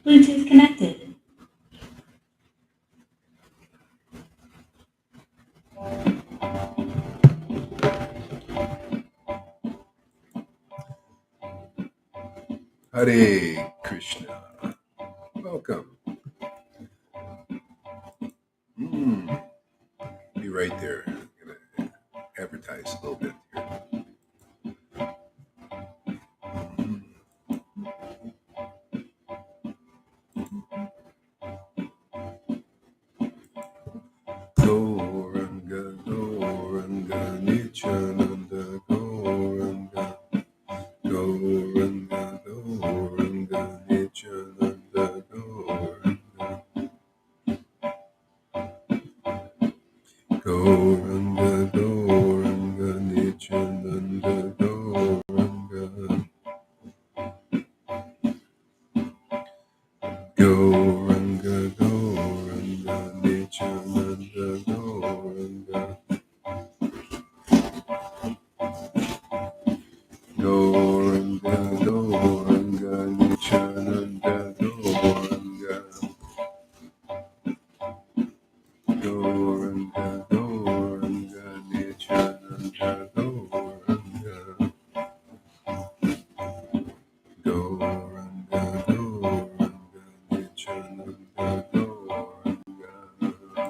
Bluetooth connected. Hare Krishna. Welcome. Be right there. I'm going to advertise a little bit here. Gauranga, Gauranga, Nityananda, Gauranga, Gauranga, Gauranga, Nityananda, Gauranga, Gauranga, Gauranga, Nityananda, Gauranga, Gauranga, Gauranga, Nityananda, Gauranga, Gauranga, Gauranga, Nityananda, Gauranga, Gauranga, Gauranga, Nityananda, Gauranga, Gauranga, Gauranga, Nityananda, Gauranga,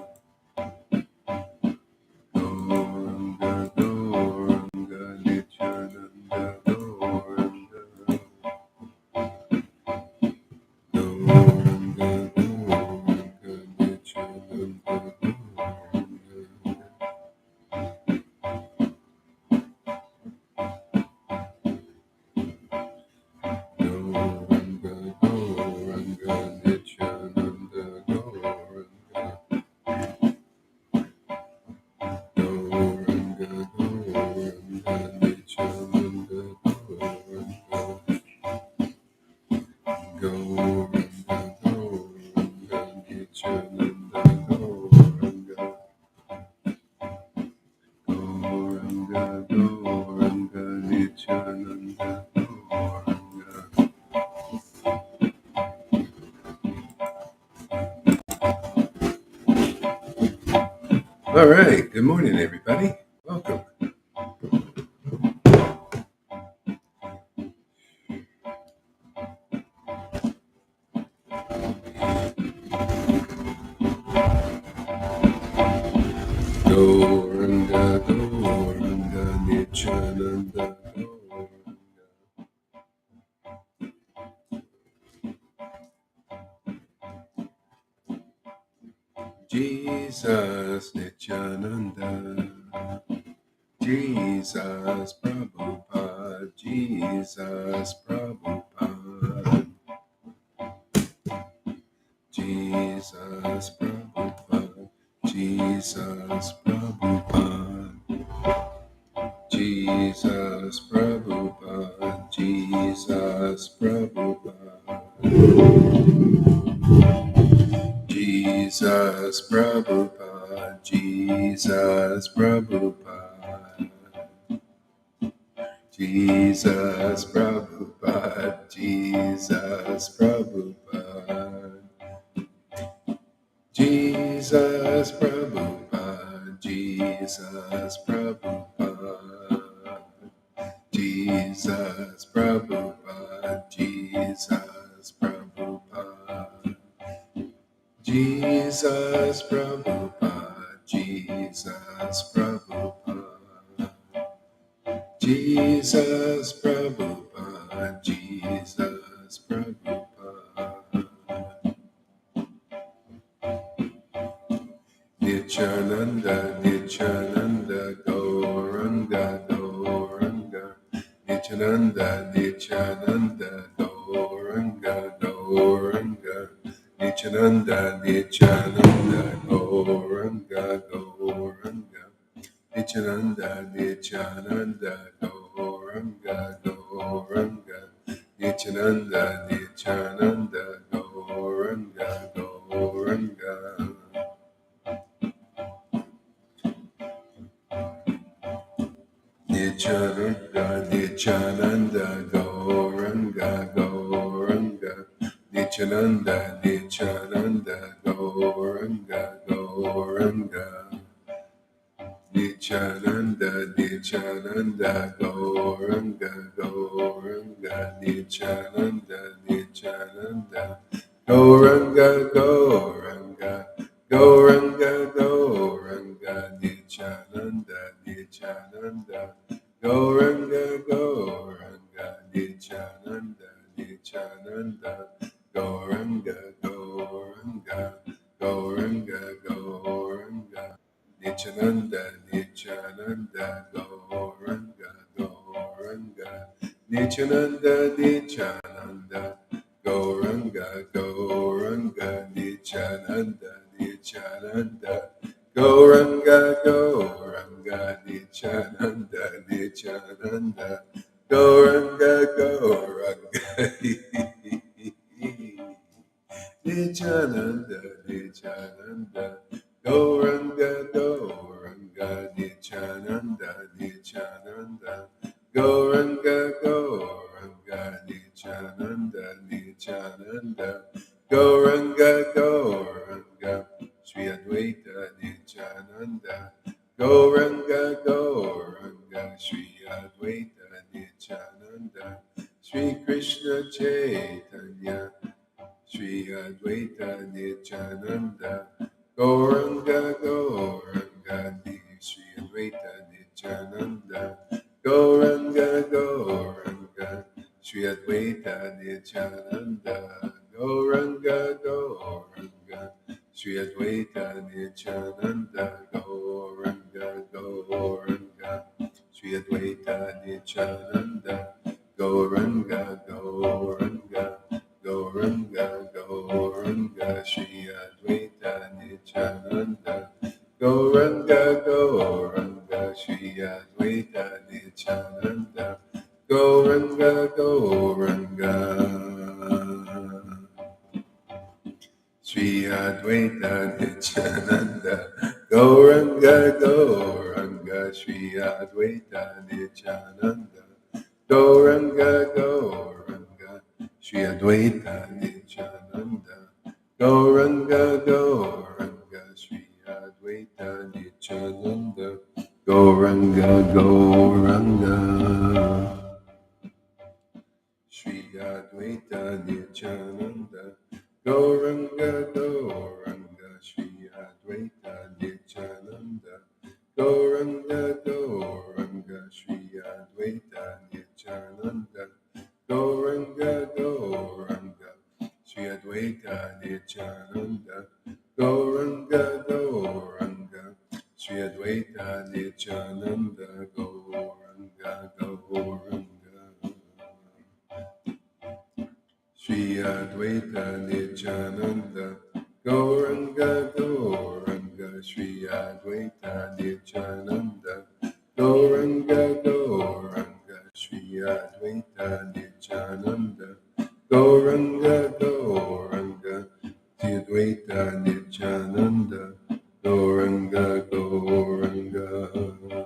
Gauranga, Gauranga, Nityananda, Gauranga, Gauranga, Gauranga, Nityananda, Gauranga. Gauranga, Gauranga, Nityananda, Gauranga, Gauranga, Gauranga, Nityananda, Gauranga, Gauranga, Gauranga, Nityananda, Gauranga, Gauranga, Gauranga, Nityananda, Gauranga. All right. Good morning, everybody. Welcome. Gauranga, Gauranga, Nityananda, Gauranga. Jesus, Nityananda. Jesus, Prabhupada. Jesus, Prabhupada. Jesus, Prabhupada. Jesus, Prabhupada. Jesus, Prabhupada. Jesus, Prabhupada. Jesus, Prabhupada. Jesus, Prabhupada. Jesus, Prabhupada. Jesus, Prabhupada. Jesus, Prabhupada. Jesus, Prabhupada. Jesus, Prabhupada. Jesus, Prabhupada. Jesus, Prabhupada. Jesus, Prabhupada. Jesus, Prabhupada. Jesus, Prabhupada. Nityananda, Nityananda, Gauranga, Gauranga, Nityananda. Nityananda, Nityananda, Gauranga, Gauranga, Nityananda, Nityananda, Gauranga, Gauranga, Nityananda, Nityananda, Gauranga, Gauranga, Nityananda, Nityananda, Gauranga, Gauranga. Nityananda, Nityananda, Gauranga, Gauranga, Nityananda, Nityananda, Gauranga, Gauranga, Nityananda, Nityananda, Gauranga, Gauranga, Nityananda, Nityananda, Gauranga, Gauranga, Gauranga, Gauranga, Nityananda, Nityananda, Gauranga, Gauranga, Nityananda, Nityananda, Gauranga, Gauranga, Gauranga, Gauranga, Nityananda, Nityananda, Gauranga, Gauranga, Nityananda, Nityananda, Gauranga, Gauranga, Nityananda, Nityananda, Gauranga, Gauranga, Nityananda, Nityananda, Gauranga, Gauranga, Nityananda, Nityananda, Gauranga, Gauranga, Nityananda, Nityananda, Gauranga, Gauranga, Nityananda, Nityananda, Gauranga, Gauranga, Sri Advaita Nityananda, Gauranga, Gauranga, Sri Advaita Nityananda, Sri Krishna Chaitanya, Sri Advaita Nityananda, Gauranga, Gauranga, Sri Advaita Nityananda, Gauranga, Gauranga, Sri Advaita Nityananda, Gauranga, Gauranga, Sri Advaita Nityananda, Gauranga, Gauranga, Sri Advaita Nityananda, Gauranga, Gauranga, Gauranga, Gauranga, Sri Advaita Nityananda, Gauranga, Gauranga, Sri Advaita Nityananda, Gauranga, Gauranga, Sri Advaita Nityananda, Gauranga, Gauranga, Sri Advaita Nityananda, Gauranga, Gauranga, Sri Advaita Nityananda, Gauranga, Gauranga, Sri Advaita Nityananda, Gauranga, Gauranga, Sri Advaita Nityananda, Gauranga, Gauranga, Sri Advaita Nityananda, Gauranga, Gauranga, Sri Advaita Nityananda, Gauranga, Gauranga, Sri Advaita Nityananda, Gauranga, Gauranga, Sri Advaita Nityananda, Gauranga, Gauranga, Sri Advaita Nityananda, Gauranga, Gauranga, Sri Advaita Nityananda, Gauranga, Gauranga, Sri Advaita Nityananda, Gauranga, Gauranga, Sri Advaita Nityananda, Gauranga, Gauranga.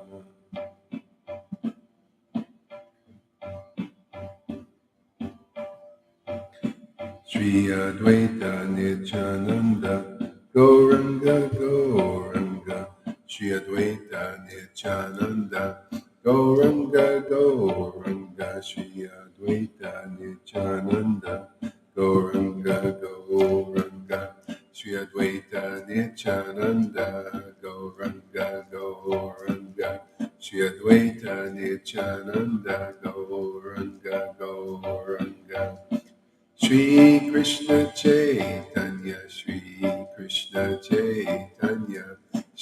Sri Advaita Nityananda, Gauranga, Gauranga, Sri Advaita Nityananda, Gauranga, Gauranga, Sri Advaita Nityananda, Gauranga, Gauranga, Sri Advaita Nityananda, Gauranga, Gauranga, Sri Advaita Nityananda, Gauranga, Gauranga, Shri Krishna Chaitanya, Shri Krishna Chaitanya,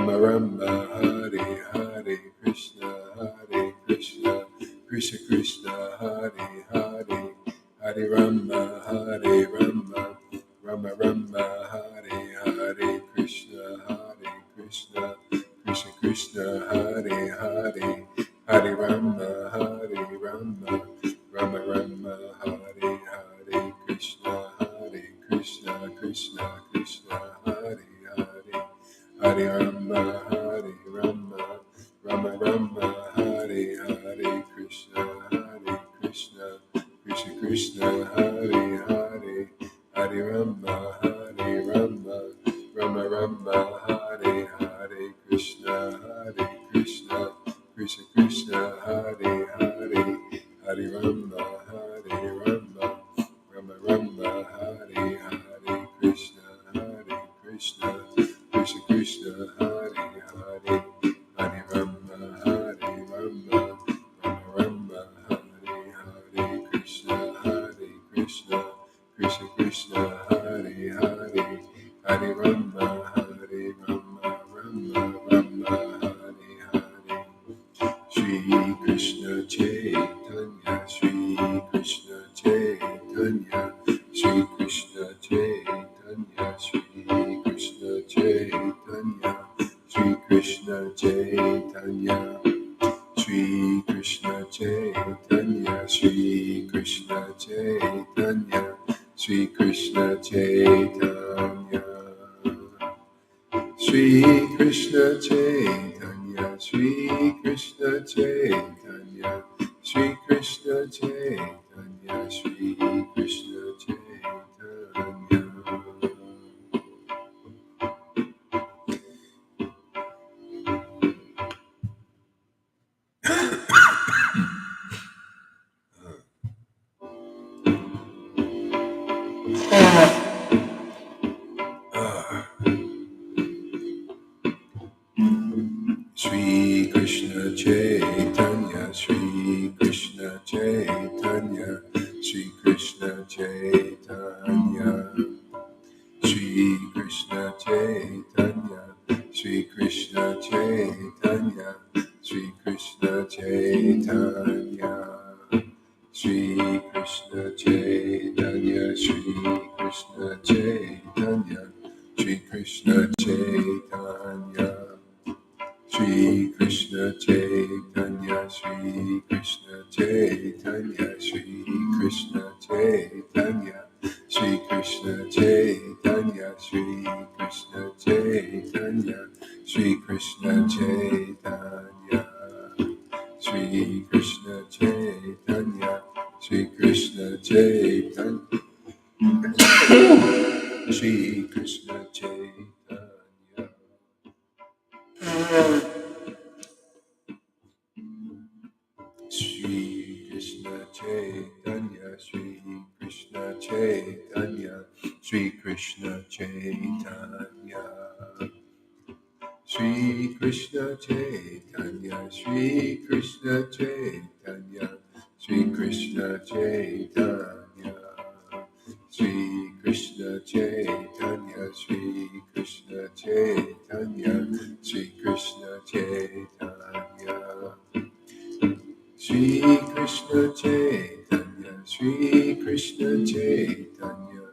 Rama Rama, Hare Hare, Krishna Krishna, Krishna Krishna, Hare Hare, Hare Rama, Rama Rama, Hare Hare, Krishna Krishna, Krishna Krishna, Hare Hare, Hare Rama, Rama Rama, Hare Hare, Krishna Krishna, Krishna Krishna, Hare Hare, Hare Rama, Rama Rama, Hare Hare, Krishna Krishna, Krishna Krishna, Hare Hare, Hare Rama, Rama Rama, Hare Hare, Krishna Krishna, Krishna Krishna, Hare Hare, Hare Rama, Rama Rama, Hare Hare, Krishna Krishna, Krishna Krishna, Hare Hare, Hare Rama, Rama Rama, Hare Hare, Krishna Krishna, Krishna Krishna, Hare Hare, Hare Rama, Rama Hare Hare. Shri Krishna Chaitanya, Shri Krishna Chaitanya, Shri Krishna Chaitanya, Shri Krishna Chaitanya, Shri Krishna Chaitanya, Shri Krishna Chaitanya, Shri Krishna Chaitanya, Shri Krishna Chaitanya. Shri Krishna Chaitanya, Shri Krishna Chaitanya, Shri Krishna Chaitanya, Shri Krishna Chaitanya. Shri Krishna Chaitanya, Shri Krishna Chaitanya, Shri Krishna Chaitanya, Shri Krishna Chaitanya, Shri Krishna Chaitanya, Shri Krishna Chaitanya, Shri Krishna Chaitanya, Shri Krishna Chaitanya, Shri Krishna Chaitanya, Shri Krishna Chaitanya, Shri Krishna Chaitanya, Shri Krishna Chaitanya, Shri Krishna Chaitanya, Shri Krishna Chaitanya, Shri Krishna Chaitanya, Shri Krishna Chaitanya, Shri Krishna Chaitanya, Shri Krishna Chaitanya. Shri Krishna Chaitanya, Shri Krishna Chaitanya, Shri Krishna Chaitanya, Shri Krishna Chaitanya, Shri Krishna Chaitanya, Shri Krishna Chaitanya, Shri Krishna Chaitanya, Shri Krishna Chaitanya, Shri Krishna Chaitanya, Shri Krishna Chaitanya, Shri Krishna Chaitanya,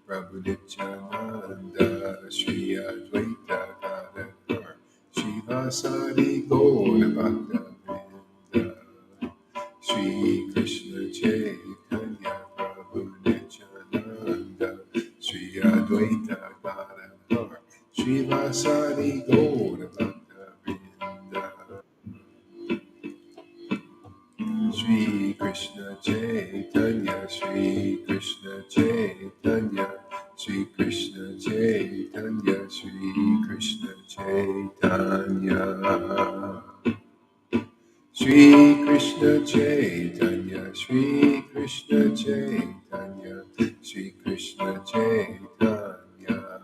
Prabhu Nityananda, Shri Advaita Gadadhar, Shivasari Gaura Bhakta Vrinda, Shri Krishna Chaitanya, Prabhu Nityananda, Shri Advaita Gadadhar, Shivasari Gaura Bhakta Vrinda. Shri Krishna Chaitanya, Shri Krishna Chaitanya, Shri Krishna Chaitanya, Shri Krishna Chaitanya, Shri Krishna Chaitanya, Shri Krishna Chaitanya, Shri Krishna Chaitanya,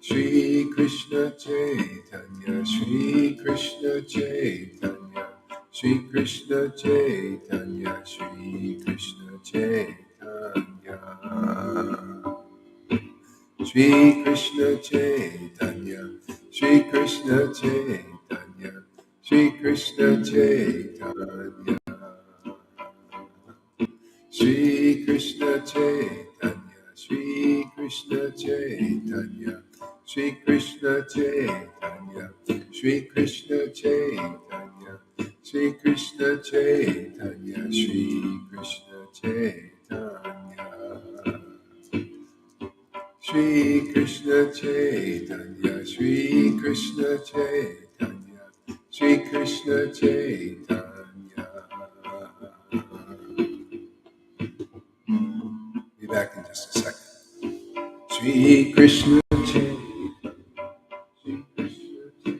Shri Krishna Chaitanya, Shri Krishna Chaitanya, Shri Krishna Chaitanya, Shri Krishna Chaitanya, Shri Krishna Chaitanya, Shri Krishna Chaitanya, Shri Krishna Chaitanya, Shri Krishna Chaitanya, Shri Krishna Chaitanya, Shri Krishna Chaitanya, Shri Krishna Chaitanya, Shri Krishna Chaitanya, Shri Krishna Chaitanya, Shri Krishna Chaitanya, Shri Krishna Chaitanya, Shri Krishna Chaitanya. Be back in just a second. Shri Krishna Chaitanya, Shri Krishna Chaitanya.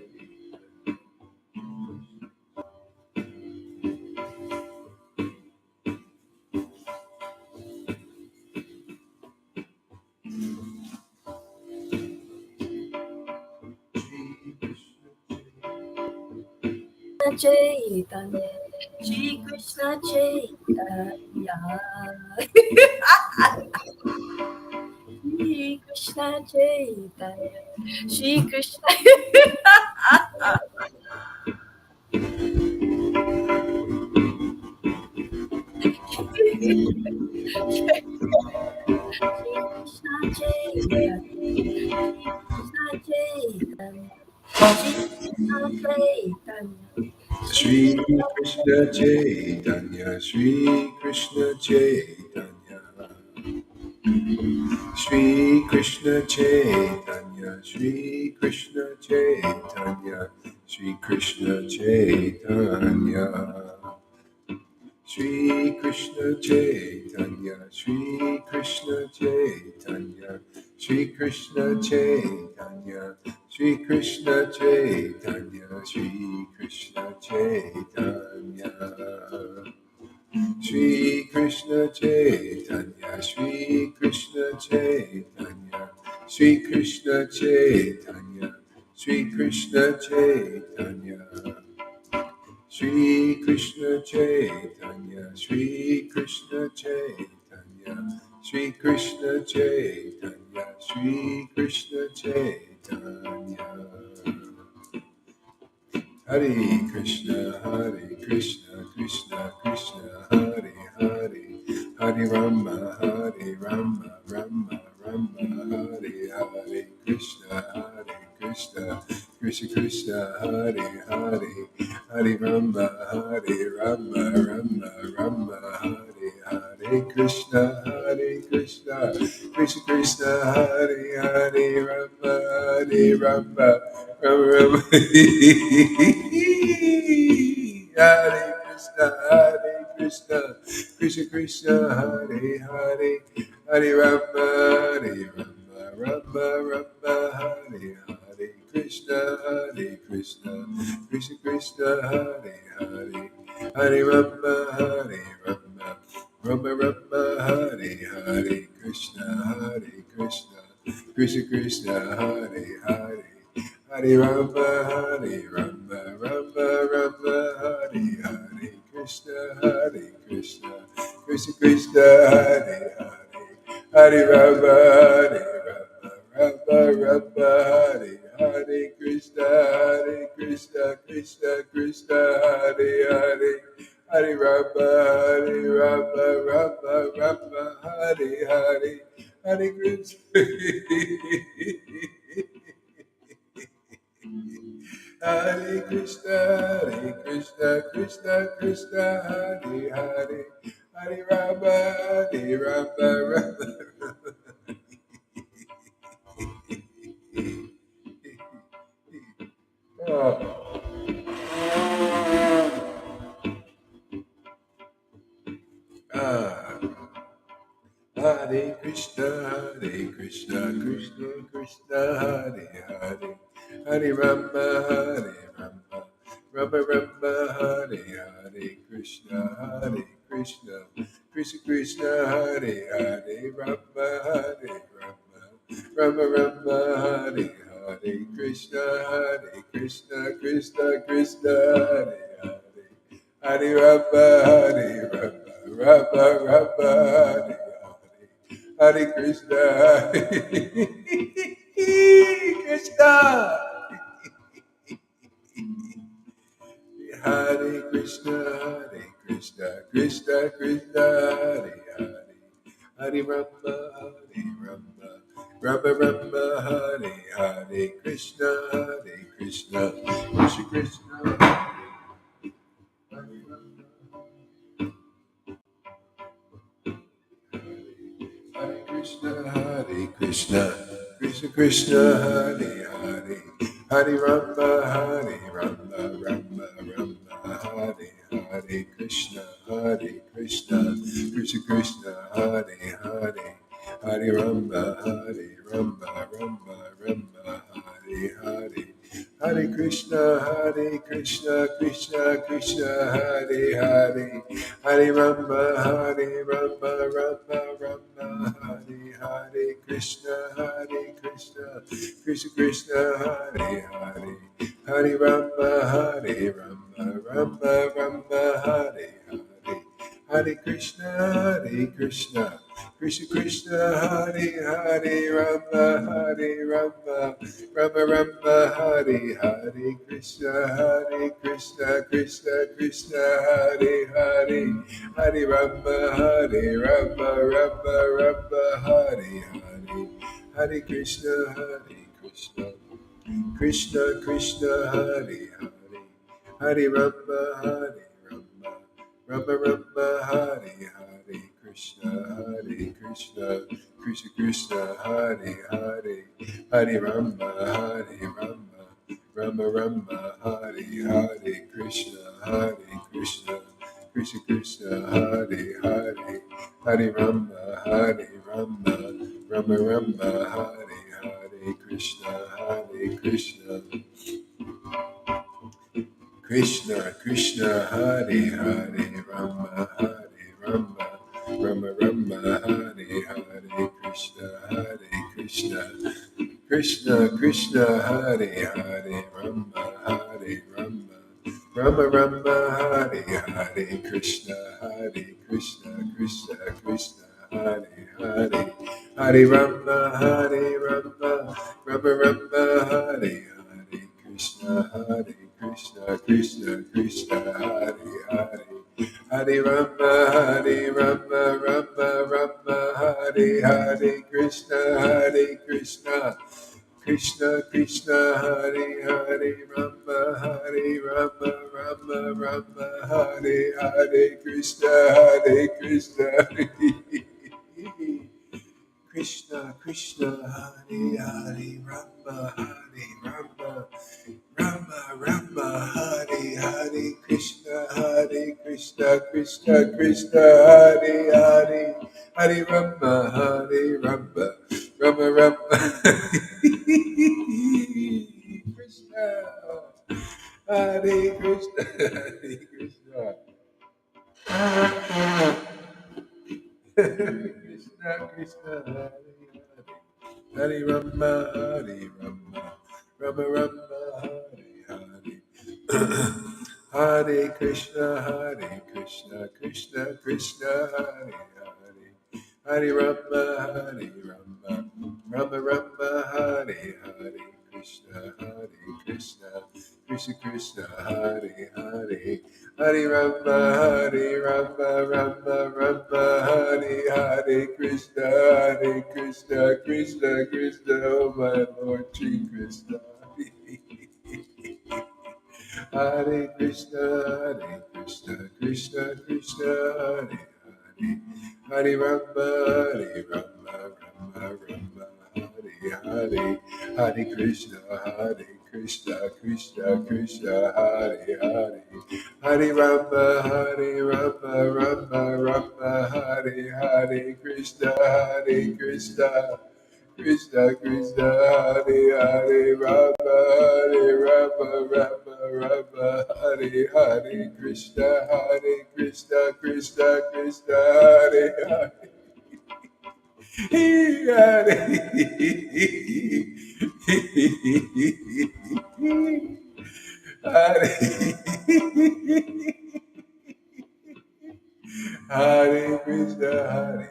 Chaitanya, Shri Krishna Chaitanya, Shri Krishna Chaitanya, Shri Krishna. Shri Krishna Chaitanya, Shri Krishna Chaitanya, Shri Krishna Chaitanya, Shri Shri Krishna Chaitanya, Shri Krishna Chaitanya, Shri Krishna Chaitanya, Shri Krishna Chaitanya, Shri Krishna Chaitanya, Shri Krishna Chaitanya, Shri Krishna Chaitanya, Shri Krishna Chaitanya, Shri Krishna Chaitanya, Shri Krishna Chaitanya, Shri Krishna Chaitanya, Shri Krishna Chaitanya, Shri Krishna Chaitanya, Shri Krishna Chaitanya, Shri Krishna Chaitanya, Shri Krishna Chaitanya, Shri Krishna Chaitanya, Shri Krishna Chaitanya. Hare Krishna, Hare Krishna, Krishna Krishna, Hare Hare, Hare Rama, Hare Rama, Rama Rama, Hare Hare, Krishna, Hare Krishna, Krishna Krishna, Hare Hare, Hare Rama, Hare Rama, Rama Rama, Hare Hare, Krishna, Hare Krishna, Krishna Krishna, Hare Hare, Rama, Hare Rama, Rama Rama. Hare Krishna, Hare Krishna, Krishna Krishna, Hare Hare, Hare Rama, Hare Rama, Rama Rama, Hare Hare, Krishna, Hare Krishna, Krishna Krishna, Hare Hare, Hare Rama, Hare Rama, Rama Rama, Hare Hare, Krishna, Hare Krishna, Krishna Krishna, Hare Hare, Hare Rama, Hare Rama, Rama Rama, Hare Hare, Krishna, Hare Krishna, Krishna Krishna, Hare Hare, Hare Rama, Hare Rama, Rama Rama, Hare Hare, Krishna, Hare Krishna, Krishna Krishna, Hare Hare, Hare Rama, Hare Rama, Rama Rama, Hare Hare, Hare Krishna. Hare Krishna, Hare Krishna, Krishna Krishna, Hare Hare, Hare Rama, Hare Rama, Rama Rama. Oh. Ah. Hare Krishna, Hare Krishna, Krishna Krishna, Hare Hare, Hare Rama, Hare Rama, Rama Rama, Hare Hare, Krishna, Hare Krishna, Krishna Krishna, Hare Hare, Rama, Hare Rama, Rama Rama, Hare Hare, Krishna, Hare Krishna, Krishna Krishna, Hare Hare, Hare Rama, Hare Rama, Rama Rama, Hare Hare. Hare Krishna, Hare Krishna. Krishna, Krishna Krishna, Hare Hare, Hare Rama, Rama Rama, Hare Hare, Krishna, Krishna Krishna, Hare Rama, Hare Krishna, Krishna Krishna, Hare Hare, Hare Rama, Rama Rama, Hare Hare, Krishna, Krishna Krishna, Hare Hare, Hare Rama, Rama Rama, Hare Hare, Hare Krishna, Krishna Krishna, Hare Hare, Hare Rama, Rama Rama, Hare Hare, Krishna, Krishna Krishna, Hare Hare, Hare Rama, Rama Rama, Hare Hare, Hare Krishna, Krishna Krishna, Hare Hare, Rama, Rama Rama Rama, Hare Hare, Krishna, Krishna Krishna, Hare Hare, Hare Rama, Rama Rama Rama, Hare Hare, Hare Krishna, Krishna Krishna Krishna, Hare Hare, Hare Rama, Rama Rama Rama, Hare Hare, Krishna, Krishna Krishna, Hare Hare, Hare Rama, Rama Rama, Hare Hare, Krishna, Krishna Krishna, Hare Hare, Hare Rama, Rama Rama Rama, Hare Hare, Krishna, Krishna Krishna Krishna, Hare Hare, Rama Rama, Rama Rama, Hare Hare, Krishna, Krishna Krishna Krishna, Hare Hare, Rama Rama, Rama Rama, Hare Hare, Krishna, Krishna Krishna, Hare Hare, Hare Rama, Rama, Rama Rama, Hare Hare, Krishna, Krishna Krishna, Hare Hare, Hare Rama, Rama Rama Rama, Hare Hare, Krishna, Krishna Krishna Krishna, Hare Hare, Rama Rama Rama Rama, Hare Hare, Krishna, Krishna Krishna Krishna, Hare Hare, Rama Rama Rama Rama, Hare Hare, Krishna, Krishna Krishna, Hare Hare, Hare Rama, Rama Rama Rama, Krishna, Hare Krishna, Krishna Krishna, Hare Rama, Rama Rama, Hare Hare, Hare Krishna, Krishna Krishna, Hare Hare, Hare Rama, Rama Rama, Hare Hare, Krishna, Krishna Krishna, Hare Hare, Hare Rama, Rama Rama Rama, Hare Hare, Krishna, Krishna Krishna, oh my Lord Sri Krishna. Hare Krishna, Krishna Krishna, Hare Hare, Hare Rama, Rama Rama, Hare Hare, Hare Krishna, Krishna Krishna, Hare Hare, Hare Rama, Rama Rama, Hare Hare, Krishna, Krishna Krishna Krishna, Hare Hare, Rama Rama Rama, Hare Hare, Krishna, Krishna Krishna, Hare Hare, Hare Hare Hare Krishna,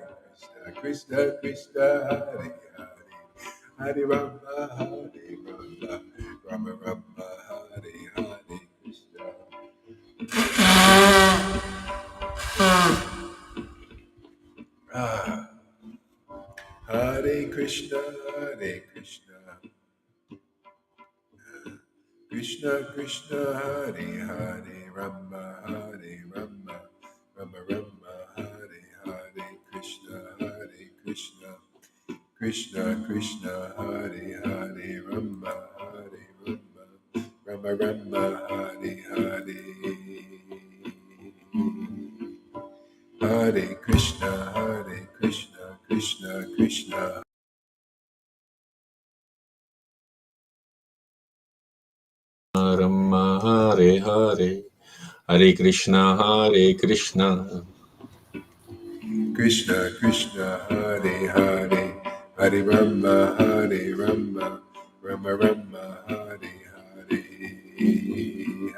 Krishna Krishna, Hare Hare, Hare Rama, Rama Rama, Hare Hare, Krishna. Krishna Krishna Hare Hare Rama Hare Rama Rama Rama Hare Hare Krishna Krishna Krishna Krishna Hare Hare Rama Hare Rama Rama Rama Hare Hare Hare Krishna Krishna Krishna Rama Hare Hare Hare Krishna Krishna Krishna Hare Hare Hare Rama Rama Rama Hare Hare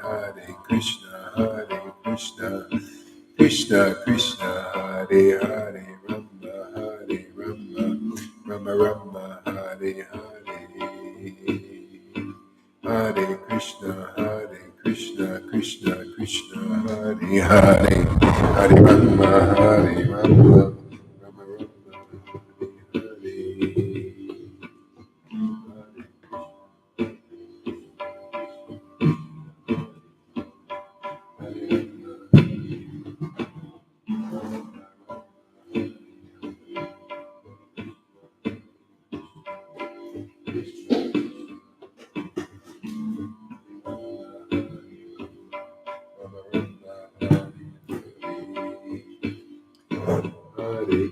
Hare Krishna Krishna Krishna Krishna Hare Hare Rama Rama Hare Hare Hare Krishna Krishna Krishna Hare Hare Hare Rama Rama Hare Hare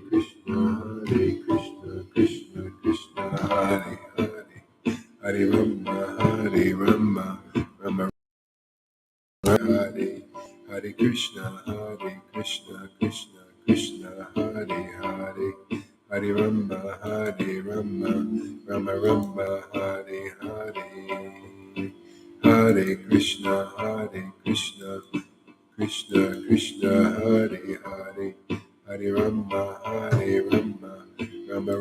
Krishna Krishna Krishna Hare Hare Hare Rama Rama Hare Hare Krishna Krishna Krishna Hare Hare Hare Rama Rama Hare Hare Hare Krishna Krishna Krishna Hare Hare Hare Rama Rama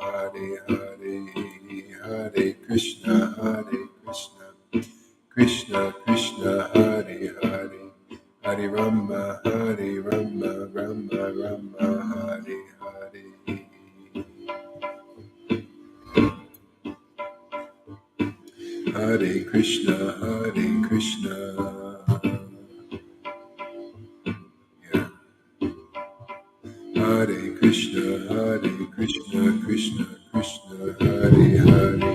Hare Hare Hare Krishna Krishna Hare Hare Hare Rama Rama Hare Hare Hare Krishna yeah. Hare Krishna Krishna Hare Hare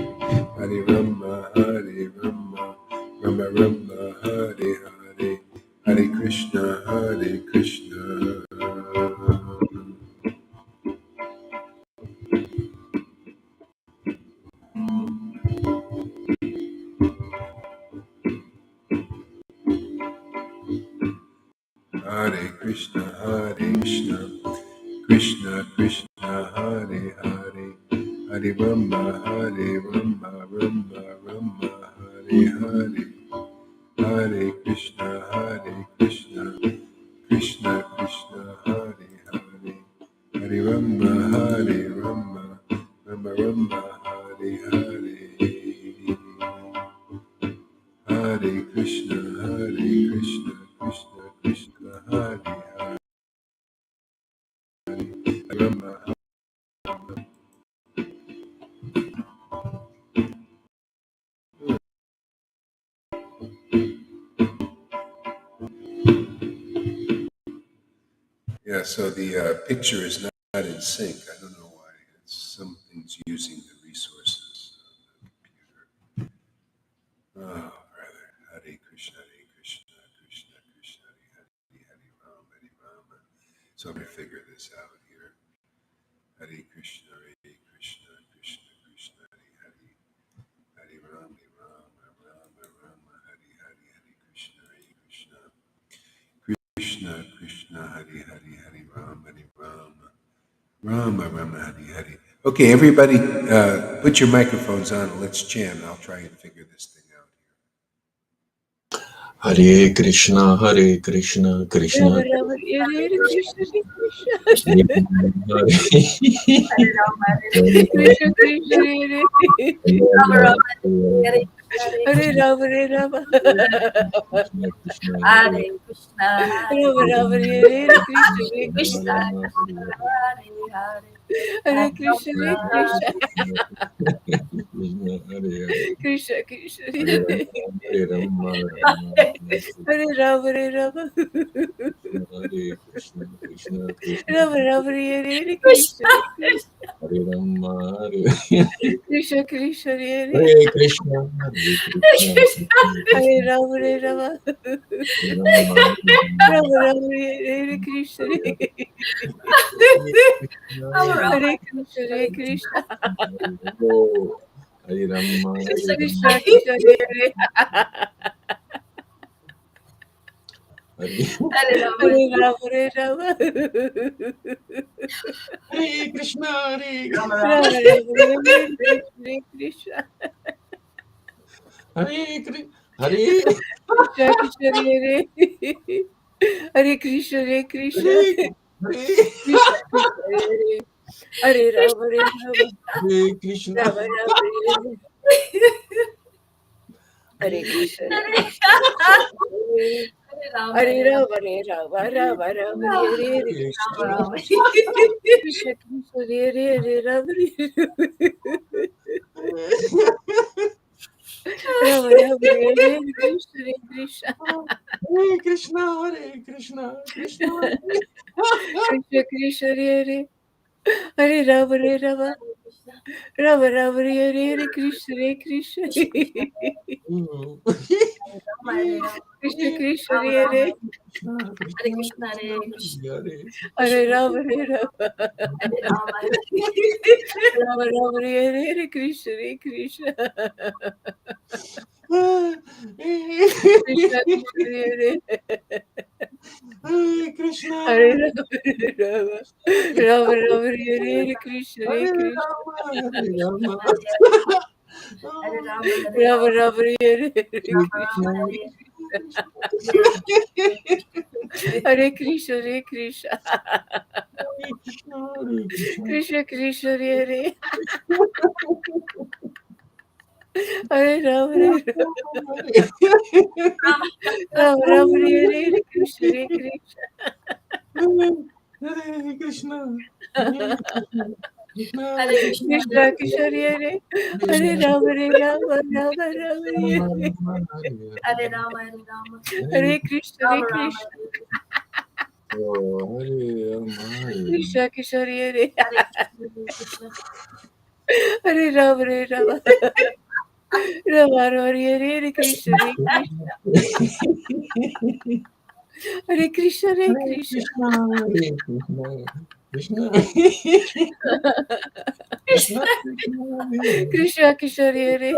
Hare Rama Rama Hare Hare Hare Krishna Hare Krishna Krishna Hare Hare Hare Rama Rama Hare Hare Hare Krishna Krishna Hare Hare Hare Rama Rama Hare Hare Hare Krishna Krishna Hare Hare Rama Yeah, so the picture is not in sync. I don't know why. It's something's using the resources of the computer. Oh, brother. Hare Krishna Krishna Krishna Hare Hare Rama. So I'm going to figure this out here. Hare Krishna Krishna Krishna Hare Hare Hare Rama Hare Hare Krishna Krishna Hare Hare Rama Hare Hare. Okay, everybody, put your microphones on and let's chant. I'll try and figure this thing out here. Hare Krishna Krishna Krishna Hare Krishna Hare Krishna Krishna Hare Rama Hare Krishna Rama Hare Krishna Krishna Hare Hare Hare Krishna, Hare Krishna, Krishna, Krishna Krishna, Hare Rama, Hare Rama, Hare Rama, Hare Krishna, Krishna Krishna, Rama Rama, Hare Krishna, Hare Rama, Krishna Krishna, Hare Hare Krishna, Hare Krishna, Hare Rama, Hare Rama, Hare Rama, Rama Rama, Hare Krishna, Hare Krishna, Hare Krishna, Hare Rama, Krishna Krishna, Hare Hare Hare Rama, Hare Rama, Hare Krishna, Hare Rama Rama, Hare Krishna, Krishna Hare Krishna Krishna, Hare Hare Krishna, Hare Krishna, Krishna Krishna, Hare Hare Rama, Hare Rama, Hare Krishna, Rama Rama, Hare Krishna, Hare Hare Rama, Hare Rama, Rama Rama, Hare Krishna, Krishna Krishna, Hare Hare Rama, Rama Rama, Hare Krishna, Hare Krishna, Hare Krishna, Hare Krishna, Krishna Krishna Krishna, Hare Hare Rama, Hare Rama, Rama Rama, Hare Hare Krishna, Hare Krishna, Krishna Krishna, Hare Hare Rama, Hare Rama, Rama Rama, Hare Hare Krishna, Hare Krishna, Krishna Krishna, Hare Hare Krishna, Hare Rama, Hare Rama, Rama Rama, Hare Hare Krishna, Hare Hare Krishna, Rama, Hare Rama, Rama Rama, Hare Hare Krishna, Hare Krishna, Hare Krishna, Hare Krishna, Hare Krishna, Krishna Krishna, Hare Hare Rama, Hare Rama, Rama Rama, Hare Krishna, Hare Krishna, Hare Krishna, Hare Krishna, Krishna Krishna, Hare Hare Rama, Hare Rama, Rama Rama, Hare Krishna, Hare Krishna, Krishna Krishna, Hare Hare Rama, Hare Rama, Rama Rama, Hare Krishna, Hare Krishna, Hare Krishna, Hare Krishna, Krishna Krishna, Hare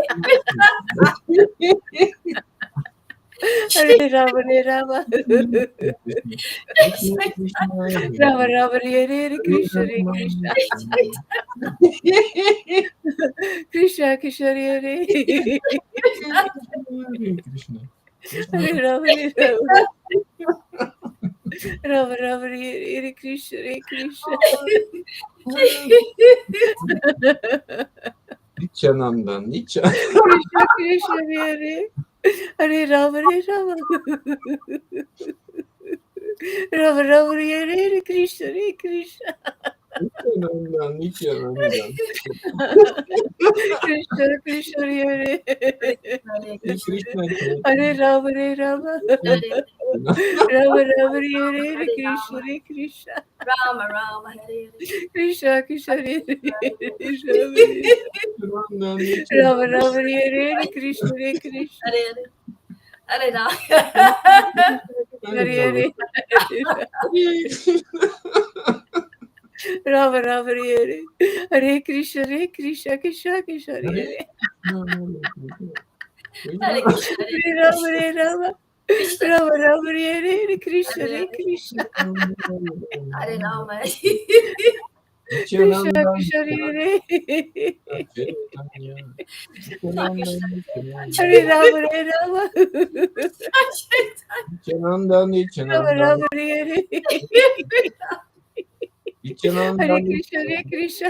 Hare Rama, Hare Rama, Rama Rama, Hare Krishna, Hare Krishna, Krishna Krishna, Hare Hare Rama, Hare Rama, Rama Rama, Hare Krishna, Hare Krishna, Nityananda, Nitya. Krishna Krishna, Hare Hare Rama, Hare Rama, Rama Rama, Hare Krishna, Hare Krishna, Nityananda, Nityananda. Krishna Krishna, Hare Krishna, Hare Rama, Hare Rama, Rama Rama, Hare Krishna, Hare Krishna, Rama Rama Hare Krishna Krishna, Hare Nityananda, Rama Rama, Hare Krishna, Hare Krishna, Hare Hare Rama Hare Hare, Rama Rama, Hare Hare Krishna, Hare Krishna, Krishna Krishna, Hare Hare, Hare Krishna Hare Rama, Hare Rama, Rama Rama, Hare Hare Krishna, Hare Krishna, Hare Rama Krishna Krishna, Hare Hare Rama, Hare Rama, Nityananda, Rama Nityananda. Rama, Hare Hare, Nityananda, Hare Krishna, Hare Krishna.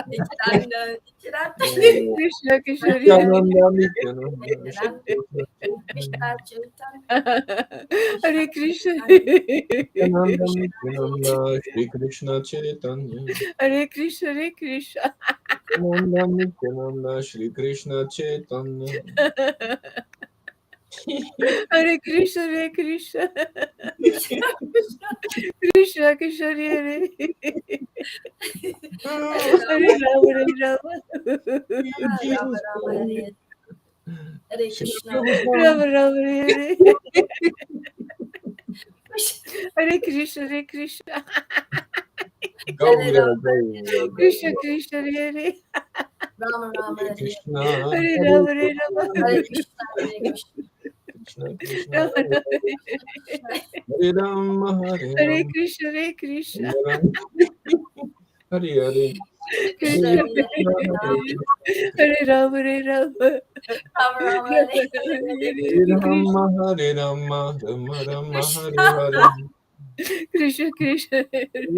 Nityananda, Nityananda, Krishna Krishna, Hare Nityananda, Nityananda, Shri Krishna Chaitanya, Hare Krishna, Nityananda, Nityananda, Shri Krishna Chaitanya. Hare Krishna, Hare Krishna. Nityananda, Nityananda, Shri Krishna Chaitanya. Hare Krishna, Hare Krishna. Krishna Krishna, Hare Hare Rama, Hare Rama. Rama Rama Hare Hare Krishna, Rama Rama, Hare Hare Krishna, Hare Krishna. Krishna Krishna, Hare Rama Rama Hare Krishna, Hare Rama, Hare Rama. Hare Krishna, Hare Krishna, Krishna Krishna, Rama Rama, Hare Rama, Hare Hare Rama, Krishna, Hare Krishna. Hare Hare, Krishna, Hare Hare Hare Rama, Hare Rama. Rama Rama Hare Hare Krishna, Rama, Hare Rama, Rama Rama, Hare Krishna, Hare, Krishna Krishna, Hare Hare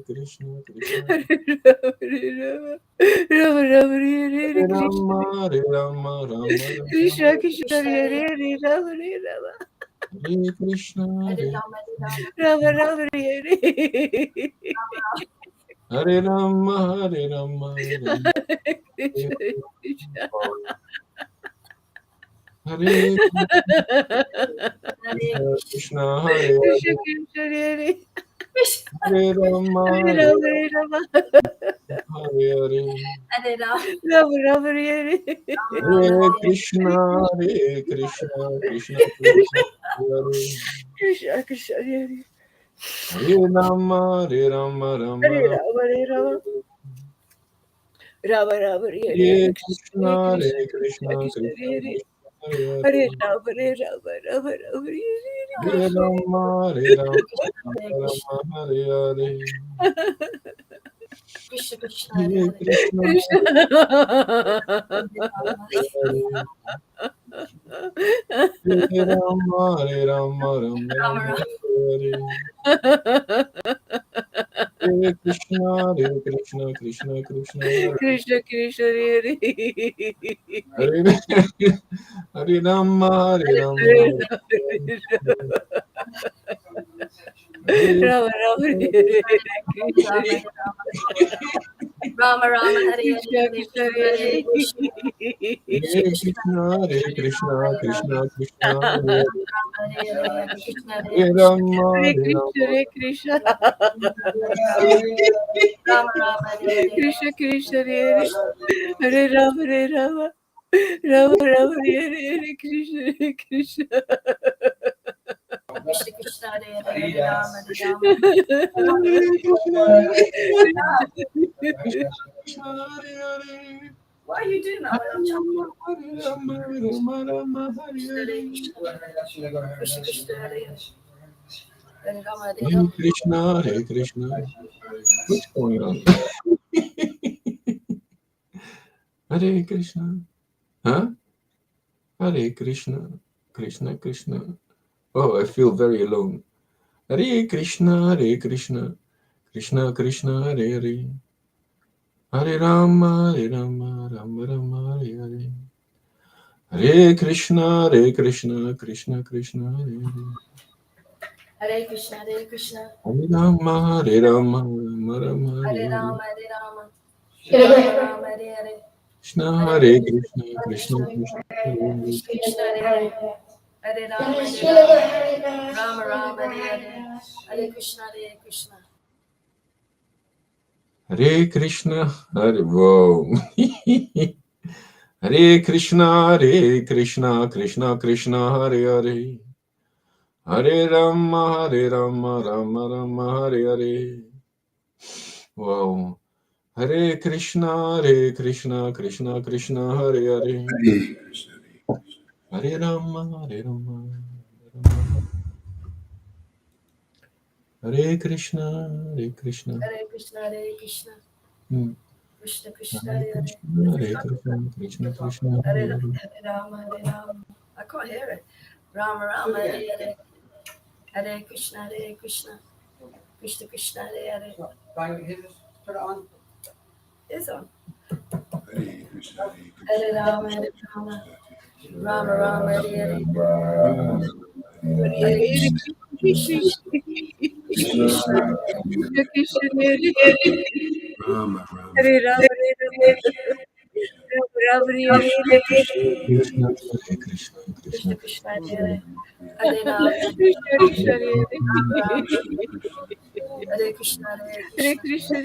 Krishna, Hare Krishna, Krishna Rama, Hare Rama. Rama Rama, Hare Krishna. Rama, Hare Rama, Rama Rama, Krishna Krishna, Krishna, Hare Hare Rama, Hare Rama. Hare Krishna, Hare Hare Rama, Hare Rama, Rama Rama, Hare Hare Rama, Hare Rama, Rama Krishna Krishna. Hare Hare Krishna, Hare Krishna Krishna, Hare Krishna, Hare Rama, Hare Hare Rama, Hare Rama. Hare Hare. Hare Rama, Rama Rama, Hare Hare Krishna, Hare Krishna, Krishna Krishna, Hare Krishna Krishna, Hare Hare Rama, Hare Rama, Rama Hare Rama. Rama, Hare Rama. Rama Rama, Hare Hare Hare Krishna, Krishna, Hare Hare Krishna, Krishna, Krishna Krishna Hare Krishna, Hare Hare Hare. Rama, Hare Rama, Rama Rama, Hare Hare Krishna. Rama, Hare Rama, Hare Rama Krishna, Rama, Hare Hare. Krishna Krishna, Hare Hare Hare, Krishna, Krishna. Hare Rama, Hare Hare Rama, Hare Rama, Rama Rama Rama, Rama, Hare Hare. Hare Krishna, Hare Krishna, Krishna Krishna, Hare Krishna Krishna, Hare Hare Hare Rama, Hare Hare Rama, Hare Hare Hare Rama Rama, Hare Krishna Rama, Rama Rama, Hare Hare, Krishna Hare Krishna, Krishna, Hare Krishna, Hare Krishna, Krishna, Hare Hare Krishna, Rama, Hare Rama, Krishna Krishna, Hare Hare. Rama Hare Hare, Hare Krishna, Hare Hare Krishna, Rama, Hare Hare Krishna, Rama, Hare Krishna. Rama Rama, Hare Hare, Krishna Krishna, Hare Rama, Hare Rama. Rama Rama, Hare Krishna, Hare Krishna. Krishna Krishna, Hare Hare, Hare Rama, Hare Rama. Hare Krishna, Krishna Hare Hare. Why are you doing that when Hare I'm chanting? Rama, Hare Rama, Rama Hare Hare. Krishna Krishna, Hare Hare, Hare Rama, Hare Hare Rama. Krishna, Hare Krishna. What's going on? Hare Krishna. Huh? Hare Krishna. Krishna Krishna. Oh, I feel very alone. Hare Krishna, Hare Krishna. Krishna Krishna, Hare Hare. Hare Rama, Hare Rama, Rama Rama, Hare Hare. Hare Krishna, Hare Krishna, Krishna Krishna, Hare Hare. Hare Krishna, Hare Krishna, Hare Rama, Hare Rama, Rama Rama, Hare Hare Hare. Rama, Hare Rama, Rama Rama, Hare Hare, Krishna, Hare Krishna, Krishna Krishna Krishna, Hare Hare. Krishna, Krishna, Hare Hare, Hare Rama, Hare Rama, Rama Rama, Hare Hare, Hare Krishna, Hare Krishna. Hare Krishna, Hare Whoa. Hare Krishna, Hare Krishna, Krishna Krishna, Hare Hare. Hare Rama, Hare Rama, Rama Rama, Hare Hare. Wow. Hare Krishna, Krishna Krishna, Hare Hare. Hare Krishna. Hare Rama, Hare Rama, Hare Krishna, Krishna. Hare Krishna, Hare Krishna, Hmm. Krishna Krishna, Hare Hare Hare, Krishna, Krishna Krishna, Hare Hare Hare. Rama, Hare Rama. I can't hear it. Rama Rama, Hare Hare, Hare Krishna, Hare Krishna, Krishna Krishna Hare Hare. Put it on. It's on. Hare Krishna, Hare Rama, Hare Rama, Rama Rama, Hare Hare. Hare Krishna, Krishna Krishna, Rama Rama. Hare Rama, Hare Rama, Rama Hare Hare, Krishna, Hare Krishna, Krishna Krishna Krishna, Krishna, Hare Hare. Hare Rama, Krishna Krishna Hare Hare, Rama Rama, Hare Krishna, Hare Hare Krishna, Krishna,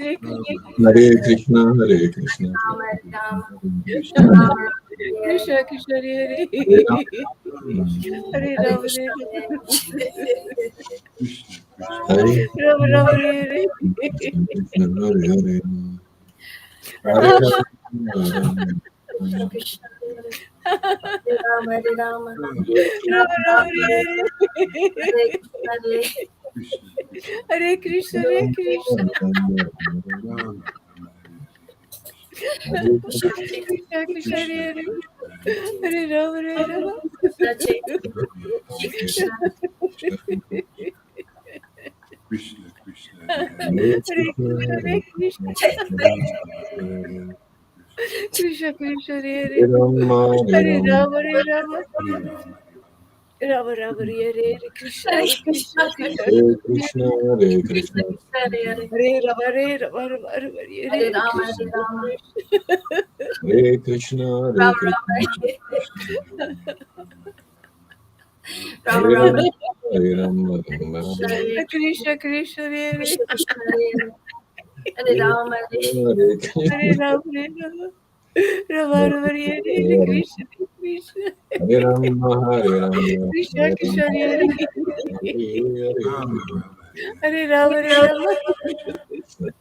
Hare Krishna, Hare Krishna, Hare Krishna, Rama Hare Rama, Krishna Rama Rama, Hare Hare. Krishna Krishna Hare Hare, Hare Hare Rama, Krishna, Hare Hare Rama, Krishna, Hare Rama Rama Hare Hare, Krishna, Krishna Hare Hare, Hare Hare Krishna, Rama, Krishna Krishna, Hare Rama, Hare Rama, Rama Rama Rama Rama, Hare Hare, Hare Krishna, Hare Hare Krishna, Hare Krishna, Krishna Krishna Hare Hare, Hare Rama, Hare Rama, Krishna Chaitanya, Shri Krishna, Krishna Krishna Hare Krishna, Hare Krishna, Chaitanya, Krishna Krishna Hare Hare, Hare Rama, Hare Rama, Rama Rama Hare Hare, Krishna Hare Krishna, Krishna, Krishna Hare Krishna, Hare Krishna Krishna, Krishna, Hare Hare, Hare Rama, Hare Rama, Rama Rama Hare Hare Hare, Rama, Krishna Hare Rama, Hare Krishna, Hare Rama Krishna, Rama, Rama Hare Rama, Rama, Hare Rama, Rama Krishna, Rama, Hare Krishna Krishna Hare Hare, Krishna, Krishna, Hare Hare, Hare Hare Rama, Hare Krishna, Hare Rama, Hare Rama, Rama Rama Hare Hare, Krishna Krishna, Hare Rama, Hare Rama, Krishna Hare Krishna Hare Hare, Rama Rama Hare Rama, Hare Rama, Krishna, Krishna,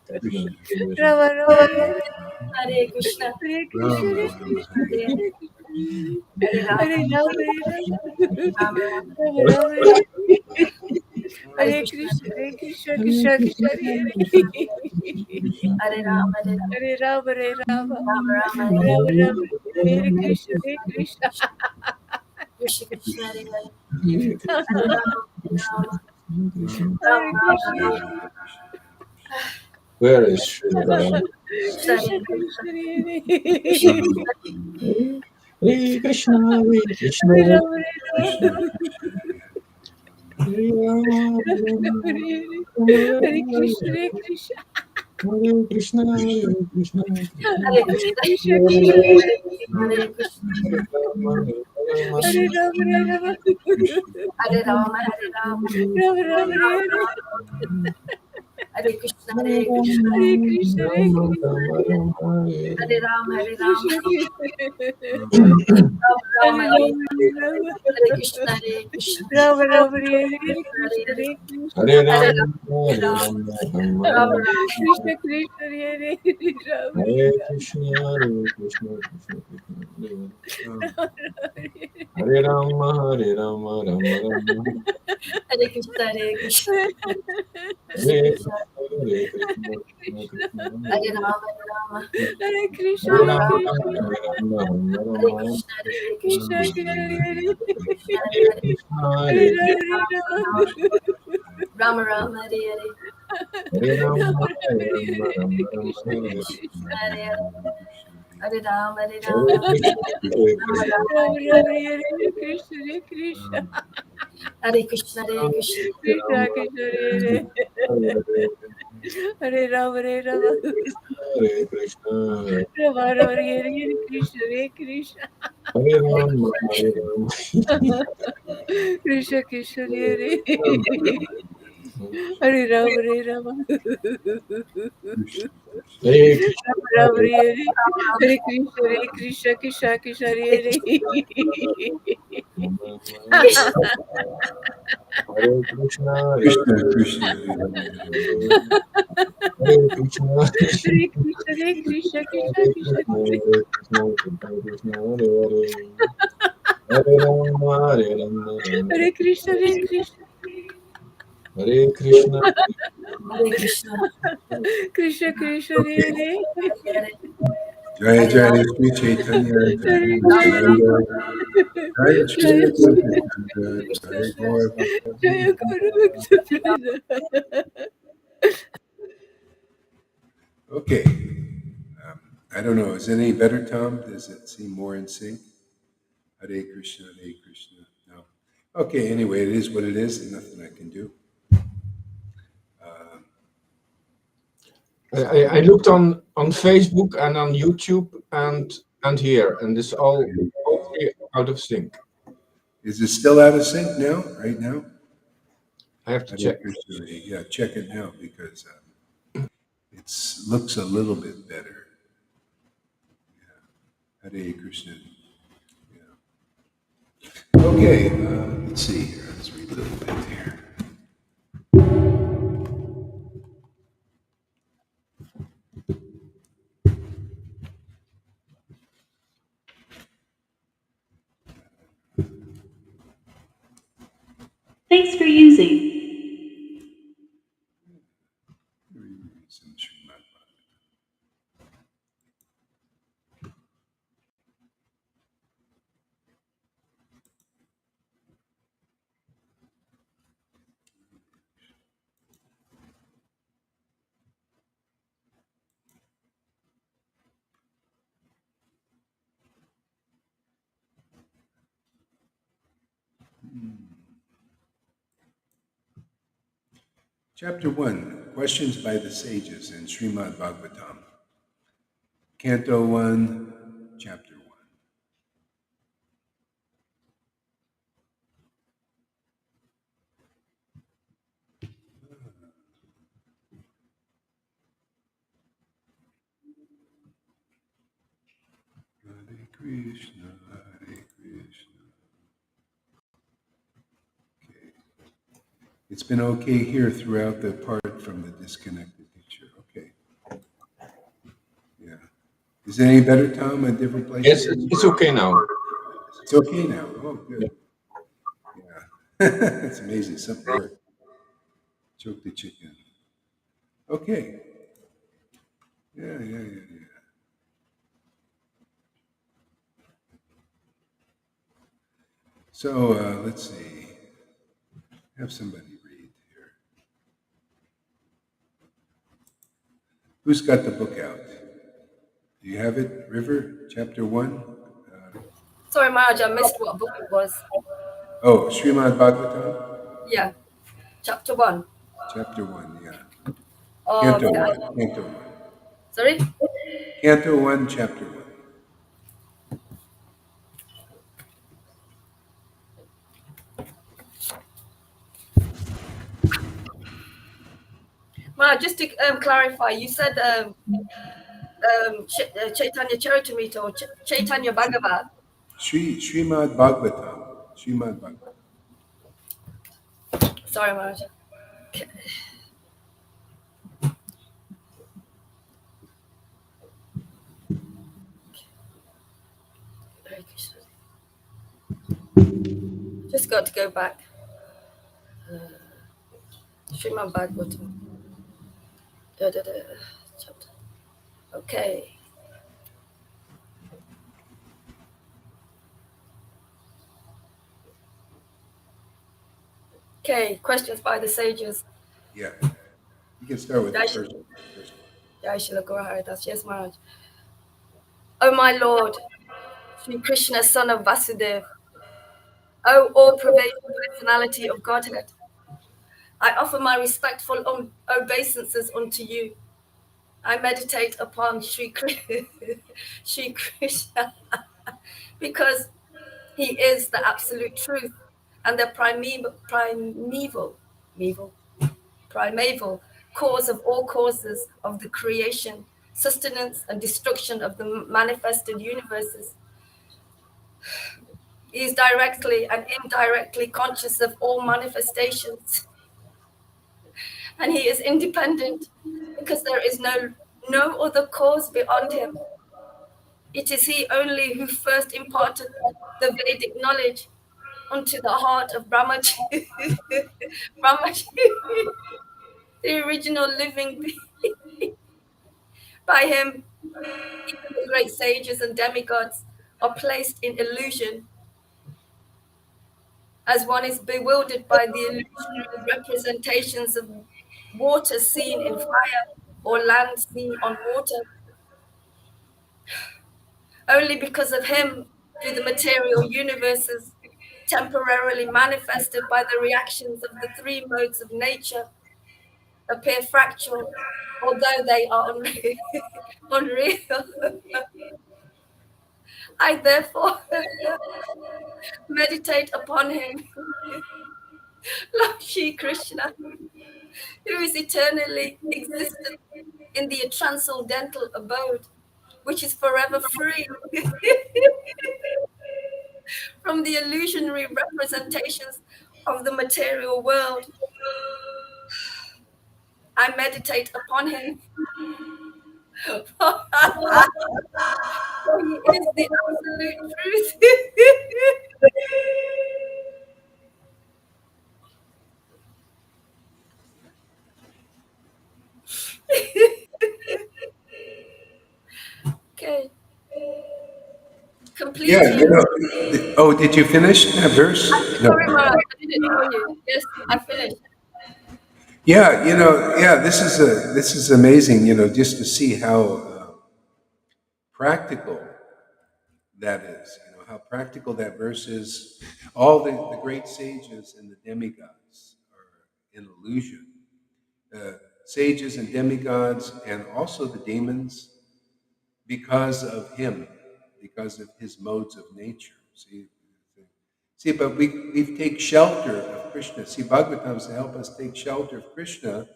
Krishna Rama Rama Hare Hare, Hare Krishna, Hare Krishna, Rama Hare Rama Krishna, Hare Hare Hare Krishna, Rama, Hare Rama, Hare Rama, Rama Rama, Rama Rama Hare Hare, Hare Hare Krishna, Krishna, Hare Krishna, Krishna Krishna Hare Hare, Hare Rama, Hare Rama, Hare Rama, Hare Rama, Rama Rama, Hare Rama Rama Hare Krishna, Hare Krishna, Krishna Krishna, Hare Hare, Hare Hare Rama, Hare Rama, Krishna. Rama Hare Rama, Krishna, Hare Where is Sridhara? Krishna, Krishna Hare Krishna Krishna, Hare Krishna Hare, Krishna, Hare Krishna, Hare Krishna, Hare Rama, Hare Krishna Rama, Hare Rama, Hare Krishna, Hare Krishna, Hare Krishna, Hare Krishna, Hare Krishna, Krishna Krishna, Hare Hare Krishna, Hare Rama, Hare Rama, Hare Rama, Hare Rama, Rama Rama, Hare Hare Krishna, Hare Krishna, Hare Krishna, Hare Hare Rama, Hare Rama, Krishna, Rama Hare Rama, Hare Rama, Hare Krishna, Hare Krishna, Rama Rama, Hare Krishna, Krishna, Hare Hare Krishna, Hare Hare Rama, Rama, Hare Rama, Rama, Rama Rama Rama, Krishna Krishna, Hare Rama, Hare Krishna, Hare Krishna, Krishna Krishna, Hare Rama, Hare Rama, Rama Rama, Hare Krishna, Hare Krishna, Krishna Hare Krishna, Krishna, Hare Krishna, Krishna Krishna, Hare Rama, Hare Rama, Hare Krishna, Hare Rama Hare Rama, Rama, Krishna, Hare Rama, Rama Hare Rama, Krishna, Hare Krishna, Krishna Krishna, Hare Krishna Hare Hare Hare, Krishna, Hare Hare Rama, Krishna, Rama Rama, Hare Hare, Hare Rama, Hare Rama, Hare Rama Rama, Krishna, Hare Krishna Krishna, Hare Hare, Hare Rama, Hare Hare Rama, Krishna, Hare Rama Krishna, Rama, Rama Rama, Hare Krishna, Hare Krishna, Hare Krishna, Hare Krishna, Hare Krishna Rama, Krishna, Hare Hare Hare Rama, Hare Rama, Hare Krishna, Rama Rama, Hare Krishna, Hare Krishna, Hare Hare Rama, Krishna, Hare Rama, Krishna Krishna, Hare Hare Rama, Hare Rama, Hare Krishna, Rama Rama, Hare Hare Krishna, Hare Krishna, Krishna Krishna, Hare Hare Hare Krishna, Hare Krishna Krishna Hare Krishna, Hare Krishna, Hare Krishna, Krishna Hare Krishna, Krishna, Hare Krishna, Krishna Krishna, Hare Hare, Hare Rama, Hare Rama, Rama Hare Krishna, Hare Krishna, Hare Krishna, Hare Krishna, Krishna Krishna, Hare Hare Jaya Hare Rama, Jaya Sri Chaitanya Jaya Hare Rama Jaya Nityananda Rama, Jaya Sri Jaya Advaita Krishna Jaya Krishna, Gaur Jaya Guru Bhakta Okay. I don't know. Is it any better, Tom? Does it seem more in sync? Hare Krishna, Hare Krishna. No. Okay. Anyway, it is what it is, and nothing I can do. I looked on Facebook and on YouTube and here, and it's all three out of sync. Is it still out of sync now? Right now? I have to Hare check. Krishna. Yeah, check it now because it looks a little bit better. Yeah. Hare Krishna. Yeah. Okay. Let's see here. Let's read a little bit here. Thanks for using. Some Srimad Chapter 1, Questions by the Sages in Srimad Bhagavatam. Canto 1, Chapter 1. Hare Krishna, Hare Krishna. Okay. It's been okay here throughout the part from the disconnected picture. Okay. Yeah. Is it any better, Tom, in different places? Yes, it's okay now. It's okay now. Oh, good. Yeah. It's amazing. Something worked. Choke the chicken. Okay. Yeah. So let's see. Have somebody read here. Who's got the book out? Do you have it, River? Chapter 1? Sorry, Maharaj, I missed what book it was. Oh, Srimad Bhagavatam? Yeah, chapter 1. Chapter 1, yeah. Oh, Canto okay. 1. Canto 1. Sorry? Canto 1, Chapter 1. Maharaj, just to clarify, you said Chaitanya Charitamrita or Chaitanya Bhagavad. Srimad Bhagavatam. Srimad Bhagavatam. Sorry, Maharaj. Okay. Hare Krishna. Just got to go back. Srimad Bhagavatam. Chapter. Okay. Okay, questions by the sages. Yeah. You can start with the first one. Jai Shila Gaura Haridas. Yes, Maharaj. O my Lord, Sri Krishna, son of Vasudeva, O all-pervading personality of Godhead, I offer my respectful obeisances unto you. I meditate upon Sri Krishna because he is the absolute truth and the primeval cause of all causes of the creation, sustenance, and destruction of the manifested universes. He is directly and indirectly conscious of all manifestations. And he is independent because there is no other cause beyond him. It is he only who first imparted the Vedic knowledge unto the heart of Brahmaji, the original living being. By him, even the great sages and demigods are placed in illusion, as one is bewildered by the illusionary representations of water seen in fire, or land seen on water. Only because of him do the material universes, temporarily manifested by the reactions of the three modes of nature, appear fractal, although they are unreal. unreal. I therefore meditate upon him, Lord Shri Krishna, who is eternally existent in the transcendental abode, which is forever free from the illusionary representations of the material world. I meditate upon him, for he is the absolute truth. Okay. Yeah, Completely. oh, did you finish that verse? No. Sorry, Maharaj, I did it for you. Yes, I finished. Yeah, yeah, this is amazing, just to see how practical that is, how practical that verse is. All the great sages and the demigods are in illusion. Sages and demigods, and also the demons, because of him, because of his modes of nature. But we take shelter of Krishna. See, Bhagavatam is to help us take shelter of Krishna,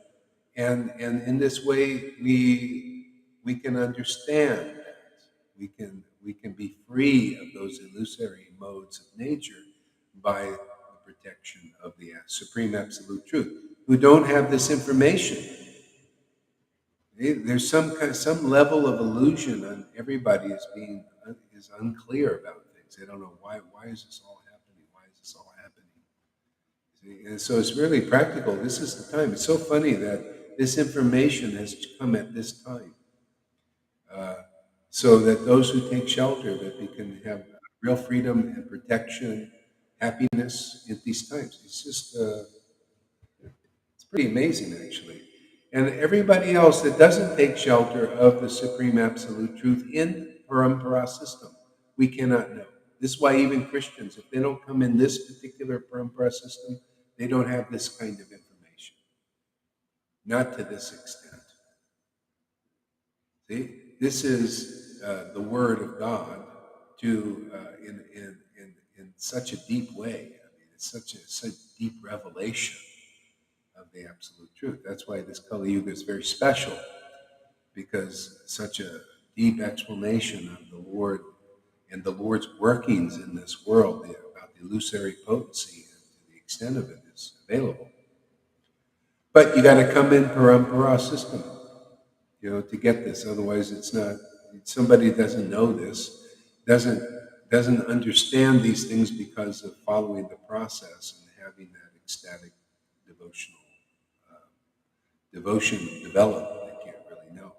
and in this way we can understand that we can be free of those illusory modes of nature by the protection of the supreme absolute truth. Who don't have this information, there's some level of illusion on everybody is unclear about things. They don't know why is this all happening? Why is this all happening? See? And so it's really practical. This is the time. It's so funny that this information has come at this time, so that those who take shelter, that they can have real freedom and protection, happiness in these times. It's just it's pretty amazing, actually. And everybody else that doesn't take shelter of the supreme absolute truth in parampara system, we cannot know. This is why even Christians, if they don't come in this particular parampara system, they don't have this kind of information. Not to this extent. See, this is the word of God to in such a deep way. I mean, it's such deep revelation of the absolute truth. That's why this Kali Yuga is very special, because such a deep explanation of the Lord and the Lord's workings in this world, about the illusory potency and to the extent of it, is available. But you got to come in parampara system, to get this. Otherwise, it's not. Somebody doesn't know this, doesn't understand these things because of following the process and having that ecstatic devotional devotion develop. They can't really know.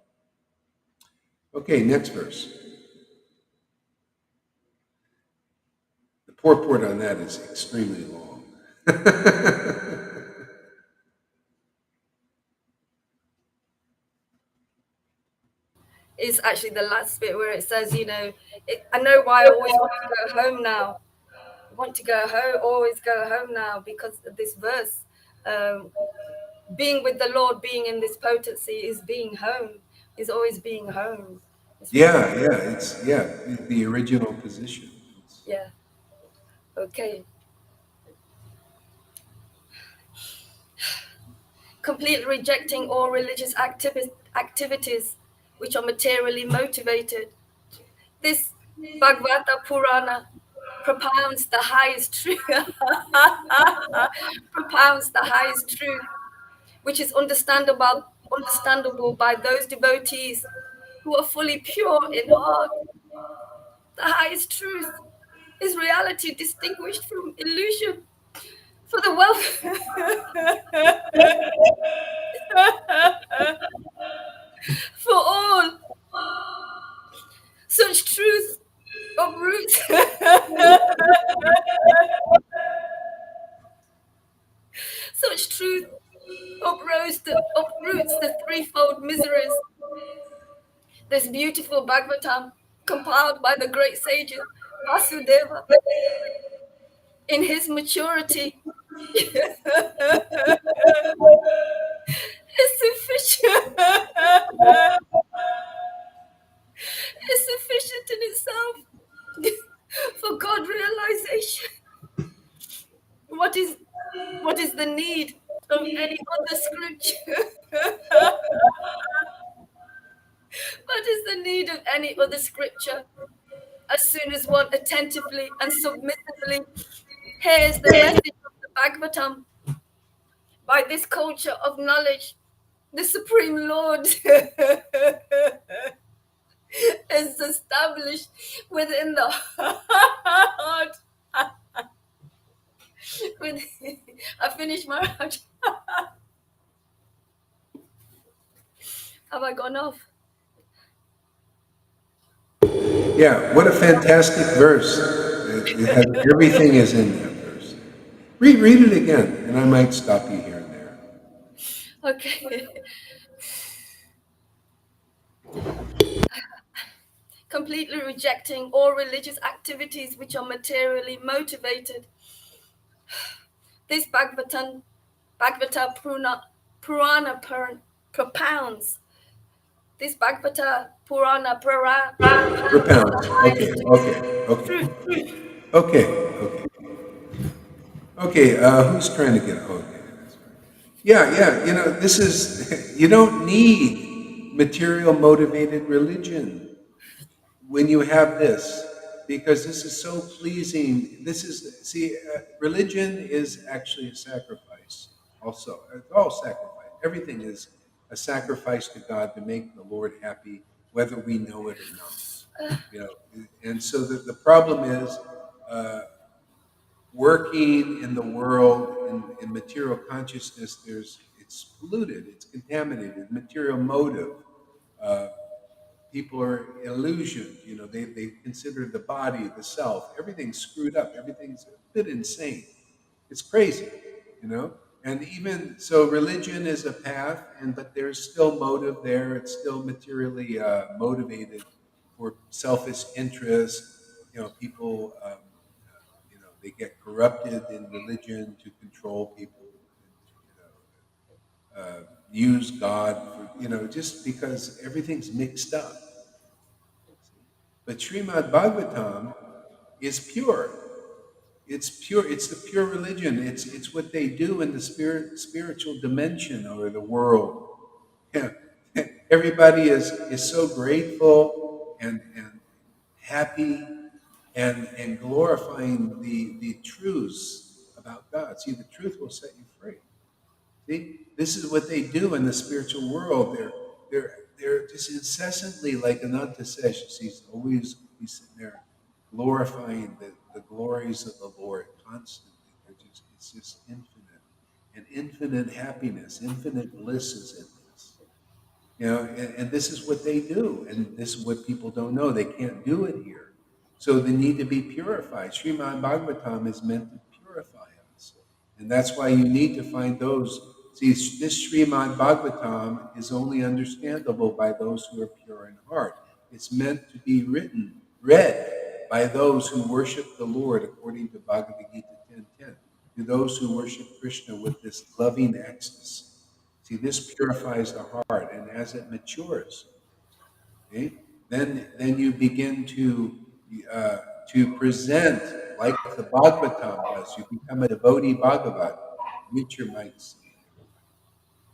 Okay, next verse. The purport on that is extremely long. Is actually the last bit where it says, I know why I always want to go home now. I want to go home, always go home now, because of this verse. Being with the Lord, being in this potency is being home, is always being home. Yeah, it's the original position. Yeah. Okay. Completely rejecting all religious activities which are materially motivated. This Bhagavata Purana propounds the highest truth, propounds the highest truth, which is understandable by those devotees who are fully pure in heart. The highest truth is reality distinguished from illusion. For the wealth, for all such truth uproots such truth this beautiful Bhagavatam compiled by the great sages Vasudeva in his maturity is sufficient. Is sufficient in itself for God realization. What is the need of any other scripture? What is the need of any other scripture? As soon as one attentively and submissively hears the message of the Bhagavatam, by this culture of knowledge, the Supreme Lord is established within the heart. I finished my heart. Have I gone off? Yeah, what a fantastic verse. It has, everything is in that verse. Read it again, and I might stop you here and there. Okay. Completely rejecting all religious activities which are materially motivated. This Bhagavata Purana propounds. This Bhagavata Purana propounds Propounds. the Okay, highest truth. Okay, who's trying to get, okay. Yeah, you know, this is, you don't need material motivated religion when you have this, because this is so pleasing. This is, see, religion is actually a sacrifice also. It's all sacrifice. Everything is a sacrifice to God to make the Lord happy, whether we know it or not. You know, and so the problem is, working in the world in material consciousness, it's polluted, it's contaminated, material motive. Uh, People are illusioned, you know, they consider the body, the self, everything's screwed up, everything's a bit insane. It's crazy, you know? And even so, religion is a path, and but there's still motive there. It's still materially motivated for selfish interest. You know, people you know, they get corrupted in religion to control people, you know, use God for, you know, just because everything's mixed up. But Srimad Bhagavatam is pure. It's pure. It's the pure religion. It's what they do in the spiritual dimension or the world. Yeah. Everybody is so grateful and happy and glorifying the truths about God. See, the truth will set you free. See, this is what they do in the spiritual world. They're just incessantly, like Ananta says, he's sitting there glorifying the glories of the Lord constantly. It's just infinite, and infinite happiness, infinite bliss is in this. You know, and this is what they do, and this is what people don't know. They can't do it here, so they need to be purified. Srimad Bhagavatam is meant to purify us, and that's why you need to find those. See, this Srimad Bhagavatam is only understandable by those who are pure in heart. It's meant to be read by those who worship the Lord, according to Bhagavad Gita 10:10, to those who worship Krishna with this loving ecstasy. See, this purifies the heart, and as it matures, okay, then you begin uh, to present like the Bhagavatam does. You become a devotee Bhagavat. Mute your mics.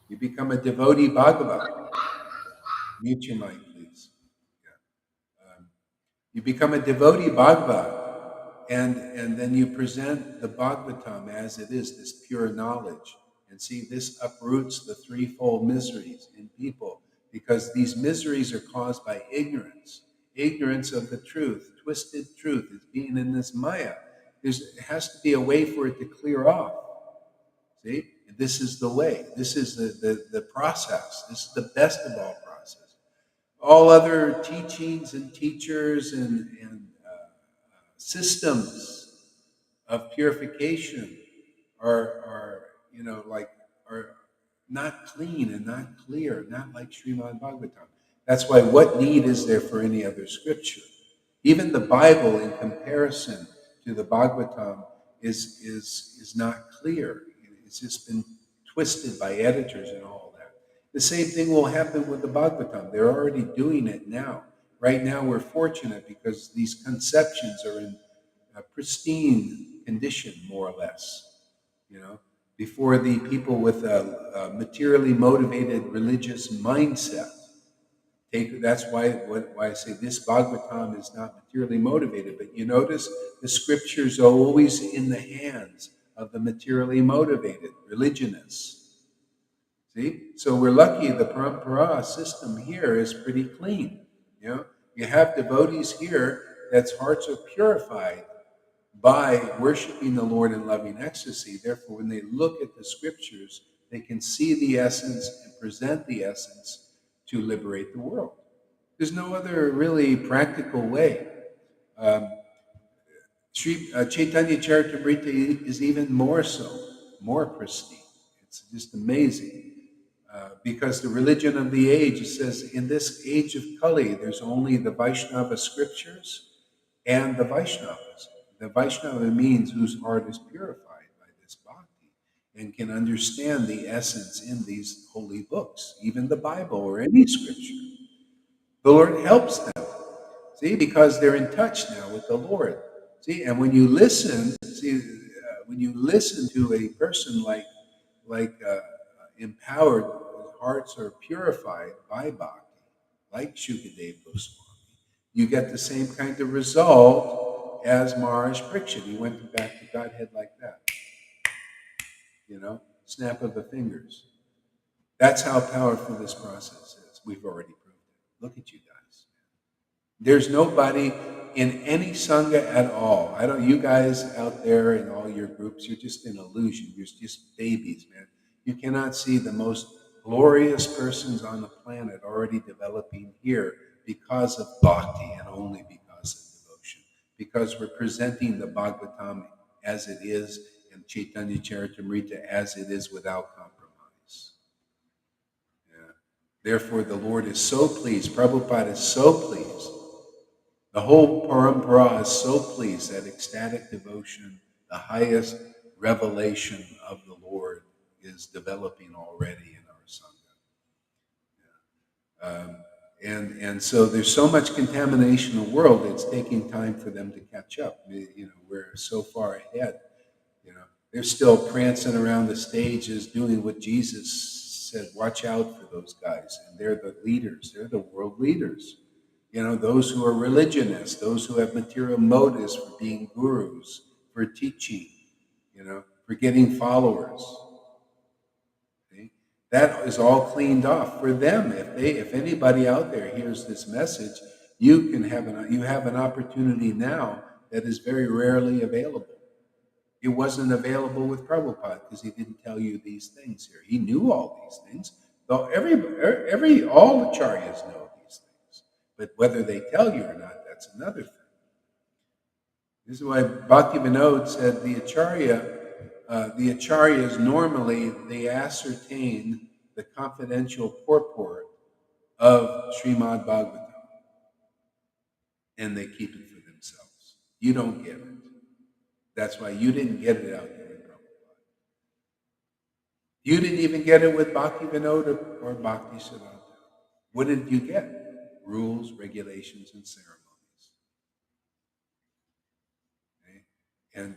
You become a devotee Bhagavat. Mute your mic, please. Yeah. You become a devotee Bhagavad, and then you present the Bhagavatam as it is, this pure knowledge. And see, this uproots the threefold miseries in people, because these miseries are caused by ignorance of the truth. Twisted truth is being in this Maya. It has to be a way for it to clear off. See, this is the way. This is the process. This is the best of all processes. All other teachings and teachers and systems of purification are you know, like, are not clean and not clear, not like Srimad Bhagavatam. That's why what need is there for any other scripture? Even the Bible, in comparison to the Bhagavatam, is not clear. It's just been twisted by editors and all that. The same thing will happen with the Bhagavatam. They're already doing it now. Right now, we're fortunate because these conceptions are in a pristine condition, more or less. You know, before the people with a materially motivated religious mindset that's why I say this Bhagavatam is not materially motivated. But you notice the scriptures are always in the hands of the materially motivated religionists. See, so we're lucky. The parampara system here is pretty clean. You know, you have devotees here that's hearts are purified by worshiping the Lord in loving ecstasy. Therefore, when they look at the scriptures, they can see the essence and present the essence to liberate the world. There's no other really practical way. Um, Chaitanya Charitamrita is even more so, more pristine. It's just amazing. Because the religion of the age, it says, in this age of Kali, there's only the Vaishnava scriptures and the Vaishnavas. The Vaishnava means whose heart is purified by this bhakti and can understand the essence in these holy books, even the Bible or any scripture. The Lord helps them, see, because they're in touch now with the Lord. See, and when you listen, when you listen to a person like empowered, whose hearts are purified by bhakti, like Shukadev Goswami, you get the same kind of result as Maharaj Parikshit. He went back to Godhead like that. You know, snap of the fingers. That's how powerful this process is. We've already proved it. Look at you guys. There's nobody in any sangha at all. I don't. You guys out there in all your groups, you're just an illusion. You're just babies, man. You cannot see the most glorious persons on the planet already developing here because of bhakti and only because of devotion. Because we're presenting the Bhagavatam as it is and Chaitanya Charitamrita as it is without compromise. Yeah. Therefore, the Lord is so pleased. Prabhupada is so pleased. The whole parampara is so pleased that ecstatic devotion, the highest revelation of the Lord, is developing already in our sangha. And so there's so much contamination in the world, it's taking time for them to catch up. You know, we're so far ahead. You know, they're still prancing around the stages doing what Jesus said, watch out for those guys. And they're the leaders, they're the world leaders. You know, those who are religionists, those who have material motives for being gurus, for teaching, you know, for getting followers. See? That is all cleaned off for them. If anybody out there hears this message, you have an opportunity now that is very rarely available. It wasn't available with Prabhupada because he didn't tell you these things here. He knew all these things. Though all acharyas know these things. But whether they tell you or not, that's another thing. This is why Bhakti Vinod said the acharyas normally, they ascertain the confidential purport of Srimad Bhagavatam. And they keep it for themselves. You don't get it. That's why you didn't get it out there with Prabhupada. You didn't even get it with Bhakti Vinod or Bhakti Siddhanta. What did you get? Rules, regulations, and ceremonies. And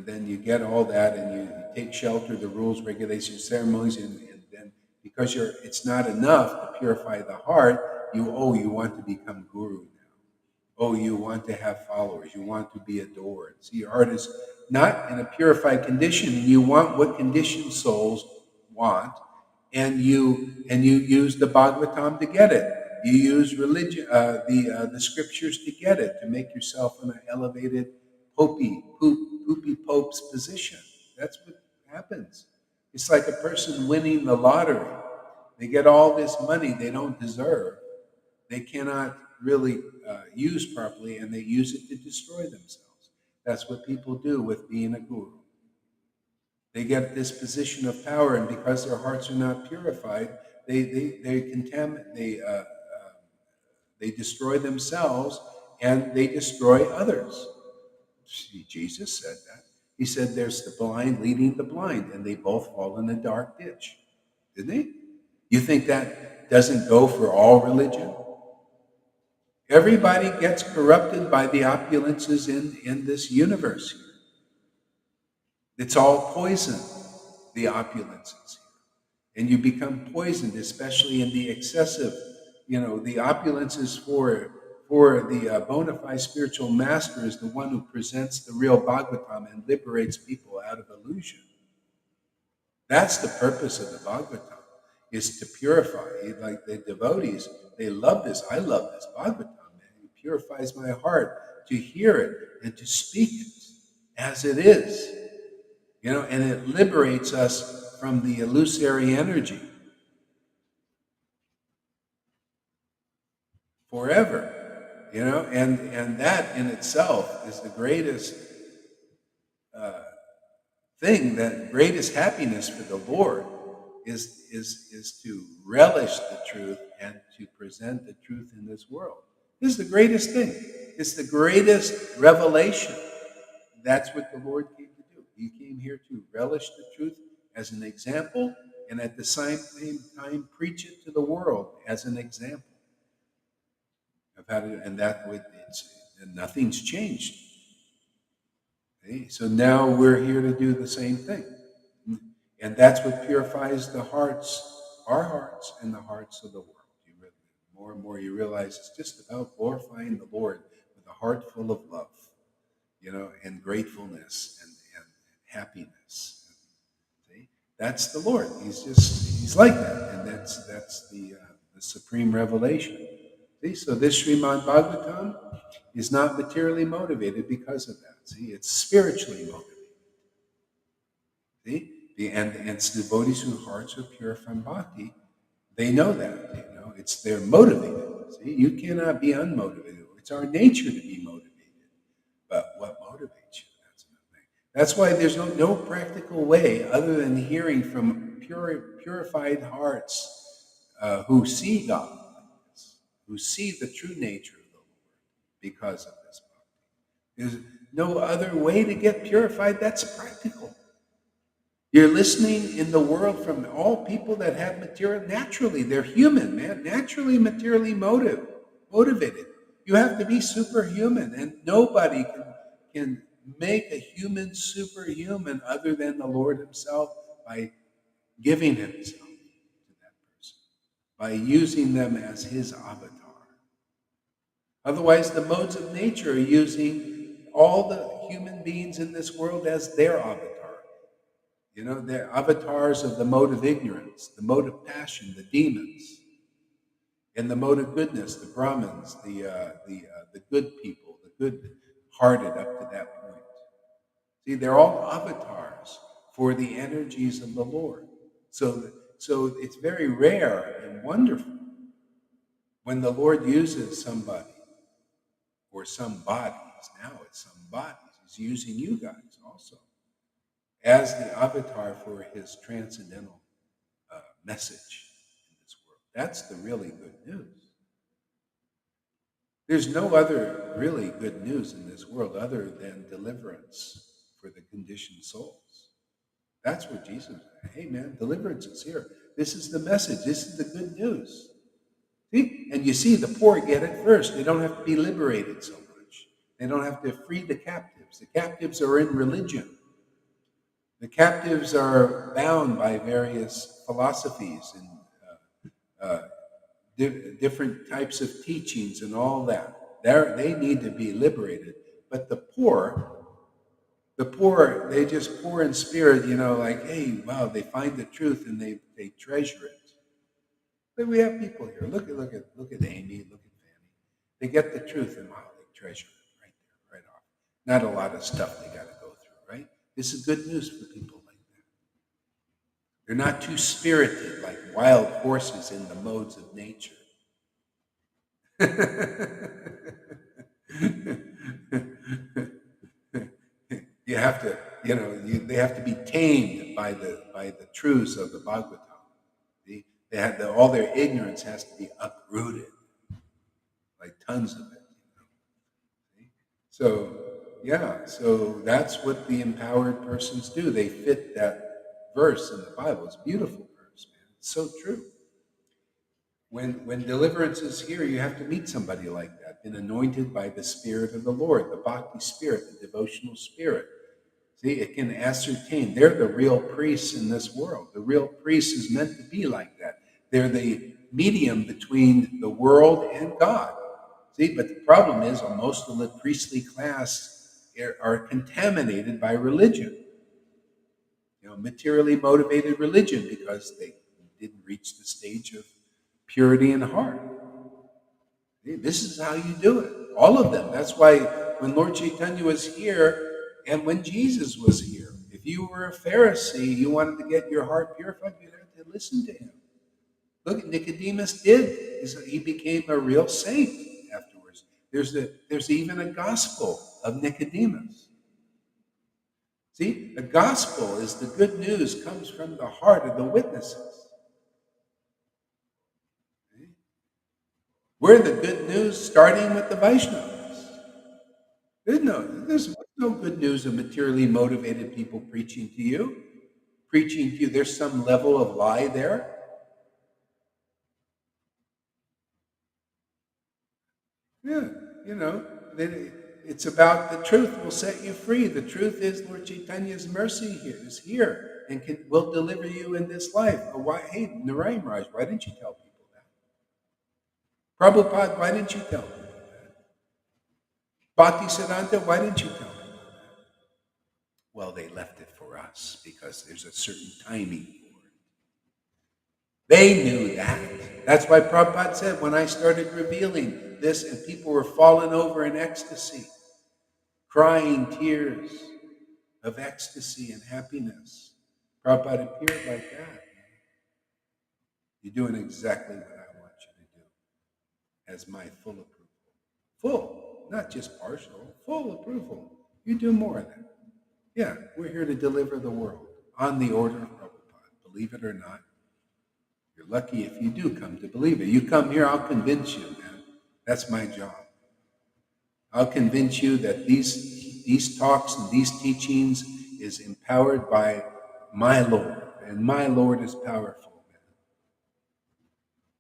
then you get all that, and you take shelter of the rules, regulations, ceremonies, and then because it's not enough to purify the heart, you want to become guru now. Oh, you want to have followers, you want to be adored. See, your heart is not in a purified condition, and you want what conditioned souls want, and you use the Bhagavatam to get it. You use religion, the scriptures to get it, to make yourself in an elevated poopy pope's position. That's what happens. It's like a person winning the lottery. They get all this money they don't deserve. They cannot really use properly, and they use it to destroy themselves. That's what people do with being a guru. They get this position of power, and because their hearts are not purified, they destroy themselves and they destroy others. See, Jesus said that. He said there's the blind leading the blind, and they both fall in a dark ditch. Didn't he? You think that doesn't go for all religion? Everybody gets corrupted by the opulences in this universe here. It's all poison, the opulences here. And you become poisoned, especially in the excessive, the opulences for the bona fide spiritual master is the one who presents the real Bhagavatam and liberates people out of illusion. That's the purpose of the Bhagavatam, is to purify. Like the devotees, they love this. I love this Bhagavatam, man. It purifies my heart to hear it and to speak it as it is. And it liberates us from the illusory energy forever. And that in itself is the greatest thing, that greatest happiness for the Lord is to relish the truth and to present the truth in this world. This is the greatest thing. It's the greatest revelation. That's what the Lord came to do. He came here to relish the truth as an example, and at the same time preach it to the world as an example of how to. And and nothing's changed. Okay? So now we're here to do the same thing. And that's what purifies the hearts, our hearts, and the hearts of the world. More and more you realize it's just about glorifying the Lord with a heart full of love, and gratefulness and happiness. See? That's the Lord. He's like that. And that's the supreme revelation. See? So this Srimad Bhagavatam is not materially motivated because of that. See? It's spiritually motivated. See? And it's devotees whose hearts are pure from bhakti. They know that. They're motivated. See? You cannot be unmotivated. It's our nature to be motivated. But what motivates you? That's another thing. That's why there's no practical way other than hearing from purified hearts who see God like this, who see the true nature of the Lord because of this bhakti. There's no other way to get purified that's practical. You're listening in the world from all people that have material. Naturally, they're human, man. Naturally, materially motivated. You have to be superhuman, and nobody can make a human superhuman other than the Lord himself by giving himself to that person, by using them as his avatar. Otherwise, the modes of nature are using all the human beings in this world as their avatar. They're avatars of the mode of ignorance, the mode of passion, the demons, and the mode of goodness, the Brahmins, the good people, the good-hearted up to that point. See, they're all avatars for the energies of the Lord. So it's very rare and wonderful when the Lord uses somebody or some bodies. Now it's some bodies. He's using you guys also as the avatar for his transcendental message in this world. That's the really good news. There's no other really good news in this world other than deliverance for the conditioned souls. That's what Jesus said. Hey man, deliverance is here. This is the message. This is the good news. See? And you see, the poor get it first. They don't have to be liberated so much. They don't have to free the captives. The captives are in religion. The captives are bound by various philosophies and different types of teachings and all that. They need to be liberated. But the poor, they just poor in spirit, like, hey, wow, they find the truth and they treasure it. But we have people here. Look at Amy, look at Fanny. They get the truth and wow, they treasure it right there, right off. Not a lot of stuff they got to go through, right? This is good news for people like that. They're not too spirited like wild horses in the modes of nature. You have to, they have to be tamed by the truths of the Bhagavatam. See? All their ignorance has to be uprooted, like tons of it. So, yeah, so that's what the empowered persons do. They fit that verse in the Bible. It's a beautiful verse, man. It's so true. When deliverance is here, you have to meet somebody like that, been anointed by the Spirit of the Lord, the Bhakti Spirit, the devotional spirit. See, it can ascertain. They're the real priests in this world. The real priest is meant to be like that. They're the medium between the world and God. See, but the problem is most of the priestly class are contaminated by religion, materially motivated religion, because they didn't reach the stage of purity in heart. See, this is how you do it. All of them. That's why when Lord Caitanya was here and when Jesus was here, if you were a Pharisee, you wanted to get your heart purified, you'd have to listen to him. Look, Nicodemus did. He became a real saint afterwards. There's even a gospel of Nicodemus. See, the gospel is the good news comes from the heart of the witnesses. See? We're the good news starting with the Vaishnavas. There's no good news of materially motivated people preaching to you. Preaching to you, there's some level of lie there. Yeah, it's about the truth will set you free. The truth is Lord Chaitanya's mercy is here and will deliver you in this life. Hey, Narayan Raj, why didn't you tell people that? Prabhupada, why didn't you tell people that? Bhaktisiddhanta, why didn't you tell people that? Well, they left it for us because there's a certain timing for it. They knew that. That's why Prabhupada said, when I started revealing this and people were falling over in ecstasy, crying tears of ecstasy and happiness, Prabhupada appeared like that. You're doing exactly what I want you to do as my full approval. Full, not just partial, full approval. You do more of that. Yeah, we're here to deliver the world on the order of Prabhupada. Believe it or not. You're lucky if you do come to believe it. You come here, I'll convince you, man. That's my job. I'll convince you that these talks and these teachings is empowered by my Lord, and my Lord is powerful,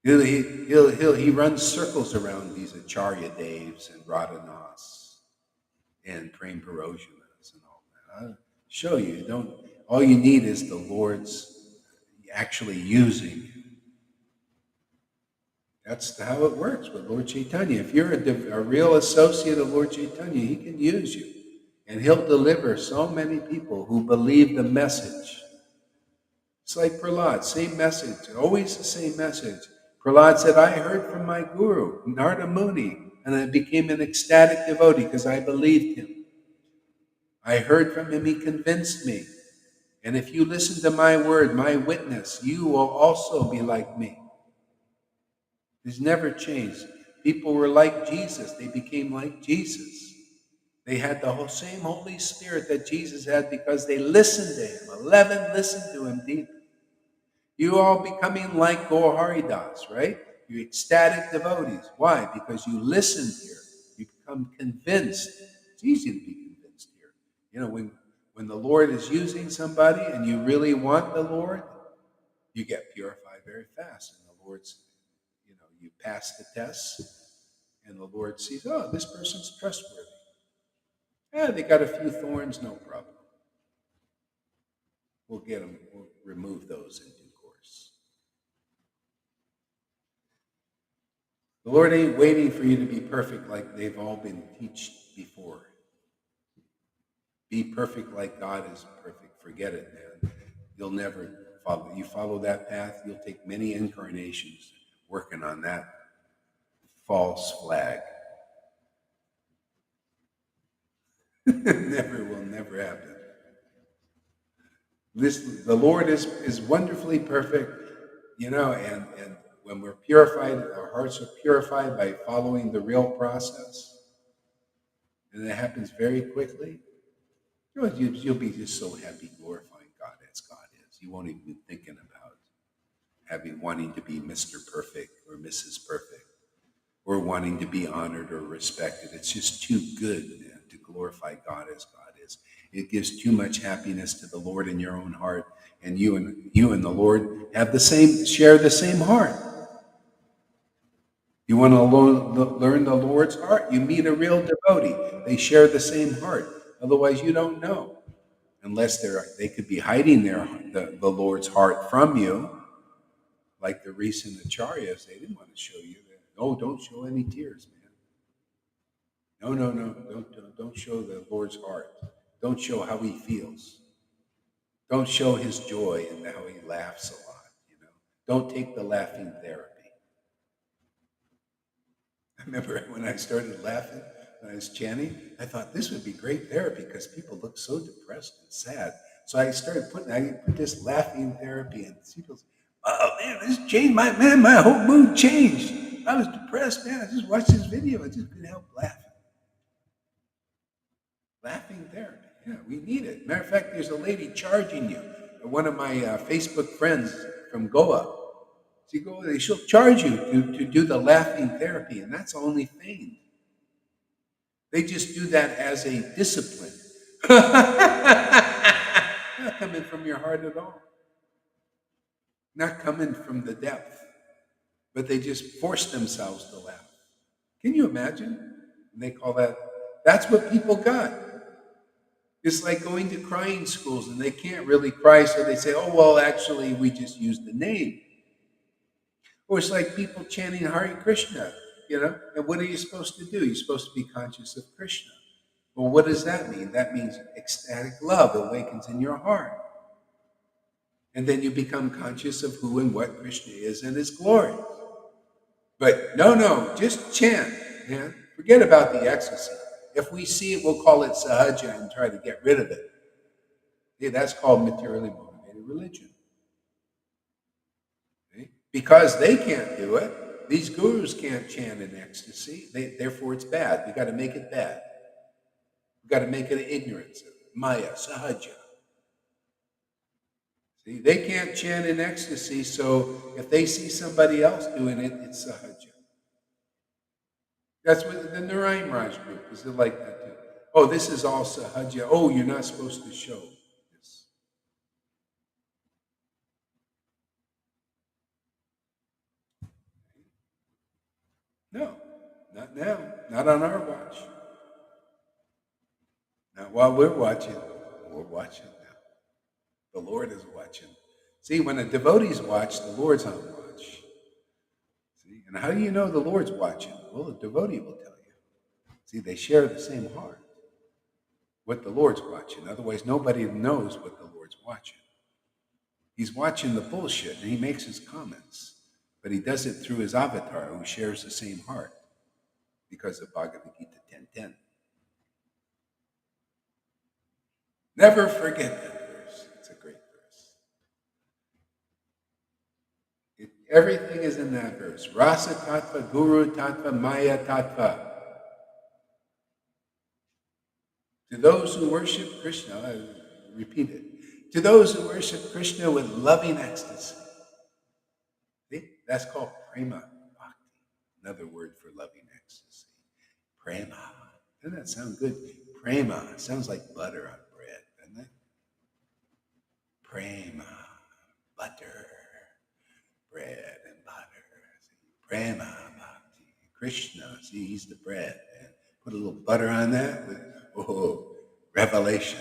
man. He runs circles around these Acharya Devs and Radhanas and Prem Parojanas and all that. I'll show you. All you need is the Lord's actually using. That's how it works with Lord Caitanya. If you're a real associate of Lord Caitanya, he can use you. And he'll deliver so many people who believe the message. It's like Prahlad, same message, always the same message. Prahlad said, I heard from my guru, Narada Muni, and I became an ecstatic devotee because I believed him. I heard from him, he convinced me. And if you listen to my word, my witness, you will also be like me. He's never changed. People were like Jesus. They became like Jesus. They had the same Holy Spirit that Jesus had because they listened to him. 11 listened to him deeply. You all becoming like Gaur Haridas, right? You ecstatic devotees. Why? Because you listened here. You become convinced. It's easy to be convinced here. When the Lord is using somebody and you really want the Lord, you get purified very fast. And the Lord's you pass the test, and the Lord sees, oh, this person's trustworthy. They got a few thorns, no problem. We'll remove those in due course. The Lord ain't waiting for you to be perfect like they've all been taught before. Be perfect like God is perfect. Forget it, man. You'll never follow. You follow that path, you'll take many incarnations working on that false flag. Will never happen. The Lord is wonderfully perfect, and when we're purified, our hearts are purified by following the real process, and it happens very quickly. You'll be just so happy glorifying God as God is. You won't even be thinking about wanting to be Mr. Perfect or Mrs. Perfect, or wanting to be honored or respected. It's just too good, man, to glorify God as God is. It gives too much happiness to the Lord in your own heart, and you and the Lord share the same heart. You want to learn the Lord's heart? You meet a real devotee. They share the same heart. Otherwise, you don't know. Unless they could be hiding the Lord's heart from you, like the recent acharyas. They didn't want to show you that. Oh, don't show any tears, man. No. Don't show the Lord's heart. Don't show how he feels. Don't show his joy and how he laughs a lot. Don't take the laughing therapy. I remember when I started laughing, when I was chanting, I thought this would be great therapy because people look so depressed and sad. So I put this laughing therapy in. People say, oh man, this changed my whole mood changed. I was depressed, man. I just watched this video. I just couldn't help laughing. Laughing therapy. Yeah, we need it. Matter of fact, there's a lady charging you. One of my Facebook friends from Goa. She'll charge you to do the laughing therapy, and that's only feigned. They just do that as a discipline. Not coming from your heart at all. Not coming from the depth. But they just force themselves to laugh. Can you imagine? And they call that's what people got. It's like going to crying schools and they can't really cry, so they say, oh, well, actually, we just used the name. Or it's like people chanting Hare Krishna, and what are you supposed to do? You're supposed to be conscious of Krishna. Well, what does that mean? That means ecstatic love awakens in your heart. And then you become conscious of who and what Krishna is and his glory. But no, just chant, man. Forget about the ecstasy. If we see it, we'll call it sahaja and try to get rid of it. Yeah, that's called materially motivated religion. Okay? Because they can't do it. These gurus can't chant in ecstasy. Therefore, it's bad. We got to make it bad. We got to make it ignorance, maya, sahaja. See, they can't chant in ecstasy, so if they see somebody else doing it, it's sahaja. That's what the Narayan Raj group is like that too. Oh, this is all sahaja. Oh, you're not supposed to show this. No, not now. Not on our watch. Not while we're watching. We're watching now. The Lord is watching. See, when the devotees watch, the Lord's on watch. See, and how do you know the Lord's watching? Well, the devotee will tell you. See, they share the same heart. What the Lord's watching. Otherwise, nobody knows what the Lord's watching. He's watching the bullshit, and he makes his comments. But he does it through his avatar, who shares the same heart. Because of Bhagavad Gita 10:10. Never forget that verse. It's a great verse. Everything is in that verse. Rasa tattva, guru tattva, maya tattva. To those who worship Krishna, I repeat it. To those who worship Krishna with loving ecstasy. See? That's called prema bhakti. Another word for loving ecstasy. Prema. Doesn't that sound good? Prema. Sounds like butter on bread, doesn't it? Prema. Butter. Bread and butter. Prema bhakti. Krishna. See, he's the bread. Man. Put a little butter on that. Oh, revelation.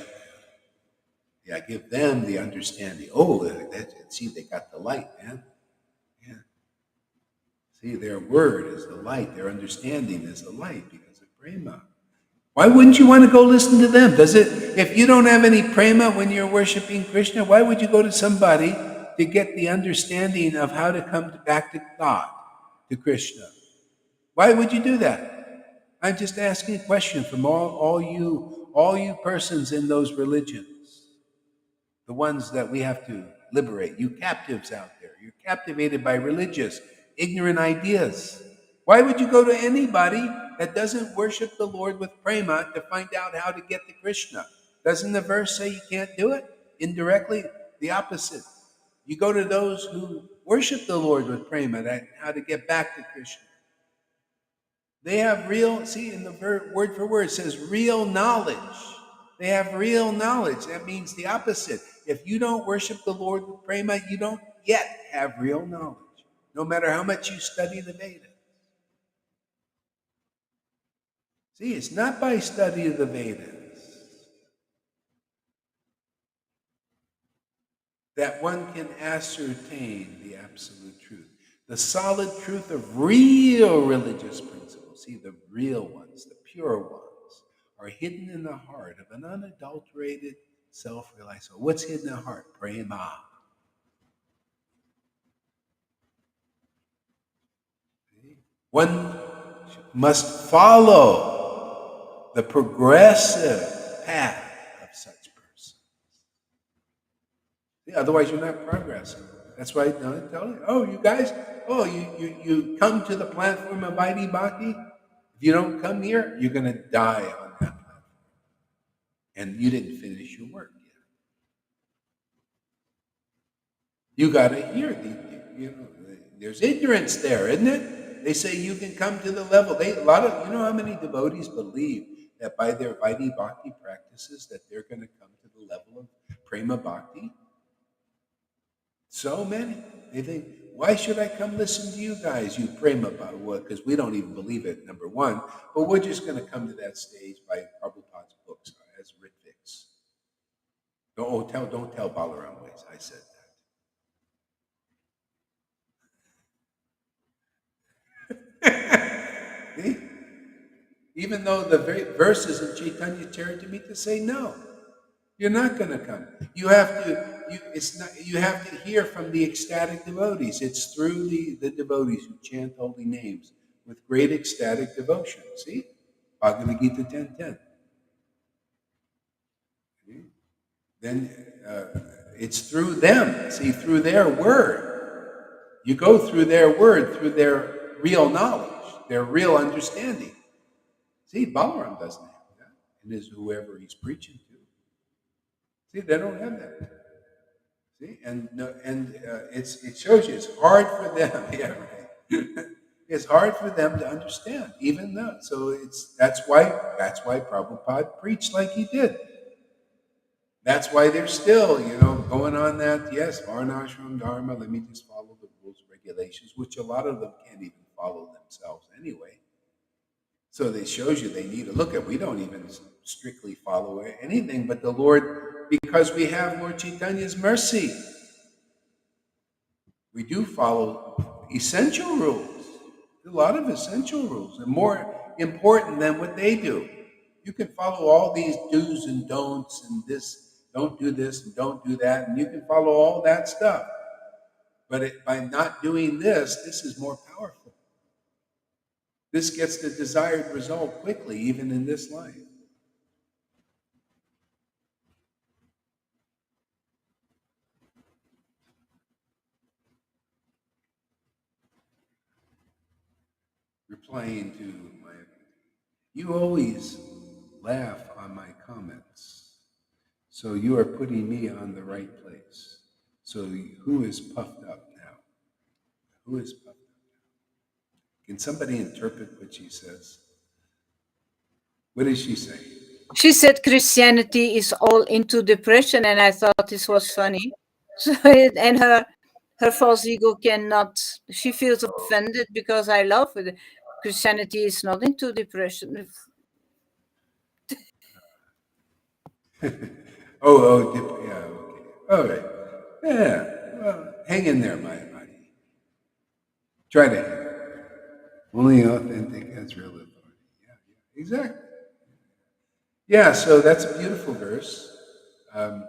Yeah, give them the understanding. Oh, see, they got the light, man. Yeah. See, their word is the light. Their understanding is the light because of prema. Why wouldn't you want to go listen to them? If you don't have any prema when you're worshiping Krishna, why would you go to somebody to get the understanding of how to come back to God, to Krishna? Why would you do that? I'm just asking a question from all you persons in those religions, the ones that we have to liberate, you captives out there. You're captivated by religious, ignorant ideas. Why would you go to anybody that doesn't worship the Lord with prema to find out how to get to Krishna? Doesn't the verse say you can't do it? Indirectly, the opposite. You go to those who worship the Lord with prema, how to get back to Krishna. They have real, see, in the word for word, it says real knowledge. They have real knowledge. That means the opposite. If you don't worship the Lord with prema, you don't yet have real knowledge, no matter how much you study the Vedas. See, it's not by study of the Vedas that one can ascertain the absolute truth, the solid truth of real religious principles. See, the real ones, the pure ones, are hidden in the heart of an unadulterated, self-realized soul. What's hidden in the heart? Prema. One must follow the progressive path of such persons. Otherwise, you're not progressing. That's why I tell you, oh, you guys, oh, you come to the platform of Vaidhi Bhakti. If you don't come here, you're going to die on that platform. And you didn't finish your work yet. You got to hear, there's ignorance there, isn't it? They say you can come to the level. A lot of, you know how many devotees believe that by their Vaidhi Bhakti practices that they're going to come to the level of Prema Bhakti? So many. They think, why should I come listen to you guys, you prema bhakti? Because we don't even believe it, number one. But we're just going to come to that stage by Prabhupada's books as Rhythmics. Don't tell Balaram ways. I said that. See? Even though the verses in Chaitanya Charitamrita say no. You're not going to come. You have to hear from the ecstatic devotees. It's through the devotees who chant holy names with great ecstatic devotion. See? Bhagavad Gita 10:10. See? Then it's through them. See, through their word. You go through their word, through their real knowledge, their real understanding. See, Balaram doesn't have that. And is whoever he's preaching to. See, they don't have that. See, it shows you it's hard for them. Yeah, right. It's hard for them to understand, even though. So that's why Prabhupada preached like he did. That's why they're still, going on that. Yes, Varnashram Dharma. Let me just follow the rules, regulations, which a lot of them can't even follow themselves anyway. So it shows you they need to look at. We don't even strictly follow anything, but the Lord, because we have Lord Chaitanya's mercy, we do follow essential rules. A lot of essential rules, and more important than what they do. You can follow all these do's and don'ts, and this, don't do this, and don't do that, and you can follow all that stuff. But by not doing this is more powerful. This gets the desired result quickly, even in this life. Replying to you always laugh on my comments, so you are putting me on the right place. So who is puffed up now? Who is puffed up now? Can somebody interpret what she says? What did she say? She said Christianity is all into depression, and I thought this was funny. So, and her false ego cannot. She feels offended because I love it. Christianity is not into depression. yeah, okay. All right. Yeah, well, hang in there, my buddy. Try to hang in there. Only authentic has real authority. Yeah, exactly. Yeah, so that's a beautiful verse. Yeah.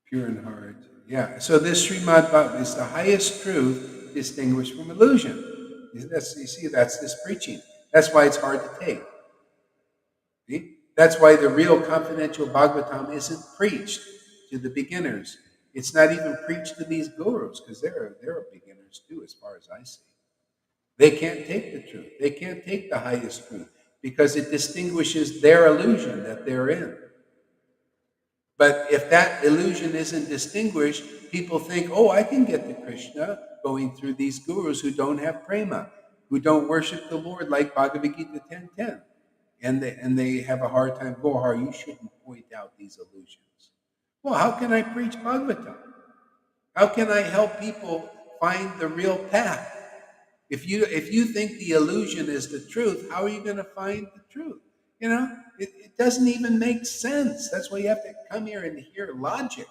Pure in heart. Yeah, so this Srimad Bhagavatam is the highest truth distinguished from illusion. You see, that's this preaching. That's why it's hard to take. See? That's why the real confidential Bhagavatam isn't preached to the beginners. It's not even preached to these gurus, because they're beginners too, as far as I see. They can't take the truth. They can't take the highest truth because it distinguishes their illusion that they're in. But if that illusion isn't distinguished, people think, oh, I can get to Krishna going through these gurus who don't have prema, who don't worship the Lord like Bhagavad Gita 10:10. And they have a hard time. Gohar, you shouldn't point out these illusions. Well, how can I preach Bhagavatam? How can I help people find the real path? If you think the illusion is the truth, how are you going to find the truth? It doesn't even make sense. That's why you have to come here and hear logic.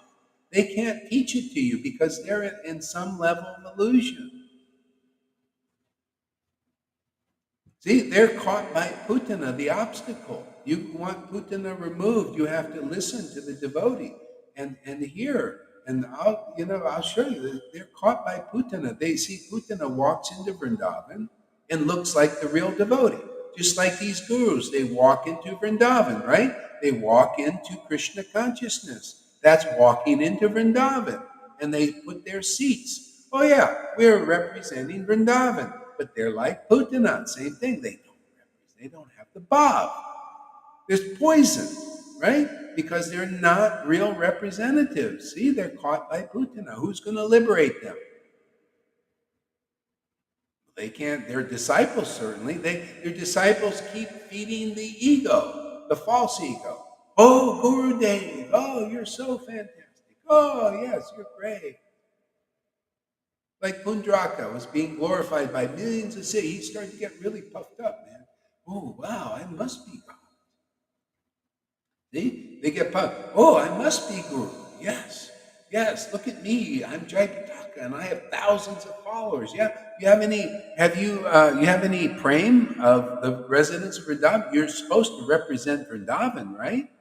They can't teach it to you because they're in some level of illusion. See, they're caught by putana, the obstacle. You want putana removed, you have to listen to the devotee and hear. And I'll show you that they're caught by putana. They see putana walks into Vrindavan and looks like the real devotee. Just like these gurus, they walk into Vrindavan, right? They walk into Krishna consciousness. That's walking into Vrindavan. And they put their seats. Oh yeah, we're representing Vrindavan. But they're like Putana, same thing. They don't have the bhav. There's poison, right? Because they're not real representatives. See, they're caught by Putana. Who's going to liberate them? They can't. Their disciples certainly. Their disciples keep feeding the ego, the false ego. Oh, Guru Dev. Oh, you're so fantastic. Oh, yes, you're great. Like Pundraka was being glorified by millions of cities. He started to get really puffed up, man. Oh, wow, I must be God. See? They get puffed. Oh, I must be Guru. Yes. Yes, look at me. I'm Jayapataka and I have thousands of followers. Yeah. You have any prem of the residents of Vrindavan? You're supposed to represent Vrindavan, right?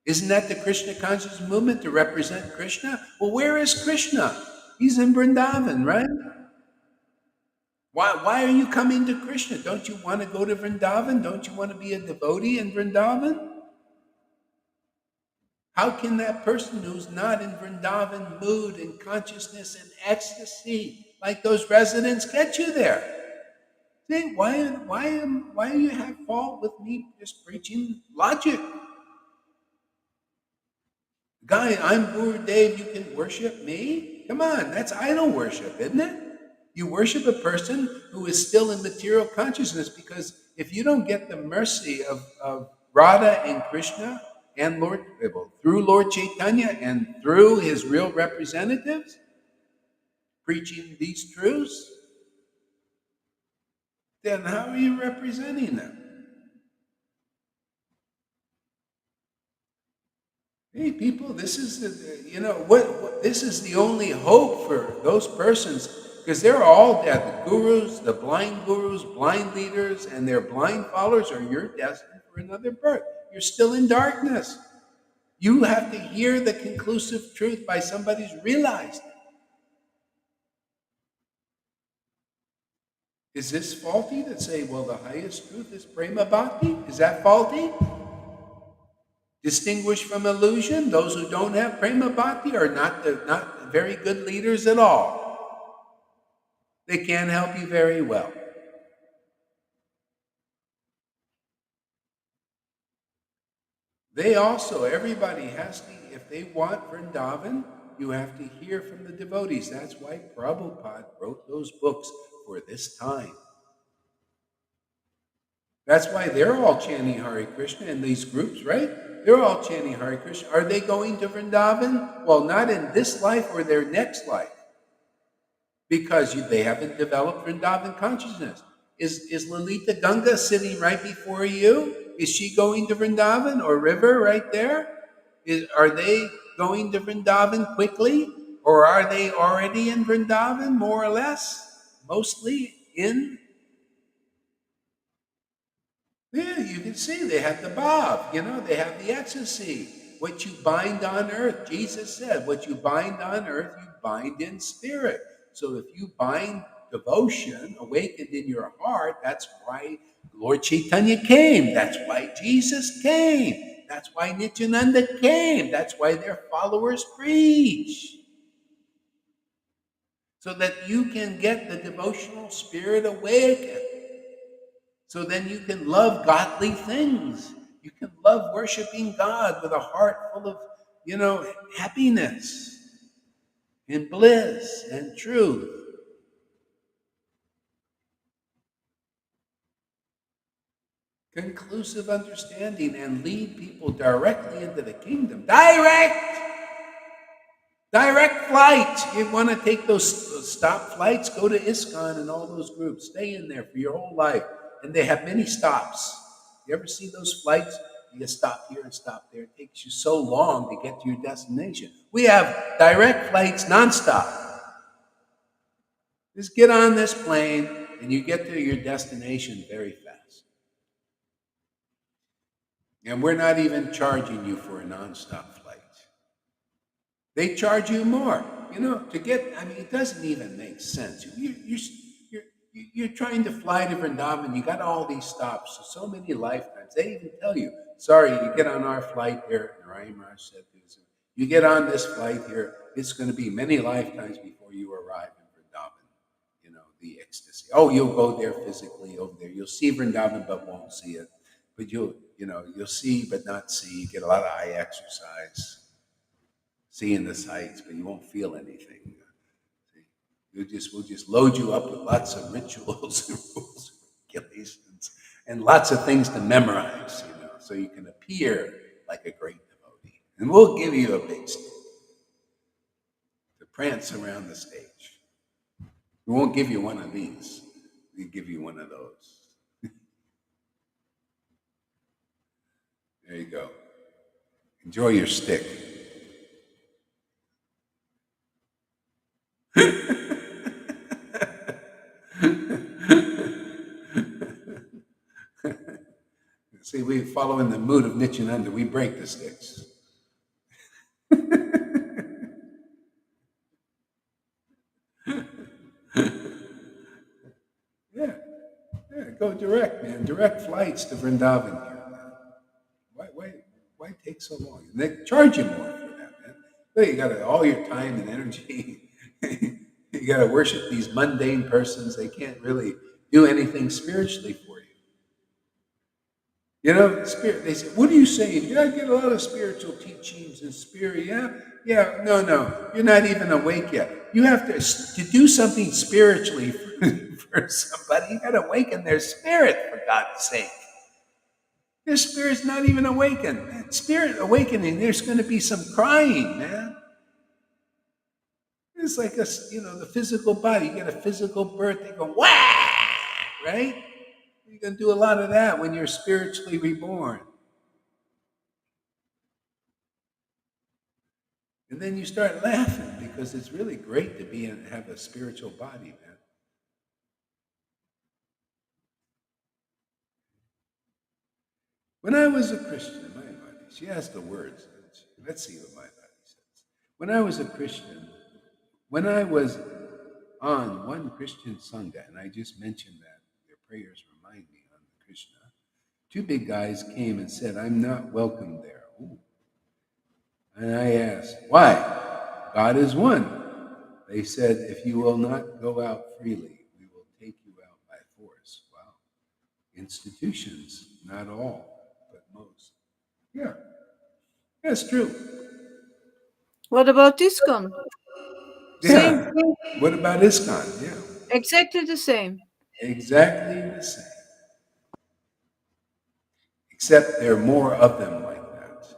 Isn't that the Krishna consciousness movement to represent Krishna? Well, where is Krishna? He's in Vrindavan, right? Why are you coming to Krishna? Don't you want to go to Vrindavan? Don't you want to be a devotee in Vrindavan? How can that person who's not in Vrindavan mood and consciousness and ecstasy, like those residents, get you there? See, why do you have fault with me just preaching logic? Guy, I'm Guru Dev, you can worship me? Come on, that's idol worship, isn't it? You worship a person who is still in material consciousness, because if you don't get the mercy of Radha and Krishna and through Lord Caitanya and through his real representatives preaching these truths, then how are you representing them? Hey, people, this is this is the only hope for those persons, because they're all dead. The gurus, the blind gurus, blind leaders, and their blind followers you're destined for another birth. You're still in darkness. You have to hear the conclusive truth by somebody who's realized it. Is this faulty to say, well, the highest truth is prema bhakti? Is that faulty? Distinguished from illusion, those who don't have prema bhakti are not very good leaders at all. They can't help you very well. Everybody has to, if they want Vrindavan, you have to hear from the devotees. That's why Prabhupada wrote those books for this time. That's why they're all chanting Hare Krishna in these groups, right? They're all chanting Hare Krishna. Are they going to Vrindavan? Well, not in this life or their next life, because they haven't developed Vrindavan consciousness. Is Lalita Ganga sitting right before you? Is she going to Vrindavan or river right there? Are they going to Vrindavan quickly? Or are they already in Vrindavan, more or less? Mostly in? Yeah, you can see they have the bhav, they have the ecstasy. What you bind on earth, Jesus said, what you bind on earth, you bind in spirit. So if you bind devotion awakened in your heart, that's why Lord Caitanya came. That's why Jesus came. That's why Nityananda came. That's why their followers preach. So that you can get the devotional spirit awakened. So then you can love godly things. You can love worshiping God with a heart full of, happiness and bliss and truth. Conclusive understanding, and lead people directly into the kingdom. Direct flight. You want to take those stop flights? Go to ISKCON and all those groups. Stay in there for your whole life. And they have many stops. You ever see those flights? You stop here and stop there. It takes you so long to get to your destination. We have direct flights nonstop. Just get on this plane and you get to your destination very fast. And we're not even charging you for a nonstop flight. They charge you more, to get. I mean, it doesn't even make sense. You're trying to fly to Vrindavan. You got all these stops, so many lifetimes. They even tell you, sorry, you get on our flight here. Narayan Raj said this. You get on this flight here. It's going to be many lifetimes before you arrive in Vrindavan. The ecstasy. Oh, you'll go there physically over there. You'll see Vrindavan, but won't see it. But you'll see but not see. You get a lot of eye exercise. Seeing the sights, but you won't feel anything. We'll just load you up with lots of rituals and rules and regulations and lots of things to memorize, so you can appear like a great devotee. And we'll give you a big stick to prance around the stage. We won't give you one of these. We'll give you one of those. There you go. Enjoy your stick. See, we follow in the mood of Nityananda. We break the sticks. Yeah, go direct, man. Direct flights to Vrindavan here, man. Why take so long? And they charge you more for that, man. Well, you got all your time and energy. You got to worship these mundane persons. They can't really do anything spiritually for you. Spirit. They say, "What are you saying? Yeah, I get a lot of spiritual teachings and spirit." Yeah. No. You're not even awake yet. You have to do something spiritually for somebody. You got to awaken their spirit, for God's sake. Their spirit's not even awakened. Man, spirit awakening. There's going to be some crying, man. It's like the physical body. You get a physical birth. They go wah, right? You're going to do a lot of that when you're spiritually reborn. And then you start laughing because it's really great to have a spiritual body, man. When I was a Christian, my body, she has the words. Let's see what my body says. When I was a Christian, when I was on one Christian Sangha, and I just mentioned that their prayers remind me on Krishna, two big guys came and said, "I'm not welcome there." Ooh. And I asked, "Why? God is one." They said, "If you will not go out freely, we will take you out by force." Wow. Institutions, not all, but most. Yeah, that's true. What about ISKCON? Same Yeah. thing. What about ISKCON? Yeah. Exactly the same. Exactly the same. Except there are more of them like that.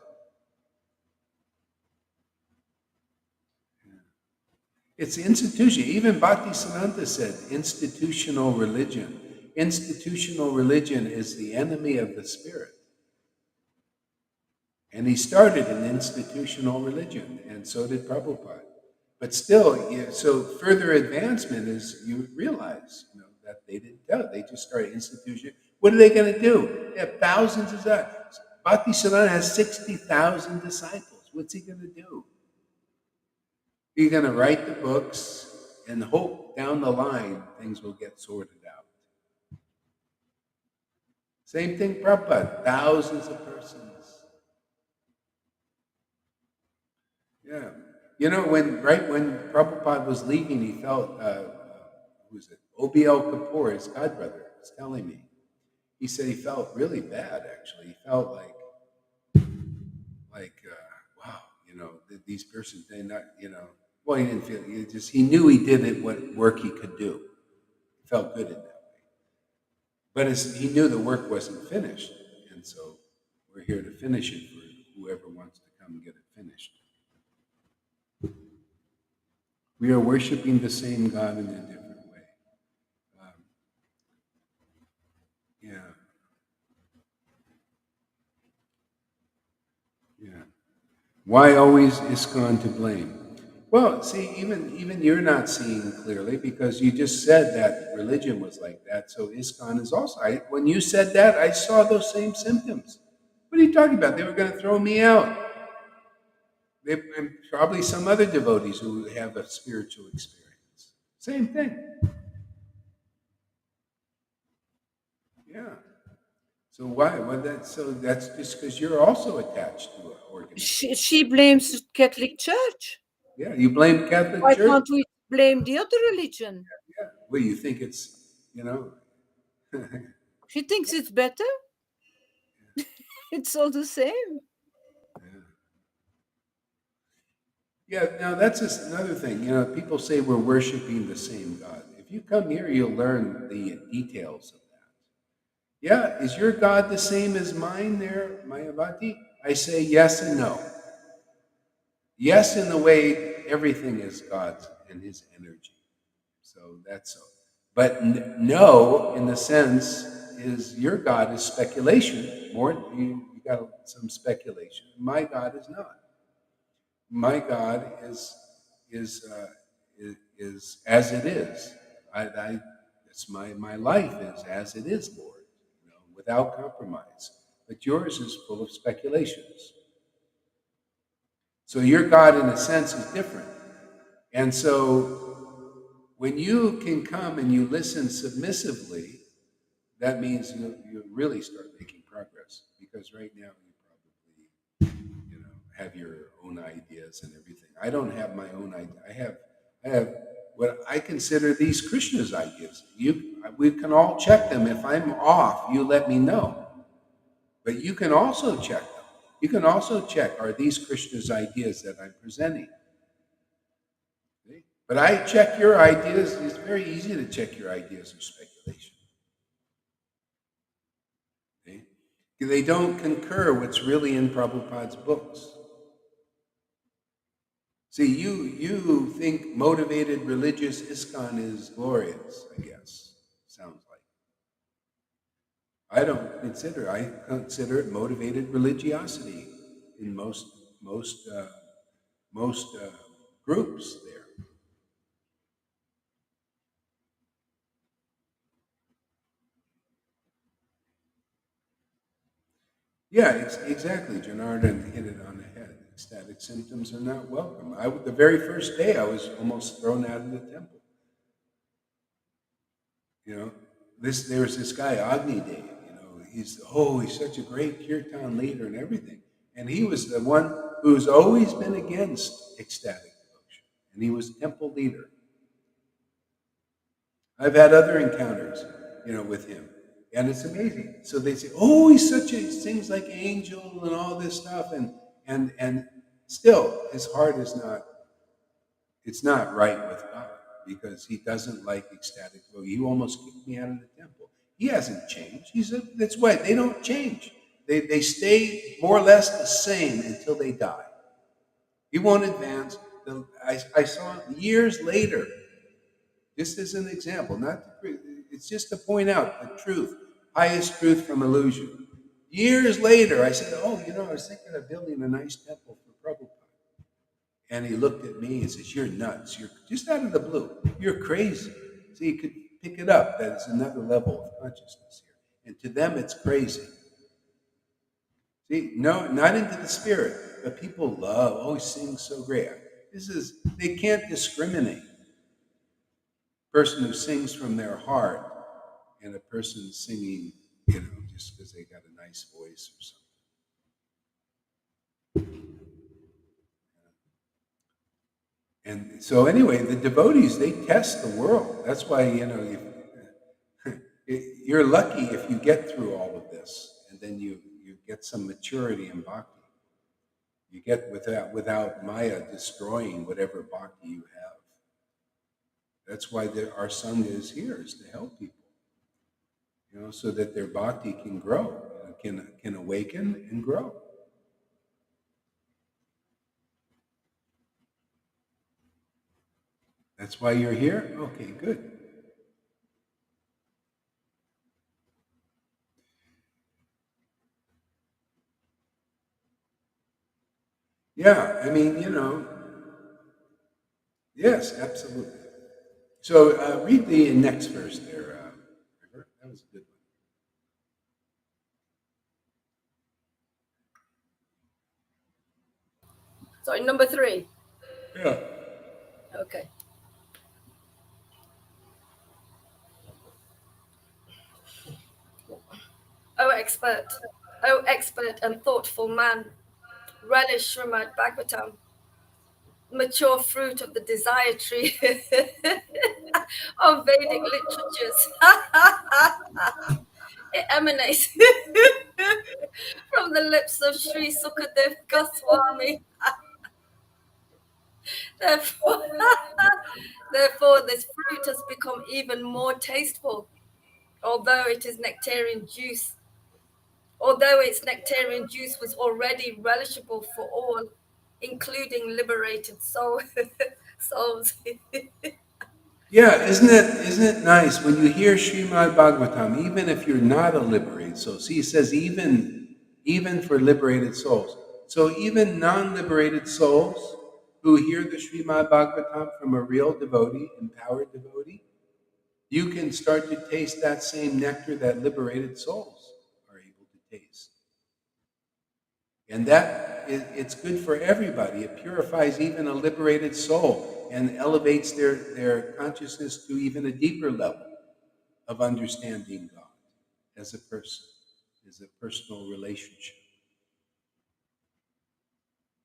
It's institution. Even Bhaktisiddhanta said institutional religion. Institutional religion is the enemy of the spirit. And he started an institutional religion, and so did Prabhupada. But still, so further advancement is you realize that they didn't do it. They just started institution. What are they going to do? They have thousands of disciples. Bhaktisiddhanta has 60,000 disciples. What's he going to do? He's going to write the books and hope down the line things will get sorted out. Same thing, Prabhupada, thousands of persons. Yeah. When Prabhupada was leaving, he felt, who was it? O.B.L. Kapoor, his godbrother, was telling me. He said he felt really bad, actually. He felt like like, wow, these persons, they not, well, he didn't feel, he knew he did it, what work he could do. He felt good in that way. But he knew the work wasn't finished. And so we're here to finish it for whoever wants to come and get it finished. We are worshiping the same God in a different way. Yeah. Yeah. Why always ISKCON to blame? Well, see, even you're not seeing clearly because you just said that religion was like that. So ISKCON is also. When you said that, I saw those same symptoms. What are you talking about? They were going to throw me out. And probably some other devotees who have a spiritual experience. Same thing. Yeah. So why? So that's just because you're also attached to an organization. She blames Catholic Church. Yeah, you blame Catholic Why Church. can't we blame the other religion? Yeah. Well, you think it's, She thinks it's better. It's all the same. Yeah, now that's another thing. People say we're worshiping the same God. If you come here, you'll learn the details of that. Yeah, is your God the same as mine there, Mayavati? I say yes and no. Yes, in the way everything is God's and His energy. So that's so. But no, in the sense, is your God is speculation. More, you got some speculation. My God is not. My God is as it is. It's my life is as it is, Lord, without compromise. But yours is full of speculations. So your God, in a sense, is different. And so when you can come and you listen submissively, that means you really start making progress. Because right now you probably have your own ideas and everything. I don't have my own idea. I have what I consider these Krishna's ideas. We can all check them. If I'm off, you let me know. But you can also check them. You can also check, are these Krishna's ideas that I'm presenting? See? But I check your ideas. It's very easy to check your ideas of speculation. See? They don't concur what's really in Prabhupada's books. See, you think motivated religious ISKCON is glorious, I guess. Sounds like. I consider it motivated religiosity in most groups there. Yeah, exactly. Janardhan hit it on the head. Ecstatic symptoms are not welcome. The very first day, I was almost thrown out of the temple. There was this guy Agni Dev. He's such a great kirtan leader and everything, and he was the one who's always been against ecstatic devotion, and he was temple leader. I've had other encounters, with him, and it's amazing. So they say, "Oh, he's sings like angel and all this stuff," and still his heart is not. It's not right with God because he doesn't like ecstatic devotion. He almost kicked me out of the temple. He hasn't changed. That's why they don't change. They stay more or less the same until they die. He won't advance. I saw years later. Just as an example, it's just to point out the truth, highest truth from illusion. Years later, I said, "Oh, I was thinking of building a nice temple for Prabhupada." And he looked at me and says, "You're nuts. You're just out of the blue. You're crazy." So you could pick it up. That is another level of consciousness here. And to them, it's crazy. See, no, not into the spirit, but people love, "Oh, he sings so great." They can't discriminate. A person who sings from their heart and a person singing, just because they got a nice voice or something. And so anyway, the devotees, they test the world. That's why, you're lucky if you get through all of this and then you get some maturity in bhakti. You get without Maya destroying whatever bhakti you have. That's why our Sangha is here, is to help people, so that their bhakti can grow, can awaken and grow. That's why you're here? Okay, good. Yeah, I mean, yes, absolutely. So read the next verse there, River. That was a good one. Sorry, number 3. Yeah. Okay. O expert and thoughtful man, relish Srimad Bhagavatam, mature fruit of the desire tree of Vedic literatures. It emanates from the lips of Sri Sukadev Goswami. Therefore, this fruit has become even more tasteful, although its nectarian juice was already relishable for all, including liberated souls. Yeah, isn't it nice when you hear Srimad Bhagavatam, even if you're not a liberated soul? See, it says even for liberated souls. So even non-liberated souls who hear the Srimad Bhagavatam from a real devotee, empowered devotee, you can start to taste that same nectar that liberated souls are able to taste. And it's good for everybody. It purifies even a liberated soul and elevates their consciousness to even a deeper level of understanding God as a person, as a personal relationship.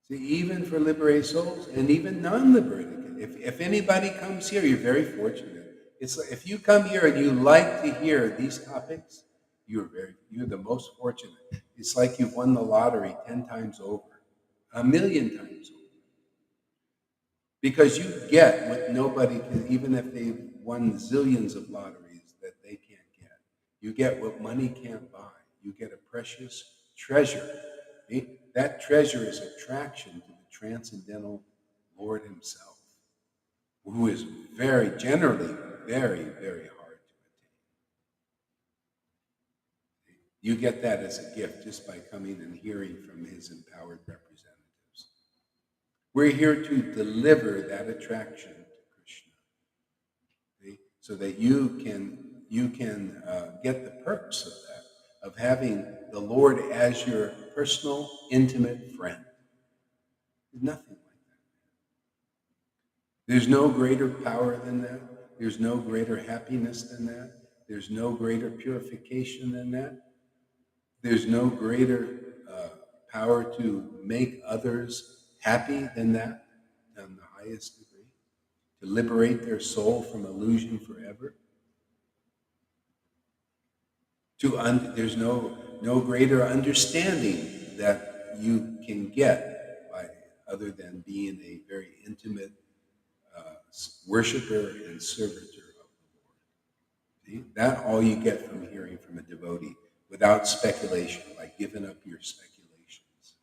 See, even for liberated souls and even non-liberated, if anybody comes here, you're very fortunate. It's like, if you come here and you like to hear these topics, you're the most fortunate. It's like you've won the lottery 10 times over, 1,000,000 times over. Because you get what nobody can, even if they've won zillions of lotteries that they can't get. You get what money can't buy. You get a precious treasure. That treasure is attraction to the transcendental Lord himself, who is generally very, very hard to attain. You get that as a gift just by coming and hearing from his empowered representatives. We're here to deliver that attraction to Krishna, so that you can get the perks of that, of having the Lord as your personal, intimate friend. There's nothing like that. There's no greater power than that. There's no greater happiness than that. There's no greater purification than that. There's no greater power to make others happy than that, on the highest degree, to liberate their soul from illusion forever. There's no greater understanding that you can get other than being a very intimate worshiper and servitor of the Lord. See? That all you get from hearing from a devotee without speculation, like giving up your speculations.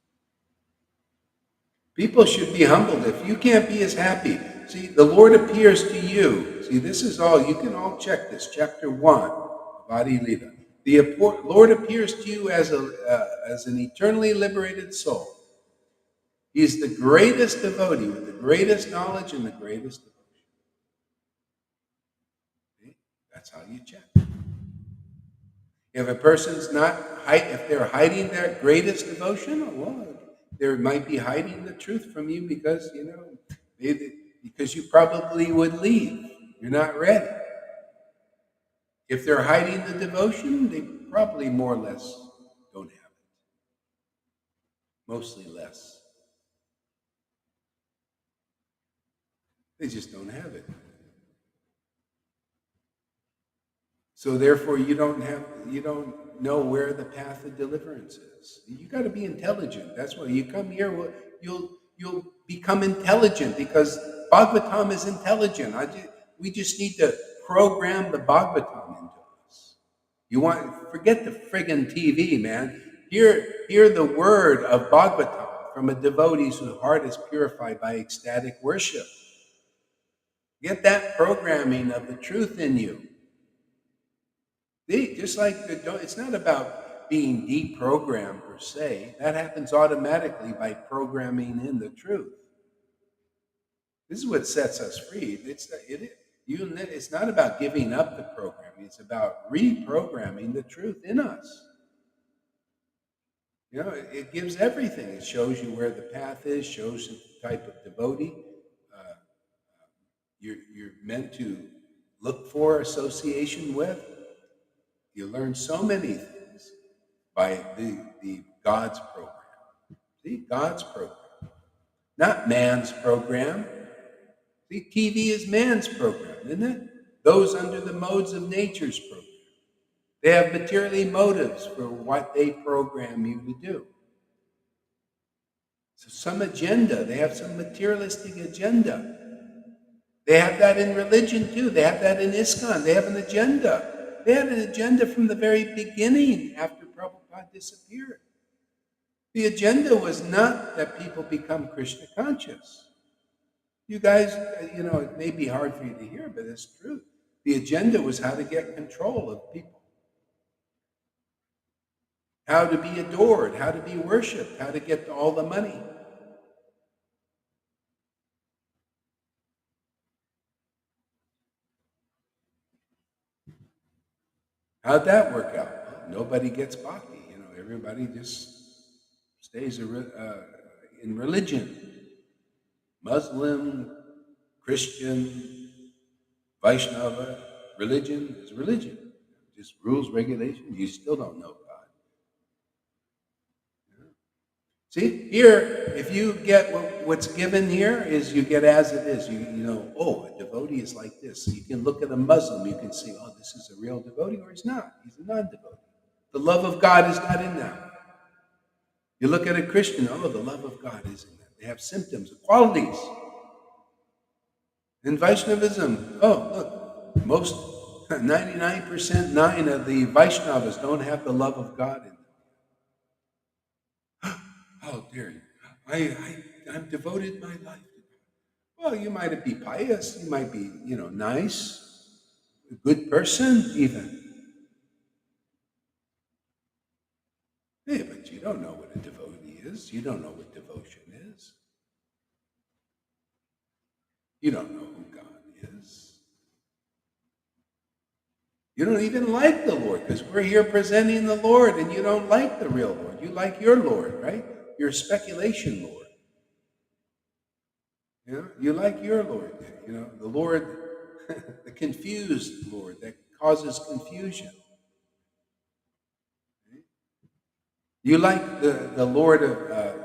People should be humbled. If you can't be as happy, see, the Lord appears to you. See, this is all, you can all check this, chapter 1, Bhadi Lila. The Lord appears to you as an eternally liberated soul. He's the greatest devotee with the greatest knowledge and the greatest devotion. See? That's how you check. If a person's if they're hiding their greatest devotion, well, they might be hiding the truth from you because, because you probably would leave. You're not ready. If they're hiding the devotion, they probably more or less don't have it. Mostly less. They just don't have it. So therefore, you don't know where the path of deliverance is. You got to be intelligent. That's why you come here. you'll become intelligent, because Bhagavatam is intelligent. We just need to program the Bhagavatam into us. Forget the friggin' TV, man. Hear the word of Bhagavatam from a devotee whose heart is purified by ecstatic worship. Get that programming of the truth in you. Just like it's not about being deprogrammed per se. That happens automatically by programming in the truth. This is what sets us free. It's not about giving up the programming. It's about reprogramming the truth in us. It gives everything. It shows you where the path is, shows you the type of devotee you're meant to look for association with. You learn so many things by the God's program. See, God's program, not man's program. See, TV is man's program, isn't it? Those under the modes of nature's program. They have materially motives for what they program you to do. So some agenda, they have some materialistic agenda. They have that in religion too. They have that in ISKCON. They have an agenda. They had an agenda from the very beginning after Prabhupada disappeared. The agenda was not that people become Krishna conscious. You guys, it may be hard for you to hear, but it's true. The agenda was how to get control of people. How to be adored, how to be worshipped, how to get all the money. How'd that work out? Well, nobody gets bhakti. Everybody just stays in religion. Muslim, Christian, Vaishnava, religion is religion. Just rules, regulations. You still don't know God. See, here, if you get what's given here, is you get as it is. You know, a devotee is like this. You can look at a Muslim, you can see, this is a real devotee, or he's not. He's a non-devotee. The love of God is not in them. You look at a Christian, the love of God is in them. They have symptoms, qualities. In Vaishnavism, look, most 99% of the Vaishnavas don't have the love of God in them. How dare you? I'm devoted my life to God. Well, you might be pious, you might be, nice, a good person even. Hey, but you don't know what a devotee is. You don't know what devotion is. You don't know who God is. You don't even like the Lord, because we're here presenting the Lord, and you don't like the real Lord. You like your Lord, right? Your speculation Lord. You like your Lord. The Lord, the confused Lord that causes confusion. You like the Lord of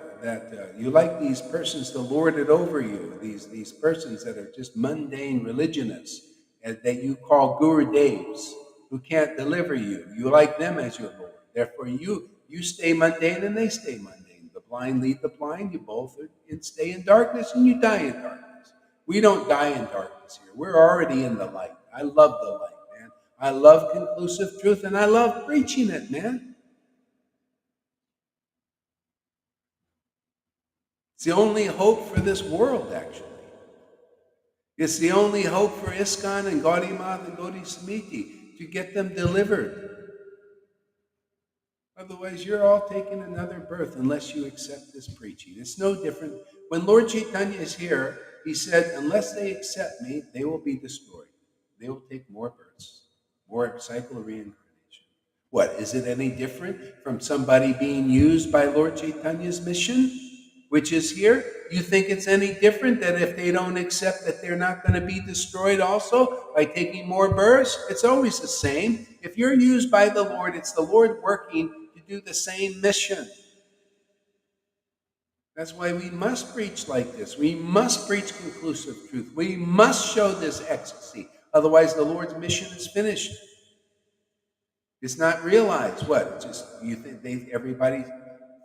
you like these persons to lord it over you. These persons that are just mundane religionists that you call Guru Devs, who can't deliver you. You like them as your Lord. Therefore, you stay mundane and they stay mundane. The blind lead the blind. You both stay in darkness and you die in darkness. We don't die in darkness here. We're already in the light. I love the light, man. I love conclusive truth, and I love preaching it, man. It's the only hope for this world, actually. It's the only hope for ISKCON and Gaudiya Math and Gaudiya Samiti to get them delivered. Otherwise, you're all taking another birth unless you accept this preaching. It's no different. When Lord Caitanya is here, he said, unless they accept me, they will be destroyed. They will take more births, more cycle of reincarnation. What, is it any different from somebody being used by Lord Caitanya's mission, which is here? You think it's any different that if they don't accept that they're not going to be destroyed also by taking more births? It's always the same. If you're used by the Lord, it's the Lord working to do the same mission. That's why we must preach like this. We must preach conclusive truth. We must show this ecstasy. Otherwise, the Lord's mission is finished. It's not realized. What? It's just you think everybody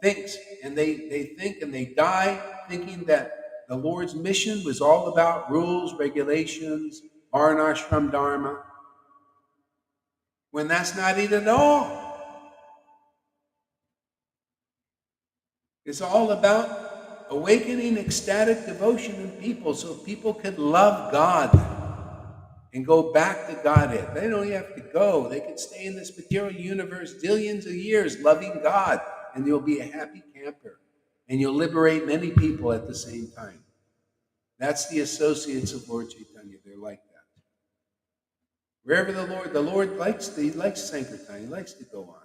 thinks, and they think and they die thinking that the Lord's mission was all about rules, regulations, varnashram dharma, when that's not it at all. It's all about awakening ecstatic devotion in people so people can love God and go back to Godhead. They don't have to go. They can stay in this material universe zillions of years loving God, and you'll be a happy camper. And you'll liberate many people at the same time. That's the associates of Lord Caitanya. They're like that. Wherever the Lord likes, he likes Sankirtan. He likes to go on.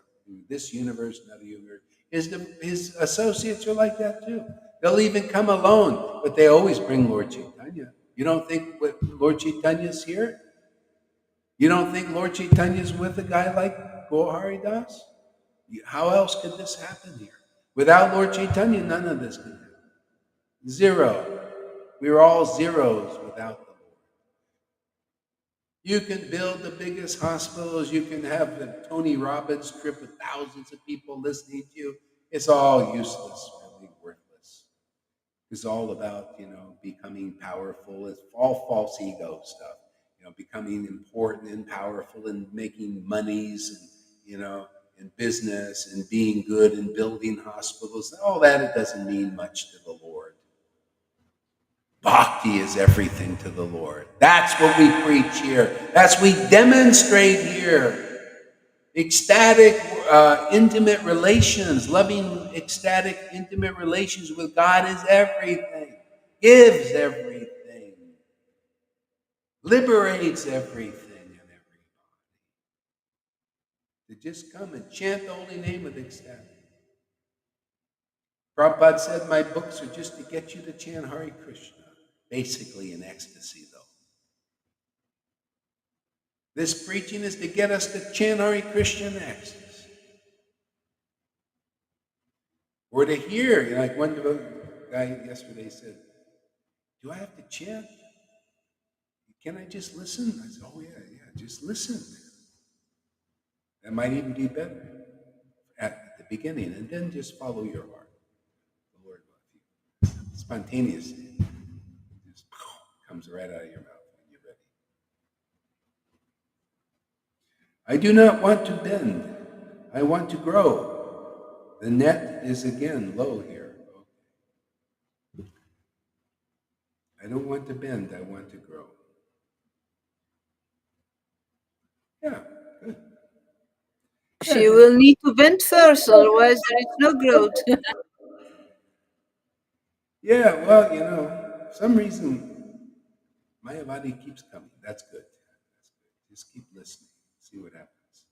This universe, another universe. His associates are like that too. They'll even come alone, but they always bring Lord Caitanya. You don't think Lord Chaitanya's here? You don't think Lord Chaitanya's with a guy like Gaur Das? How else could this happen here? Without Lord Caitanya, none of this could happen. Zero. We are all zeros without the Lord. You can build the biggest hospitals. You can have the Tony Robbins trip with thousands of people listening to you. It's all useless, really worthless. It's all about, becoming powerful. It's all false ego stuff. Becoming important and powerful and making monies and, and business and being good and building hospitals. All that, it doesn't mean much to the Lord. Bhakti is everything to the Lord. That's what we preach here. That's what we demonstrate here. Ecstatic, intimate relations, loving, ecstatic, intimate relations with God is everything. Gives everything. Liberates everything and everybody. To just come and chant the holy name with ecstatic. Prabhupada said my books are just to get you to chant Hare Krishna. Basically in ecstasy, though. This preaching is to get us to chant Hare Krishna in ecstasy. Or to hear, like one guy yesterday said, do I have to chant? Can I just listen? I said, oh yeah, just listen. That might even be better at the beginning, and then just follow your heart. The Lord loves you. Spontaneous. Just comes right out of your mouth when you're ready. I do not want to bend. I want to grow. The net is again low here. I don't want to bend. I want to grow. Yeah, good. She will need to bend first, otherwise there is no growth. Yeah, well, for some reason, Mayavadi keeps coming. That's good. Just keep listening. See what happens.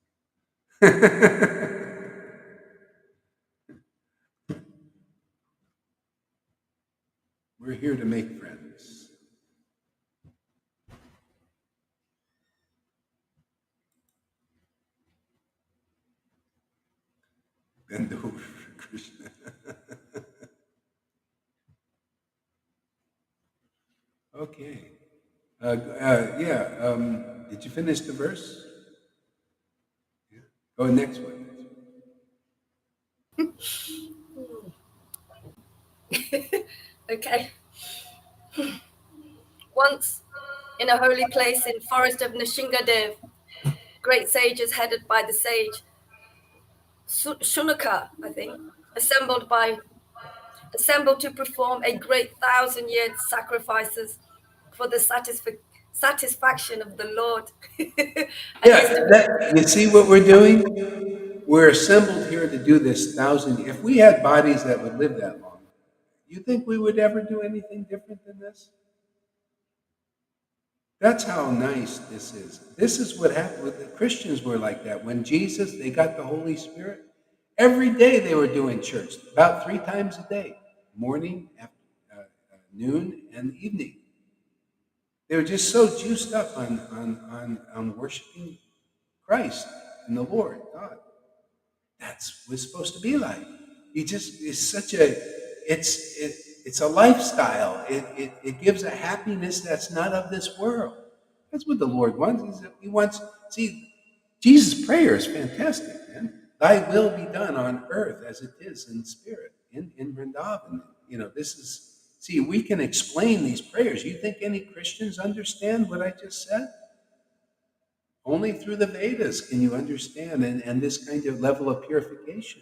We're here to make friends. Bend over for Krishna. Okay. Did you finish the verse? Yeah. Go next one. Okay. Once, in a holy place in forest of Nishingadev, great sages headed by the sage Shunaka, I think, assembled to perform a great 1,000-year sacrifices for the satisfaction of the Lord. You see what we're doing? We're assembled here to do this 1,000. If we had bodies that would live that long, you think we would ever do anything different than this? That's how nice this is. This is what happened with the Christians were like that. When they got the Holy Spirit, every day they were doing church, about 3 times a day, morning, noon, and evening. They were just so juiced up on worshiping Christ and the Lord, God. That's what it's supposed to be like. It's a lifestyle. It gives a happiness that's not of this world. That's what the Lord wants. Jesus' prayer is fantastic, man. Thy will be done on earth as it is in spirit, in Vrindavan. This is, see, we can explain these prayers. You think any Christians understand what I just said? Only through the Vedas can you understand and this kind of level of purification.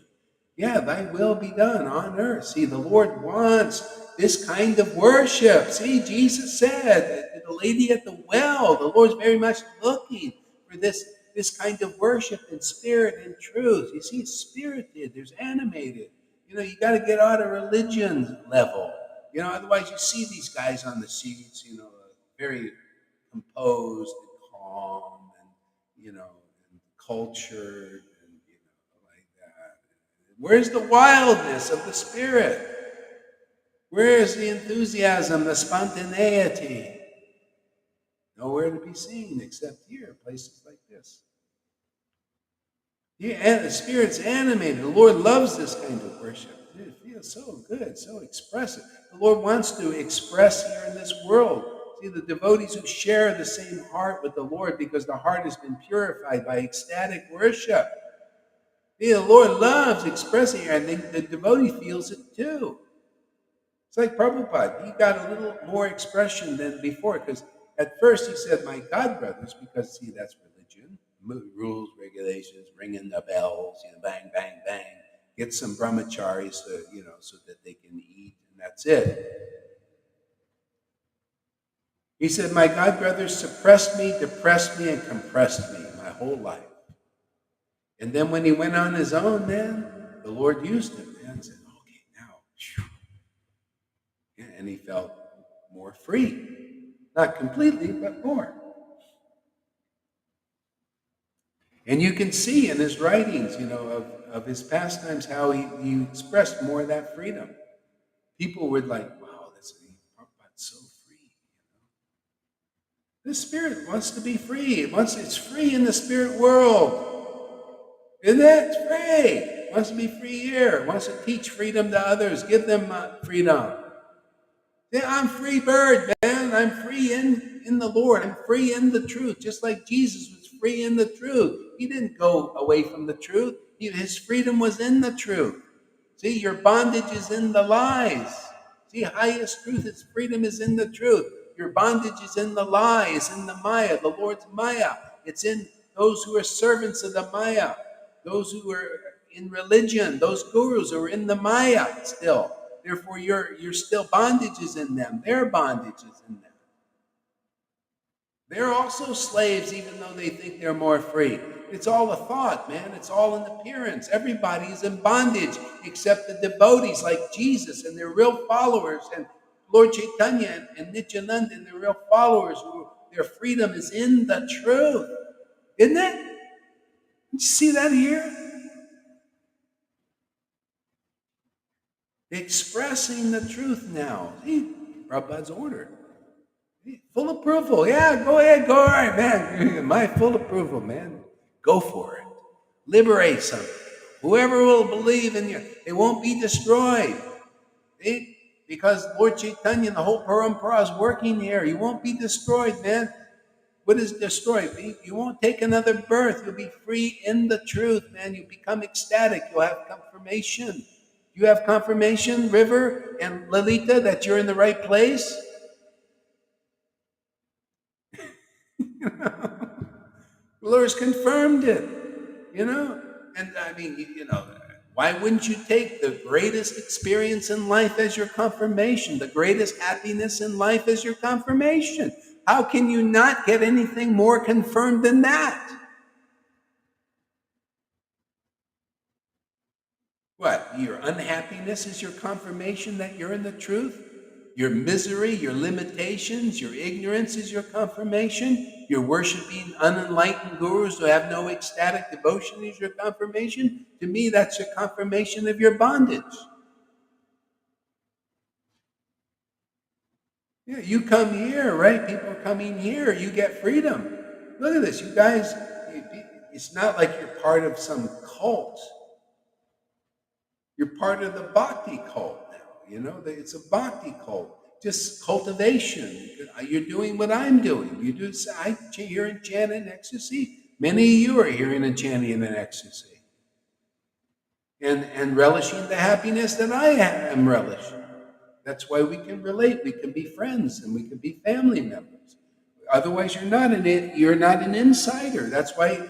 Yeah, thy will be done on earth. See, the Lord wants this kind of worship. See, Jesus said to the lady at the well, the Lord's very much looking for this kind of worship in spirit and truth. You see, it's spirited, there's animated. You got to get out of religion level. Otherwise you see these guys on the streets, very composed and calm and cultured and like that. Where's the wildness of the spirit? Where is the enthusiasm, the spontaneity? Nowhere to be seen except here, places like this. The spirit's animated. The Lord loves this kind of worship. It feels so good, so expressive. The Lord wants to express here in this world. See, the devotees who share the same heart with the Lord because the heart has been purified by ecstatic worship. See, the Lord loves expressing here, and the devotee feels it too. It's like Prabhupada. He got a little more expression than before, because at first he said, my God brothers, because, see, that's religion. Rules, regulations, ringing the bells, bang, bang, bang. Get some brahmacharis, so that they can eat, and that's it. He said, my God brothers suppressed me, depressed me, and compressed me my whole life. And then when he went on his own, man, the Lord used him, man, and said, okay, now, and he felt more free. Not completely, but more. And you can see in his writings, of his pastimes, how he expressed more of that freedom. People were like, wow, Prabhupada's so free. The spirit wants to be free. It's free in the spirit world. Isn't it? It's free. It wants to be free here. It wants to teach freedom to others. Give them freedom. Yeah, I'm free bird, man. I'm free in the Lord. I'm free in the truth, just like Jesus was free in the truth. He didn't go away from the truth. His freedom was in the truth. See, your bondage is in the lies. See, highest truth, its freedom is in the truth. Your bondage is in the lie, is in the Maya, the Lord's Maya. It's in those who are servants of the Maya, those who are in religion, those gurus who are in the Maya still. Therefore, your still bondage is in them. Their bondage is in them. They're also slaves, even though they think they're more free. It's all a thought, man. It's all an appearance. Everybody is in bondage except the devotees like Jesus and their real followers, and Lord Caitanya and Nityananda and their real followers, who their freedom is in the truth. Isn't it? Did you see that here? Expressing the truth now. See, Prabhupada's order. Full approval. Yeah, go ahead. Go. All right, man. My full approval, man. Go for it. Liberate something. Whoever will believe in you, they won't be destroyed. See? Because Lord Caitanya and the whole parampara is working here. You won't be destroyed, man. What is destroyed? You won't take another birth. You'll be free in the truth, man. You become ecstatic. You'll have confirmation. You have confirmation, River and Lalita, that you're in the right place? The Lord's confirmed it, And I mean, why wouldn't you take the greatest experience in life as your confirmation, the greatest happiness in life as your confirmation? How can you not get anything more confirmed than that? What? Your unhappiness is your confirmation that you're in the truth? Your misery, your limitations, your ignorance is your confirmation? Your worshiping unenlightened gurus who have no ecstatic devotion is your confirmation? To me, that's your confirmation of your bondage. Yeah, you come here, right? People are coming here. You get freedom. Look at this. You guys, it's not like you're part of some cult. You're part of the bhakti cult now. It's a bhakti cult. Just cultivation. You're doing what I'm doing. I hear and chant in ecstasy. Many of you are hearing and chanting in ecstasy. and relishing the happiness that I am relishing. That's why we can relate. We can be friends and we can be family members. Otherwise, you're not an insider. That's why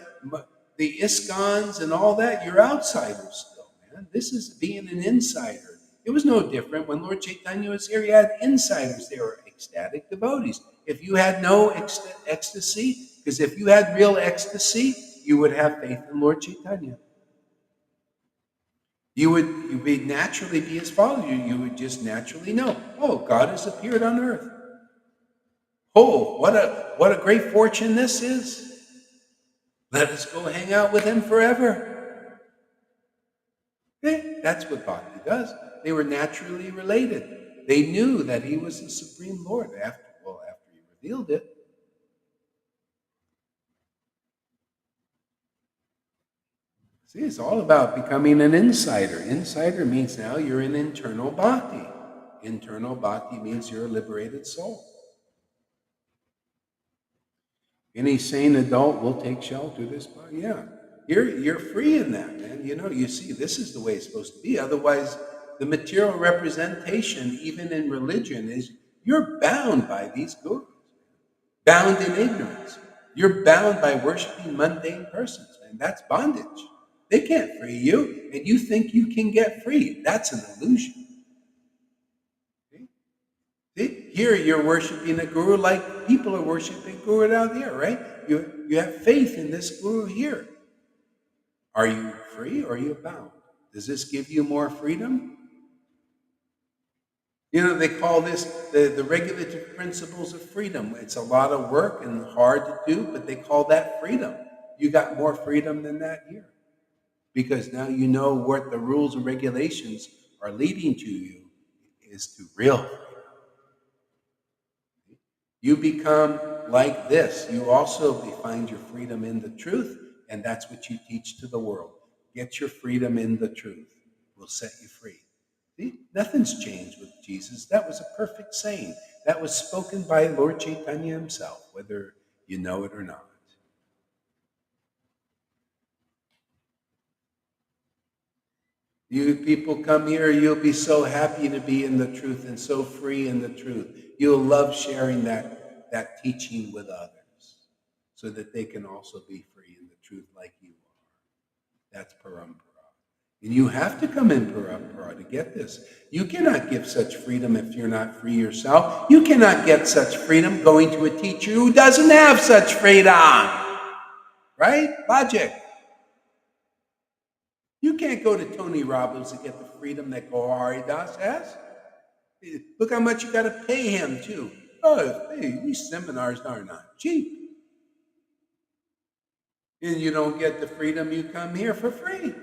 the ISKCONs and all that, you're outsiders still, man. This is being an insider. It was no different when Lord Caitanya was here. He had insiders. They were ecstatic devotees. If you had no ecstasy, because if you had real ecstasy, you would have faith in Lord Caitanya. You would naturally be his follower. You would just naturally know, oh, God has appeared on earth. Oh, what a great fortune this is. Let us go hang out with him forever. That's what bhakti does. They were naturally related. They knew that he was the Supreme Lord after he revealed it. See, it's all about becoming an insider. Insider means now you're in internal bhakti. Internal bhakti means you're a liberated soul. Any sane adult will take shelter this body. Yeah, you're free in that, man. You see, this is the way it's supposed to be. Otherwise, the material representation, even in religion, is you're bound by these gurus, bound in ignorance. You're bound by worshiping mundane persons, and that's bondage. They can't free you, and you think you can get free. That's an illusion. See? Here you're worshiping a guru like people are worshiping guru out there, right? You have faith in this guru here. Are you free or are you bound? Does this give you more freedom? They call this the regulative principles of freedom. It's a lot of work and hard to do, but they call that freedom. You got more freedom than that here. Because now you know what the rules and regulations are leading to you is to real freedom. You become like this. You also find your freedom in the truth, and that's what you teach to the world. Get your freedom in the truth. We'll set you free. See? Nothing's changed with Jesus. That was a perfect saying. That was spoken by Lord Caitanya himself, whether you know it or not. You people come here, you'll be so happy to be in the truth and so free in the truth. You'll love sharing that teaching with others so that they can also be free in the truth like you are. That's parampara. And you have to come in parampara to get this. You cannot give such freedom if you're not free yourself. You cannot get such freedom going to a teacher who doesn't have such freedom. Right? Logic. You can't go to Tony Robbins to get the freedom that Gauri Das has. Look how much you got to pay him, too. Oh, hey, these seminars are not cheap. And you don't get the freedom you come here for free.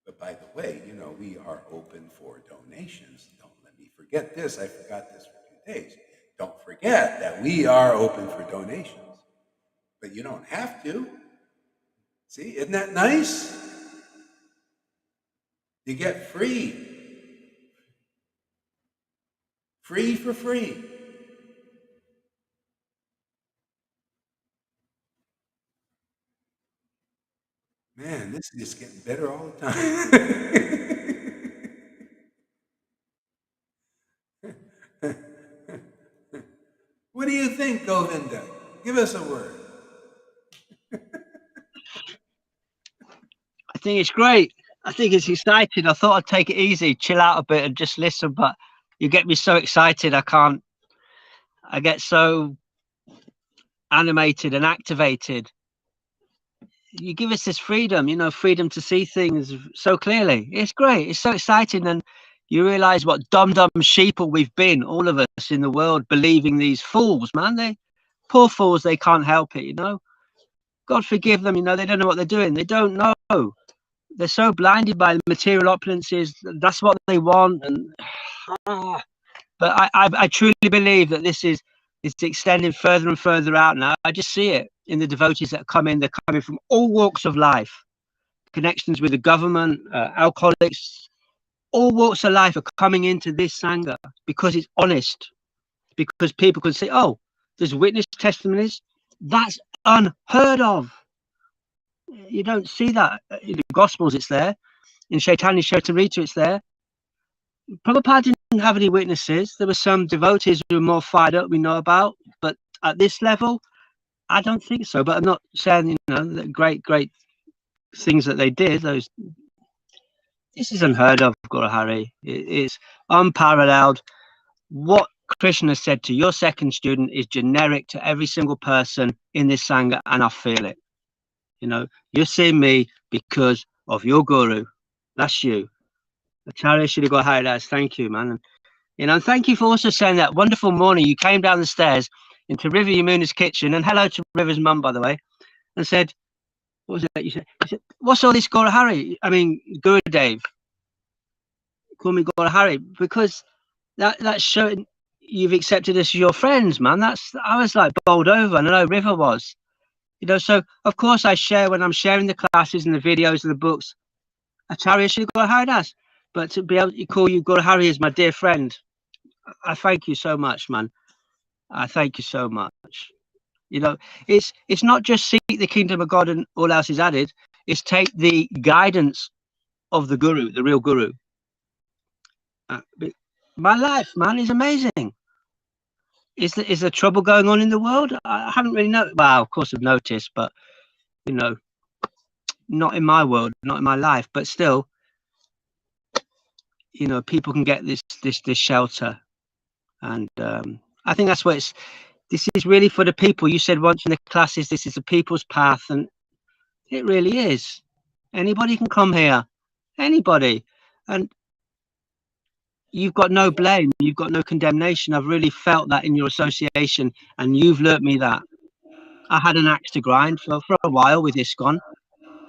But by the way, we are open for donations. Don't let me forget this. I forgot this for 2 days. Don't forget that we are open for donations. But you don't have to. See, isn't that nice? You get free. Free for free. Man, this is just getting better all the time. What do you think, Govinda? Give us a word. I think it's great. I think it's exciting. I thought I'd take it easy, chill out a bit and just listen, but you get me so excited. I get so animated and activated. You give us this freedom, freedom to see things so clearly. It's great. It's so exciting. And you realize what dumb sheeple we've been, all of us in the world, believing these fools, man. They poor fools, they can't help it, God forgive them, they don't know what they're doing. They don't know. They're so blinded by the material opulences. That's what they want. And but I truly believe that it's extending further and further out now. I just see it in the devotees that come in. They're coming from all walks of life, connections with the government, alcoholics, all walks of life are coming into this Sangha because it's honest, because people can say, oh, there's witness testimonies. That's unheard of. You don't see that in the Gospels. It's there. In Chaitanya Charitamrita, it's there. Prabhupada didn't have any witnesses. There were some devotees who were more fired up, we know about, but at this level, I don't think so. But I'm not saying, the great things that they did. This is unheard of, Guru Hari. It is unparalleled. What Krishna said to your second student is generic to every single person in this Sangha, and I feel it. You're seeing me because of your Guru. That's you. Acharya Shri Guru Haridas, thank you, man. And thank you for also saying that wonderful morning you came down the stairs into River Yamuna's kitchen, and hello to River's mum, by the way, and said, what was it you said? What's all this Guru Hari? I mean, Gurudev. Call me Guru Hari, because that's showing you've accepted us as your friends, man. I was like bowled over, and I know River was. So of course I share when I'm sharing the classes and the videos and the books, Acharya Shri Guru Haridas. But to be able to call you Guru Hari as my dear friend, I thank you so much, man. I thank you so much. It's not just seek the kingdom of God and all else is added. It's take the guidance of the Guru, the real Guru. My life, man, is amazing. Is there trouble going on in the world? I haven't really noticed. Well, of course I've noticed, but not in my world, not in my life. But still, people can get this shelter, and I think that's what this is really for the people. You said once in the classes, this is the people's path, and it really is. Anybody can come here, anybody, and you've got no blame, you've got no condemnation. I've really felt that in your association, and you've learnt me that. I had an axe to grind for a while with ISKCON.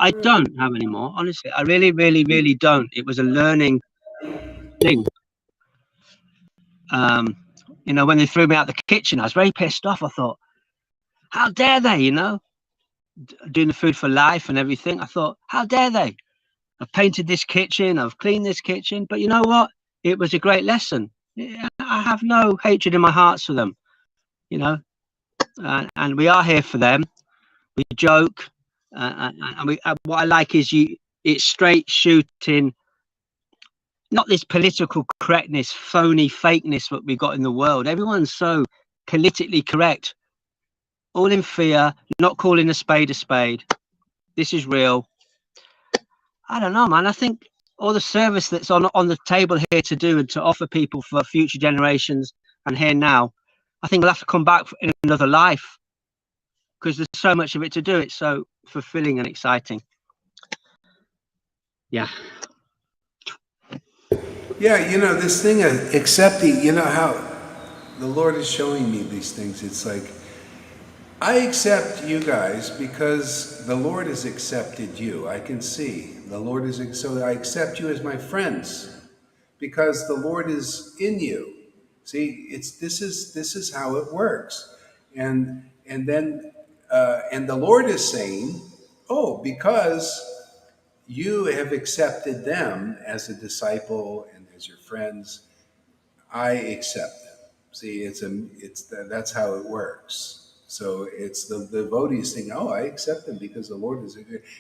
I don't have anymore, honestly. I really, really, really don't. It was a learning thing. When they threw me out the kitchen, I was very pissed off. I thought, how dare they, doing the food for life and everything. I thought, how dare they? I've painted this kitchen, I've cleaned this kitchen, but you know what? It was a great lesson. I have no hatred in my heart for them, and we are here for them. We joke, and what I like is it's straight shooting, not this political correctness, phony fakeness that we got in the world. Everyone's so politically correct, all in fear, not calling a spade a spade. This is real. I don't know, man. I think all the service that's on the table here to do and to offer people for future generations and here now, I think we'll have to come back in another life, because there's so much of it to do. It's so fulfilling and exciting. Yeah. Yeah, this thing of accepting, how the Lord is showing me these things. It's like, I accept you guys because the Lord has accepted you. I can see the Lord is, so I accept you as my friends because the Lord is in you. See, this is how it works, and then and the Lord is saying, oh, because you have accepted them as a disciple and as your friends, I accept them. See, that's how it works. So it's the devotees saying, oh, I accept them because the Lord is,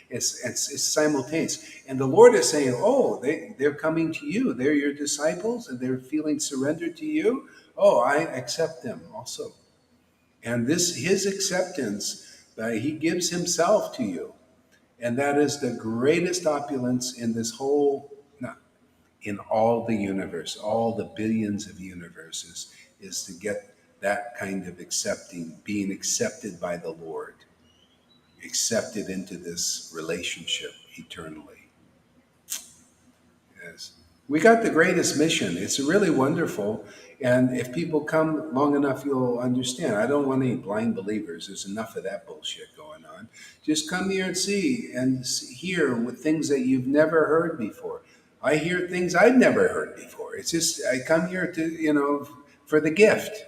it's simultaneous. And the Lord is saying, oh, they're coming to you. They're your disciples and they're feeling surrendered to you. Oh, I accept them also. And his acceptance, he gives himself to you. And that is the greatest opulence in this whole, in all the universe, all the billions of universes, is to get that kind of being accepted by the Lord, accepted into this relationship eternally. Yes. We got the greatest mission. It's really wonderful. And if people come long enough, you'll understand. I don't want any blind believers. There's enough of that bullshit going on. Just come here and see and hear with things that you've never heard before. I hear things I've never heard before. It's just, I come here to, for the gift.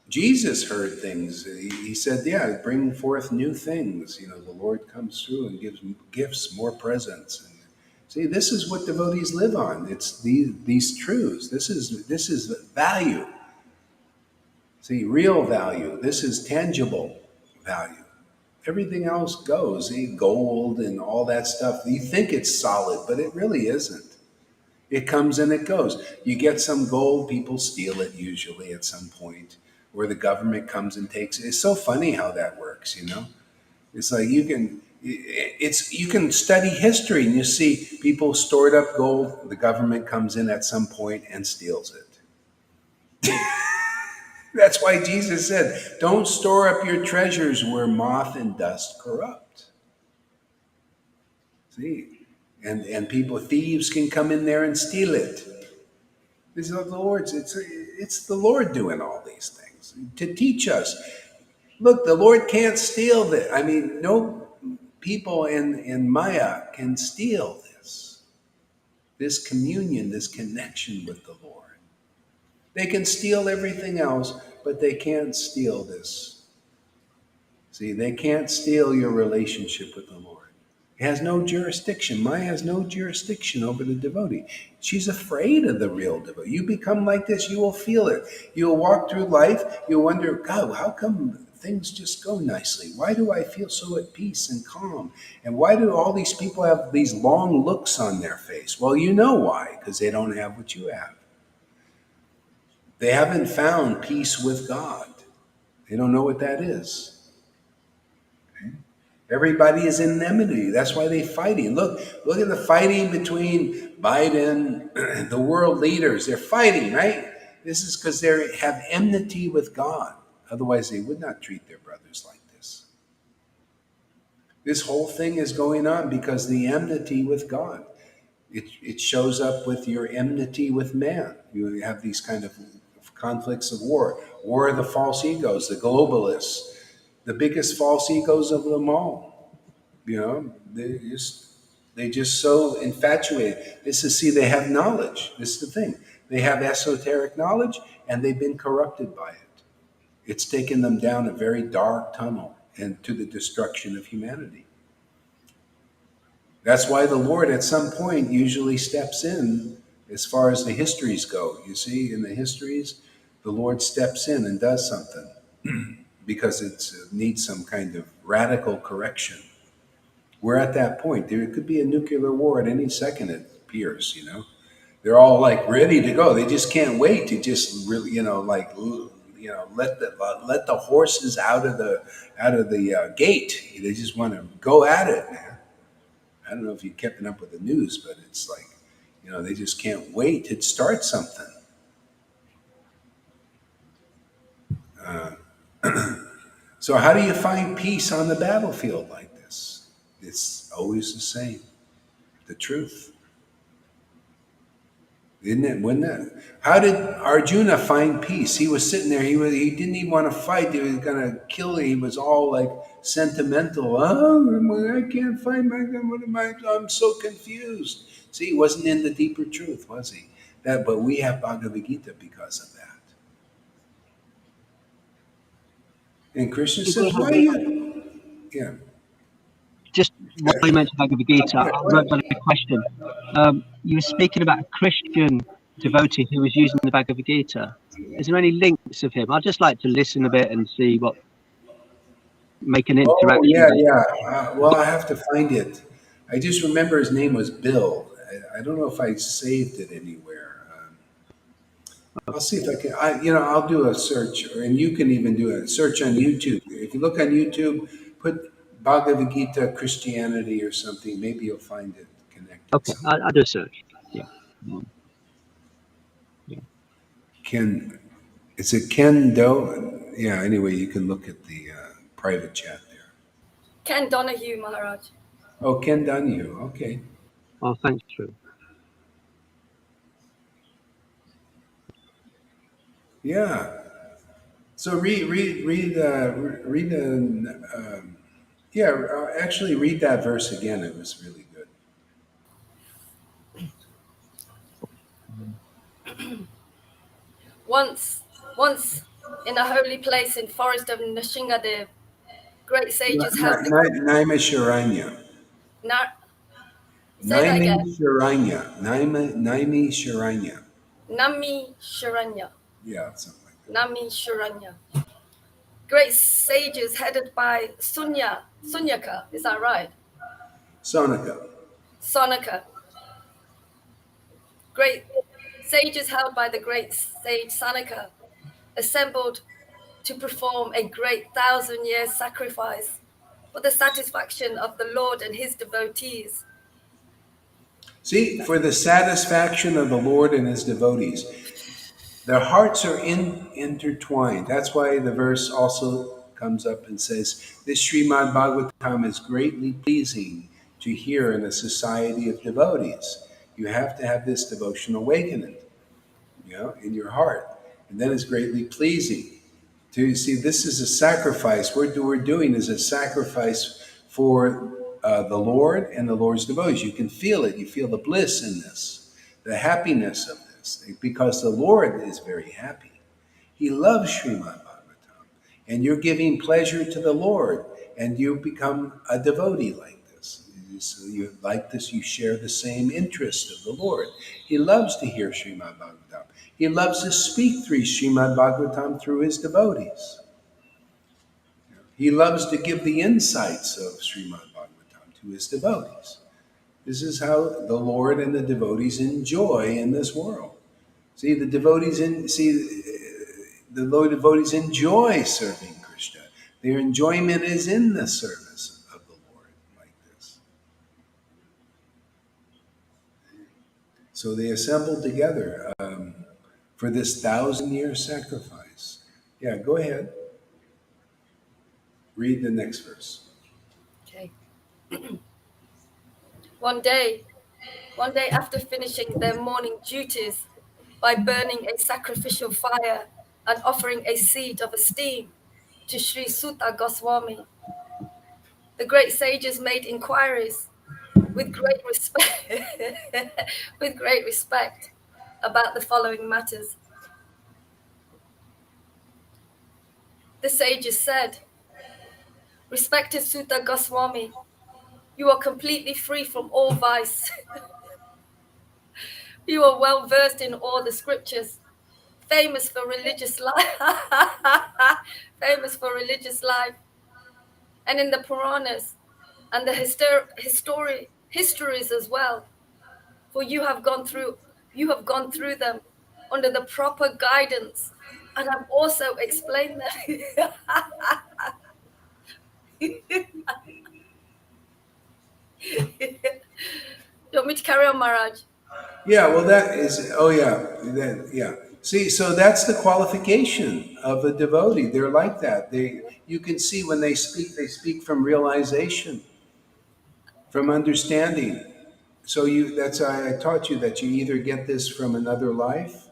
Jesus heard things. He said, yeah, bring forth new things. The Lord comes through and gives gifts, more presents. And see, this is what devotees live on. It's these truths. This is value. See, real value. This is tangible. value. Everything else goes. Gold and all that stuff. You think it's solid, but it really isn't. It comes and it goes. You get some gold, people steal it usually at some point, or the government comes and takes it. It's so funny how that works, you know? It's like you can study history and you see people stored up gold, the government comes in at some point and steals it. That's why Jesus said, don't store up your treasures where moth and dust corrupt. See? And people, thieves can come in there and steal it. This is the Lord's. It's the Lord doing all these things to teach us. Look, the Lord can't steal this. I mean, no people in Maya can steal this communion, this connection with the Lord. They can steal everything else, but they can't steal this. See, they can't steal your relationship with the Lord. It has no jurisdiction. Maya has no jurisdiction over the devotee. She's afraid of the real devotee. You become like this, you will feel it. You'll walk through life, you'll wonder, God, how come things just go nicely? Why do I feel so at peace and calm? And why do all these people have these long looks on their face? Well, you know why, because they don't have what you have. They haven't found peace with God. They don't know what that is. Everybody is in enmity. That's why they're fighting. Look at the fighting between Biden and the world leaders. They're fighting, right? This is because they have enmity with God. Otherwise, they would not treat their brothers like this. This whole thing is going on because the enmity with God. It shows up with your enmity with man. You have these kind of conflicts of war. War of the false egos, the globalists, the biggest false egos of them all. You know, they just so infatuated. They have knowledge. This is the thing. They have esoteric knowledge and they've been corrupted by it. It's taken them down a very dark tunnel and to the destruction of humanity. That's why the Lord at some point usually steps in as far as the histories go. You see, in the histories, the Lord steps in and does something because it needs some kind of radical correction. We're at that point. There could be a nuclear war at any second, it appears, you know. They're all like ready to go. They just can't wait to just really, let the horses out of the gate. They just want to go at it, man. I don't know if you've kept up with the news, but it's like, they just can't wait to start something. So how do you find peace on the battlefield like this? It's always the same. The truth. Isn't it? Wouldn't it? How did Arjuna find peace? He was sitting there. He didn't even want to fight. He was going to kill. He was all like sentimental. Oh, I can't find I'm so confused. See, he wasn't in the deeper truth, was he? But we have Bhagavad Gita because of that. And Krishna says, why you? Yeah. Just while you mentioned Bhagavad Gita, I wrote down a question. You were speaking about a Christian devotee who was using the Bhagavad Gita. Is there any links of him? I'd just like to listen a bit and see make an interaction. Oh, yeah. Well, I have to find it. I just remember his name was Bill. I don't know if I saved it anywhere. I'll see if I can. I'll do a search, and you can even do a search on YouTube. If you look on YouTube, put Bhagavad Gita Christianity or something, maybe you'll find it connected. Okay, I'll do a search. Yeah. Is it Ken Doe? Yeah, anyway, you can look at the private chat there. Ken Donahue, Maharaj. Oh, Ken Donahue, okay. Oh, thanks, Drew. Yeah. So actually read that verse again. It was really good. Once in a holy place in forest of Nishingadev, great sages held Naimisharanya. Naimisharanya. Nami Sharanya. Yeah, something like that. Nami Sharanya. great sages headed by Sunyaka, is that right? Sonaka. Sonaka. Great sages held by the great sage Sanaka assembled to perform a great 1,000-year sacrifice for the satisfaction of the Lord and his devotees. See, for the satisfaction of the Lord and his devotees. Their hearts are intertwined. That's why the verse also comes up and says, this Srimad Bhagavatam is greatly pleasing to hear in a society of devotees. You have to have this devotional awakening, in your heart. And then it's greatly pleasing. To see, this is a sacrifice. What we're doing is a sacrifice for the Lord and the Lord's devotees. You can feel it. You feel the bliss in this, the happiness of this, because the Lord is very happy. He loves Srimad Bhagavatam, and you're giving pleasure to the Lord, and you become a devotee like this. So you like this. You share the same interest of the Lord. He loves to hear Srimad Bhagavatam. He loves to speak through Srimad Bhagavatam through his devotees. He loves to give the insights of Srimad Bhagavatam to his devotees. This is how the Lord and the devotees enjoy in this world. See, the Lord devotees enjoy serving Krishna. Their enjoyment is in the service of the Lord, like this. So they assembled together for this 1,000-year sacrifice. Yeah, go ahead. Read the next verse. Okay. One day after finishing their morning duties by burning a sacrificial fire and offering a seed of esteem to Sri Sutta Goswami, the great sages made inquiries with great respect about the following matters. The sages said, "Respected Sutta Goswami, you are completely free from all vice. You are well versed in all the scriptures, famous for religious life, and in the Puranas and the histories as well. For you have gone through them under the proper guidance, and have also explained them." You want me to carry on, Maharaj? Yeah, well, that is, oh, yeah. See, so that's the qualification of a devotee. They're like that. You can see when they speak from realization, from understanding. So that's why I taught you that you either get this from another life,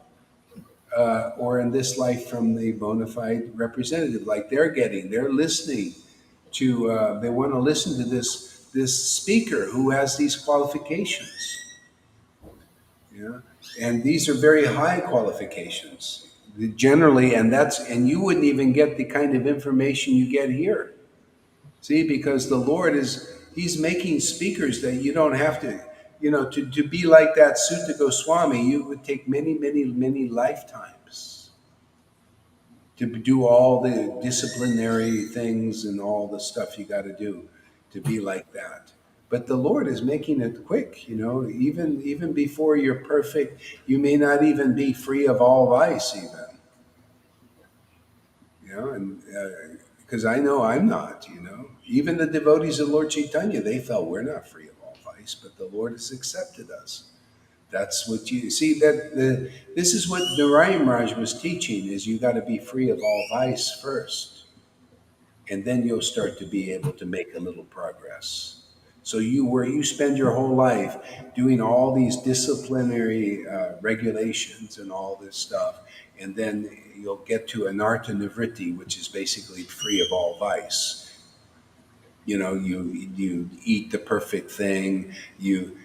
or in this life from the bona fide representative, like they're listening to, they want to listen to this speaker who has these qualifications. Yeah, and these are very high qualifications generally, and you wouldn't even get the kind of information you get here. See, because the Lord he's making speakers that you don't have to, to be like that Sutta Goswami, you would take many, many, many lifetimes to do all the disciplinary things and all the stuff you got to do to be like that. But the Lord is making it quick, even before you're perfect, you may not even be free of all vice, even. And because I know I'm not, even the devotees of Lord Caitanya, they felt we're not free of all vice, but the Lord has accepted us. That's what you see. This is what Narayan Raj was teaching: is you got to be free of all vice first, and then you'll start to be able to make a little progress. So where you spend your whole life doing all these disciplinary regulations and all this stuff, and then you'll get to anartha nivritti, which is basically free of all vice. You eat the perfect thing, you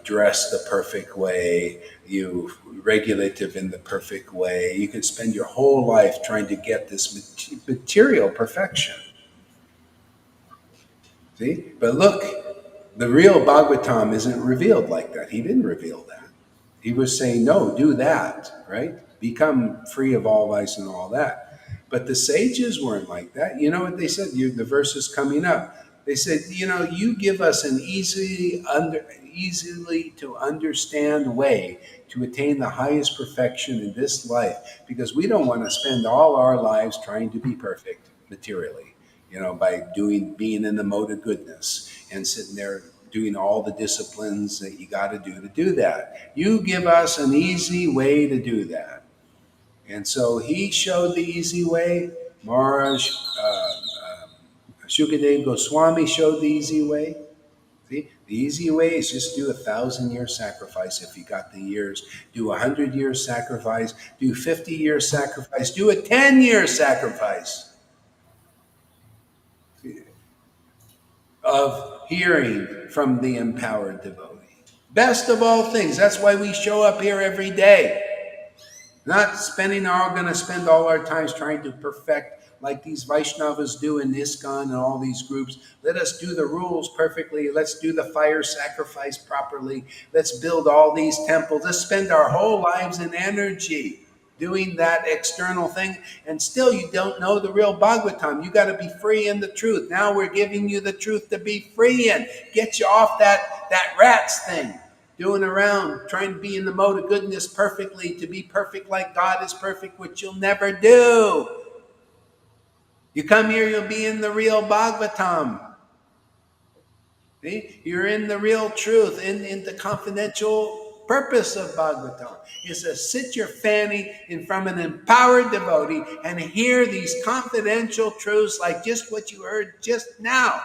dress the perfect way, you regulative in the perfect way. You can spend your whole life trying to get this material perfection. See? But look, the real Bhagavatam isn't revealed like that. He didn't reveal that. He was saying, no, do that, right? Become free of all vice and all that. But the sages weren't like that. You know what they said? The verse is coming up. They said, you give us an easily to understand way to attain the highest perfection in this life, because we don't want to spend all our lives trying to be perfect materially, by being in the mode of goodness and sitting there doing all the disciplines that you got to do that. You give us an easy way to do that. And so he showed the easy way. Maharaj Shukadev Goswami showed the easy way. See, the easy way is just do 1,000-year sacrifice if you got the years. Do 100-year sacrifice. Do 50-year sacrifice. Do a 10-year sacrifice of hearing from the empowered devotee. Best of all things. That's why we show up here every day. Not going to spend all our times trying to perfect like these Vaishnavas do in ISKCON and all these groups. Let us do the rules perfectly. Let's do the fire sacrifice properly. Let's build all these temples. Let's spend our whole lives and energy doing that external thing. And still you don't know the real Bhagavatam. You got to be free in the truth. Now we're giving you the truth to be free in. Get you off that rat's thing. Doing around, trying to be in the mode of goodness perfectly, to be perfect like God is perfect, which you'll never do. You come here, you'll be in the real Bhagavatam. See? You're in the real truth, in the confidential purpose of Bhagavatam. Is to sit your fanny in front of an empowered devotee and hear these confidential truths like just what you heard just now.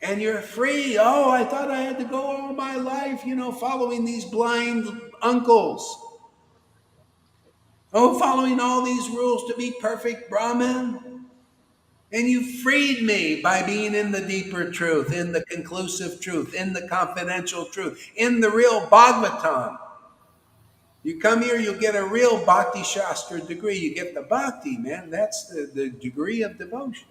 And you're free. Oh, I thought I had to go all my life, following these blind uncles. Oh, following all these rules to be perfect Brahmin. And you freed me by being in the deeper truth, in the conclusive truth, in the confidential truth, in the real Bhagavatam. You come here, you'll get a real Bhakti Shastra degree. You get the Bhakti, man. That's the degree of devotion.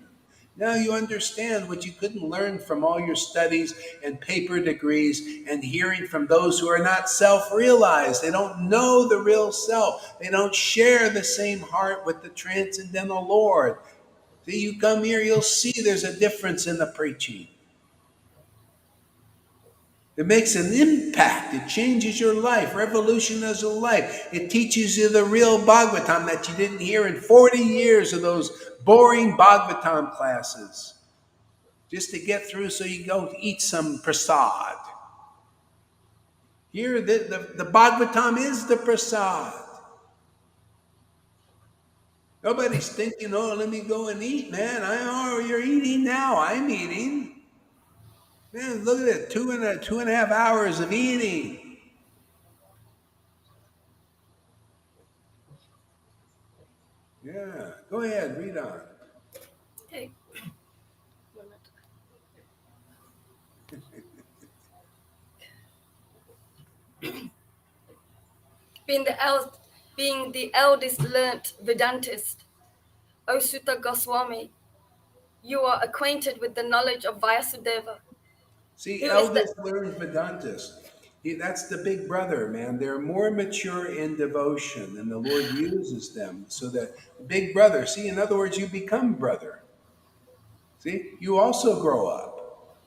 Now you understand what you couldn't learn from all your studies and paper degrees and hearing from those who are not self-realized. They don't know the real self. They don't share the same heart with the transcendental Lord. See, you come here, you'll see there's a difference in the preaching. It makes an impact. It changes your life, revolutionizes your life. It teaches you the real Bhagavatam that you didn't hear in 40 years of those boring Bhagavatam classes. Just to get through so you go eat some prasad. Here, the Bhagavatam is the prasad. Nobody's thinking, oh, let me go and eat, man. You're eating now. I'm eating. Man, look at it, 2.5 hours of eating. Yeah, go ahead, read on. Okay. Being the eldest learnt Vedantist, O Sutta Goswami, you are acquainted with the knowledge of Vyasadeva. See, eldest learned Vedantist. That's the big brother, man. They're more mature in devotion, and the Lord uses them so that the big brother, see, in other words, you become brother. See, you also grow up.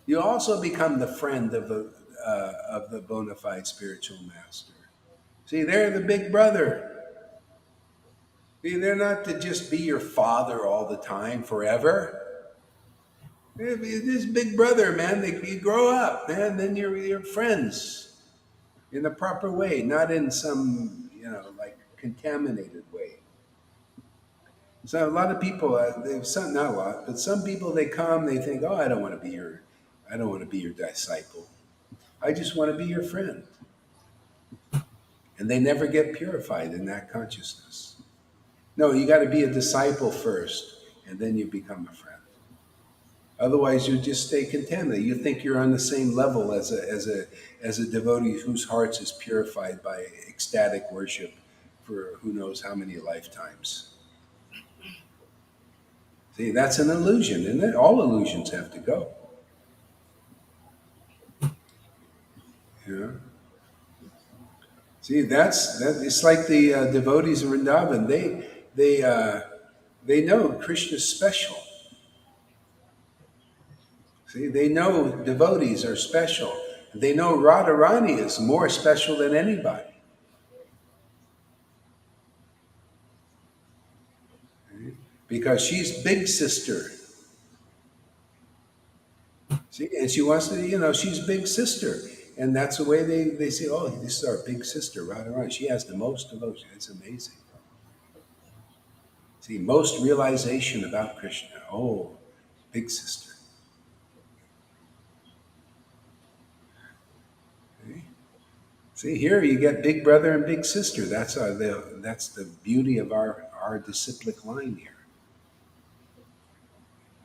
You also become the friend of the bona fide spiritual master. See, they're the big brother. See, they're not to just be your father all the time, forever. This big brother, man, you grow up, man, then you're friends in the proper way, not in some, like contaminated way. So a lot of people, not a lot, but some people, they come, they think, oh, I don't want to be your disciple. I just want to be your friend. And they never get purified in that consciousness. No, you got to be a disciple first, and then you become a friend. Otherwise, you just stay contaminated. You think you're on the same level as a devotee whose heart is purified by ecstatic worship for who knows how many lifetimes. See, that's an illusion, isn't it? All illusions have to go. Yeah. See, that. It's like the devotees of Vrindavan. They know Krishna's special. See, they know devotees are special. They know Radharani is more special than anybody. Because she's big sister. See, and she wants to, she's big sister. And that's the way they say, oh, this is our big sister, Radharani. She has the most devotion. It's amazing. See, most realization about Krishna. Oh, big sister. See, here you get big brother and big sister. That's the beauty of our disciplic line here.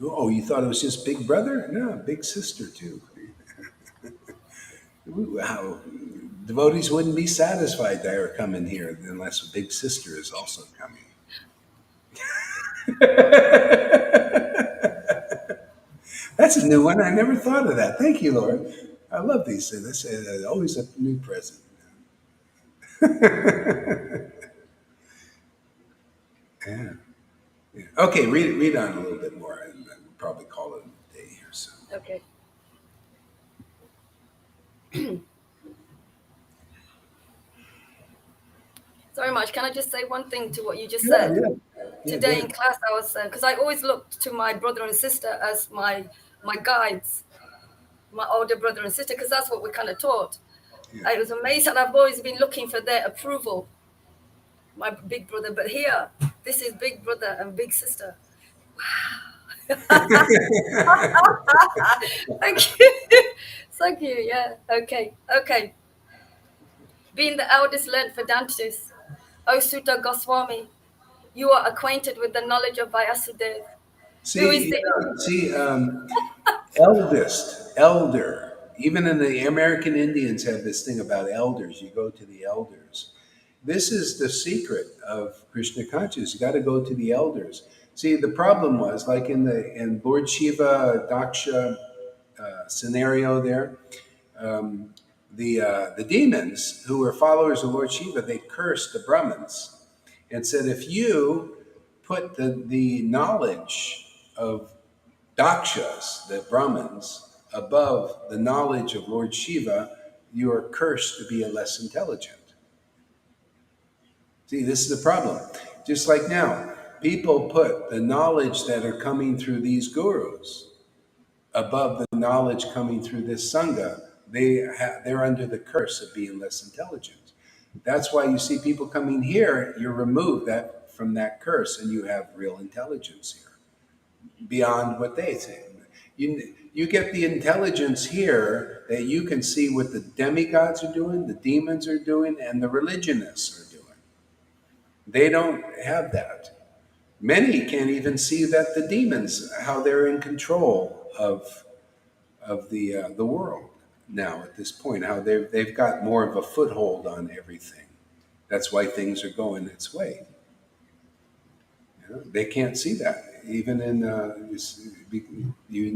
Oh, you thought it was just big brother? No, big sister too. Wow. Devotees wouldn't be satisfied they are coming here unless a big sister is also coming. That's a new one. I never thought of that. Thank you, Lord. I love these things. That's always a new present. Yeah. Yeah. Okay, read on a little bit more, and we'll probably call it a day here soon. Okay. Sorry, Marge, can I just say one thing to what you just said? Yeah, Today in class, I was because I always looked to my brother and sister as my guides, my older brother and sister, because that's what we kind of taught. Yeah. I was amazed, and I've always been looking for their approval, my big brother. But here, this is big brother and big sister. Wow. Thank you. Thank you. Yeah. Okay. Okay. Being the eldest learned Vedantis, O Sutta Goswami, you are acquainted with the knowledge of Vyasadeva. Who is eldest, elder. Even in the American Indians have this thing about elders. You go to the elders. This is the secret of Krishna consciousness. You got to go to the elders. See, the problem was like in Lord Shiva Daksha scenario there. The demons who were followers of Lord Shiva, they cursed the Brahmins and said, if you put the knowledge of Dakshas, the Brahmins, above the knowledge of Lord Shiva, you are cursed to be a less intelligent. See, this is the problem. Just like now, people put the knowledge that are coming through these gurus above the knowledge coming through this Sangha. They're under the curse of being less intelligent. That's why you see people coming here, you remove that from that curse and you have real intelligence here beyond what they think. You get the intelligence here that you can see what the demigods are doing, the demons are doing, and the religionists are doing. They don't have that. Many can't even see that the demons, how they're in control of the world now at this point, how they've got more of a foothold on everything. That's why things are going its way. They can't see that. Even in you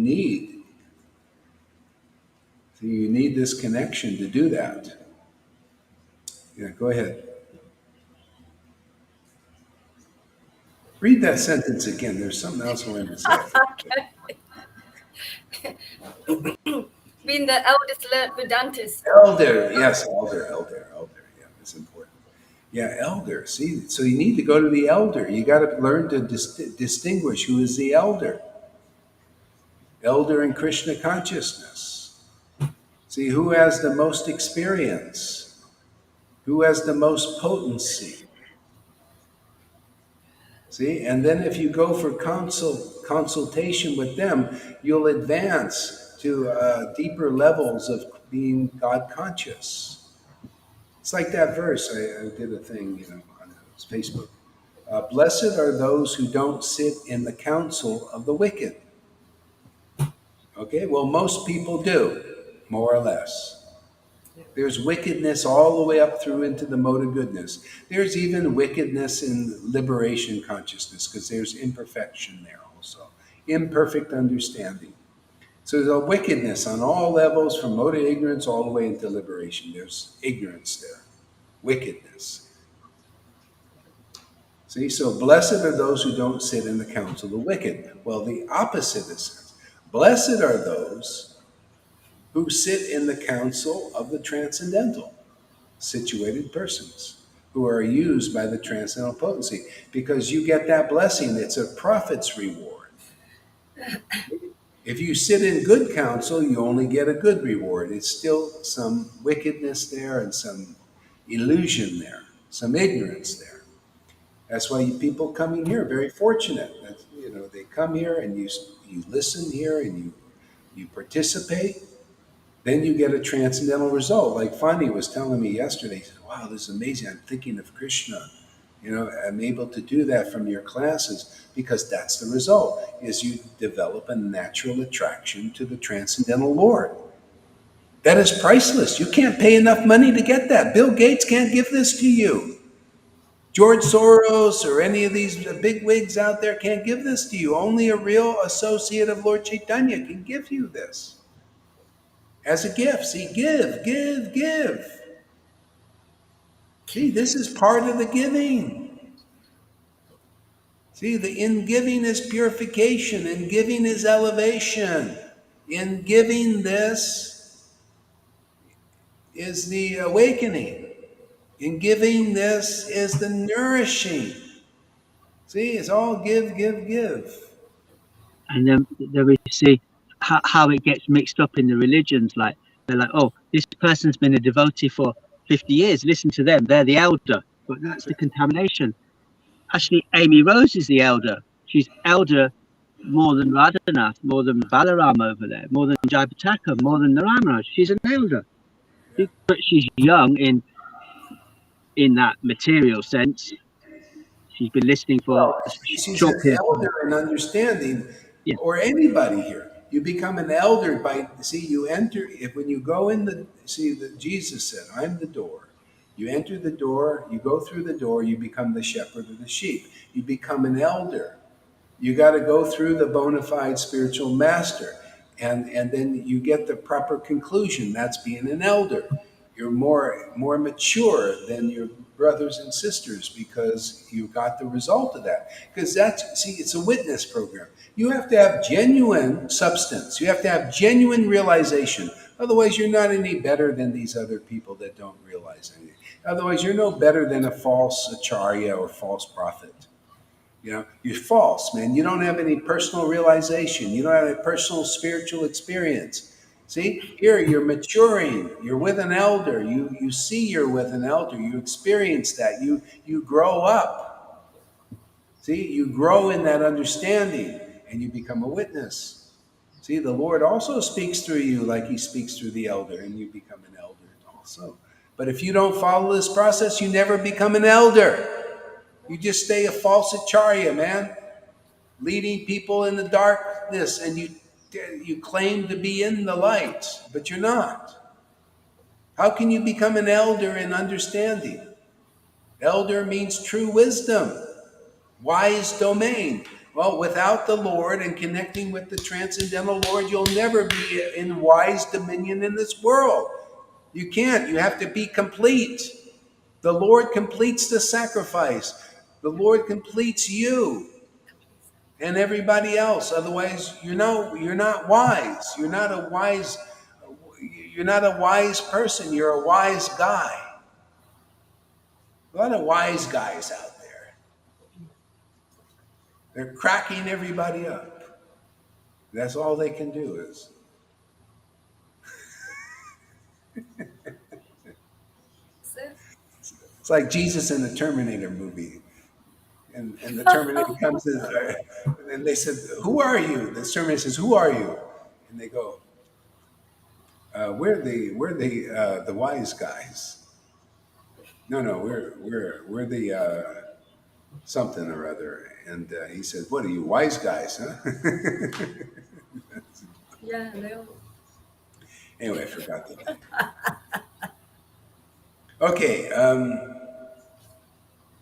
need this connection to do that. Yeah, go ahead. Read that sentence again. There's something else I wanted to say. Being the eldest learned Vedantis. Elder, yes, elder. Yeah, that's important. Yeah, elder. See, so you need to go to the elder. You got to learn to distinguish who is the elder. Elder in Krishna consciousness. See, who has the most experience? Who has the most potency? See, and then if you go for consultation with them, you'll advance to deeper levels of being God conscious. It's like that verse. I did a thing, on Facebook. Blessed are those who don't sit in the council of the wicked. Okay, well, most people do, more or less. There's wickedness all the way up through into the mode of goodness. There's even wickedness in liberation consciousness because there's imperfection there also. Imperfect understanding. So there's a wickedness on all levels from mode of ignorance all the way into liberation. There's ignorance there. wickedness. See, so blessed are those who don't sit in the council of the wicked. Well, the opposite is blessed are those who sit in the council of the transcendental, situated persons who are used by the transcendental potency, because you get that blessing. It's a prophet's reward. If you sit in good counsel, you only get a good reward. It's still some wickedness there and some illusion there, some ignorance there. That's why people coming here are very fortunate. That's, they come here and you listen here and you participate. Then you get a transcendental result. Like Fani was telling me yesterday, he said, "Wow, this is amazing. I'm thinking of Krishna. I'm able to do that from your classes," because that's the result, is you develop a natural attraction to the transcendental Lord. That is priceless. You can't pay enough money to get that. Bill Gates can't give this to you. George Soros or any of these big wigs out there can't give this to you. Only a real associate of Lord Caitanya can give you this as a gift. See, give, give, give. See, this is part of the giving. See, in giving is purification, in giving is elevation. In giving this is the awakening. In giving this is the nourishing. See, it's all give, give, give. And then we see how it gets mixed up in the religions. Like they're like, oh, this person's been a devotee for 50 years. Listen to them; they're the elder. But that's the contamination. Actually, Amy Rose is the elder. She's elder more than Radhanath, more than Balaram over there, more than Jayapataka, more than Narayana. She's an elder, but she's young in that material sense. She's been listening for a She's short an period of time. elder in understanding, Yeah. or anybody here. You become an elder you enter, when you go in Jesus said, "I'm the door." You enter the door, you go through the door, you become the shepherd of the sheep. You become an elder. You got to go through the bona fide spiritual master. And then you get the proper conclusion. That's being an elder. You're more mature than your brothers and sisters because you got the result of that. Because it's a witness program. You have to have genuine substance. You have to have genuine realization. Otherwise, you're not any better than these other people that don't realize anything. Otherwise, you're no better than a false acharya or false prophet. You're false, man. You don't have any personal realization. You don't have any personal spiritual experience. See, here you're maturing. You're with an elder. You see you're with an elder. You experience that. You grow up. See, you grow in that understanding and you become a witness. See, the Lord also speaks through you like he speaks through the elder, and you become an elder also. But if you don't follow this process, you never become an elder. You just stay a false acharya, man, leading people in the darkness, and you claim to be in the light, but you're not. How can you become an elder in understanding? Elder means true wisdom, wise domain. Well, without the Lord and connecting with the transcendental Lord, you'll never be in wise dominion in this world. You can't. You have to be complete. The Lord completes the sacrifice. The Lord completes you and everybody else. Otherwise, you're not wise. You're not a wise person. You're a wise guy. A lot of wise guys out there. They're cracking everybody up. That's all they can do is. It's like Jesus in the Terminator movie. And the Terminator comes in, and they said, "Who are you?" The Terminator says, "Who are you?" And they go, "We're the wise guys. No, we're the something or other." And he said, "What are you, wise guys, huh?" Yeah, they all. Anyway, I forgot the name. Okay,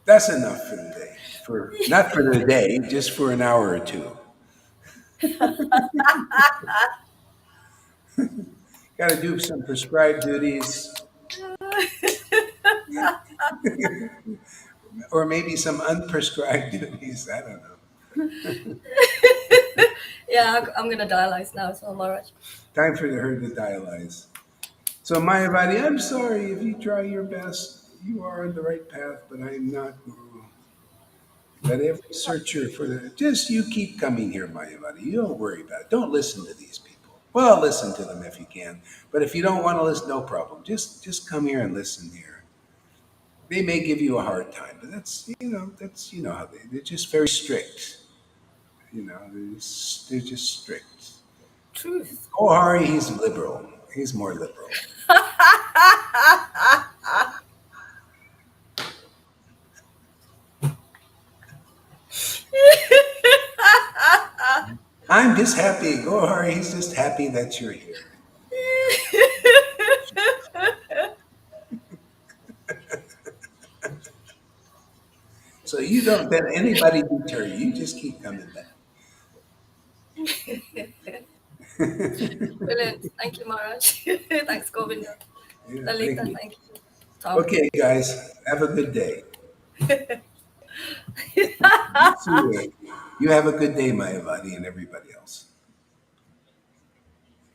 that's enough for the day. Not for the day, just for an hour or two. Got to do some prescribed duties. Or maybe some unprescribed duties. I don't know. Yeah, I'm gonna dialyze now as well, Maharaj. Time for her to dialyze. So, Mayavadi, I'm sorry if you try your best. You are on the right path, but I'm not Guru. But every searcher for the just you keep coming here, Mayavadi. You don't worry about it. Don't listen to these people. Well, listen to them if you can. But if you don't want to listen, no problem. Just come here and listen here. They may give you a hard time, but that's how they're just very strict. They're just strict. Truth. Oh, Hari, he's liberal. He's more liberal. I'm just happy. Go, Hari. He's just happy that you're here. So you don't let anybody deter you. You just keep coming back. Brilliant. Thank you, Maharaj. Thanks, Govinda. Yeah, Lalita, thank you. thank you. Tom. Okay, guys, have a good day. You have a good day, Mayavadi, and everybody else.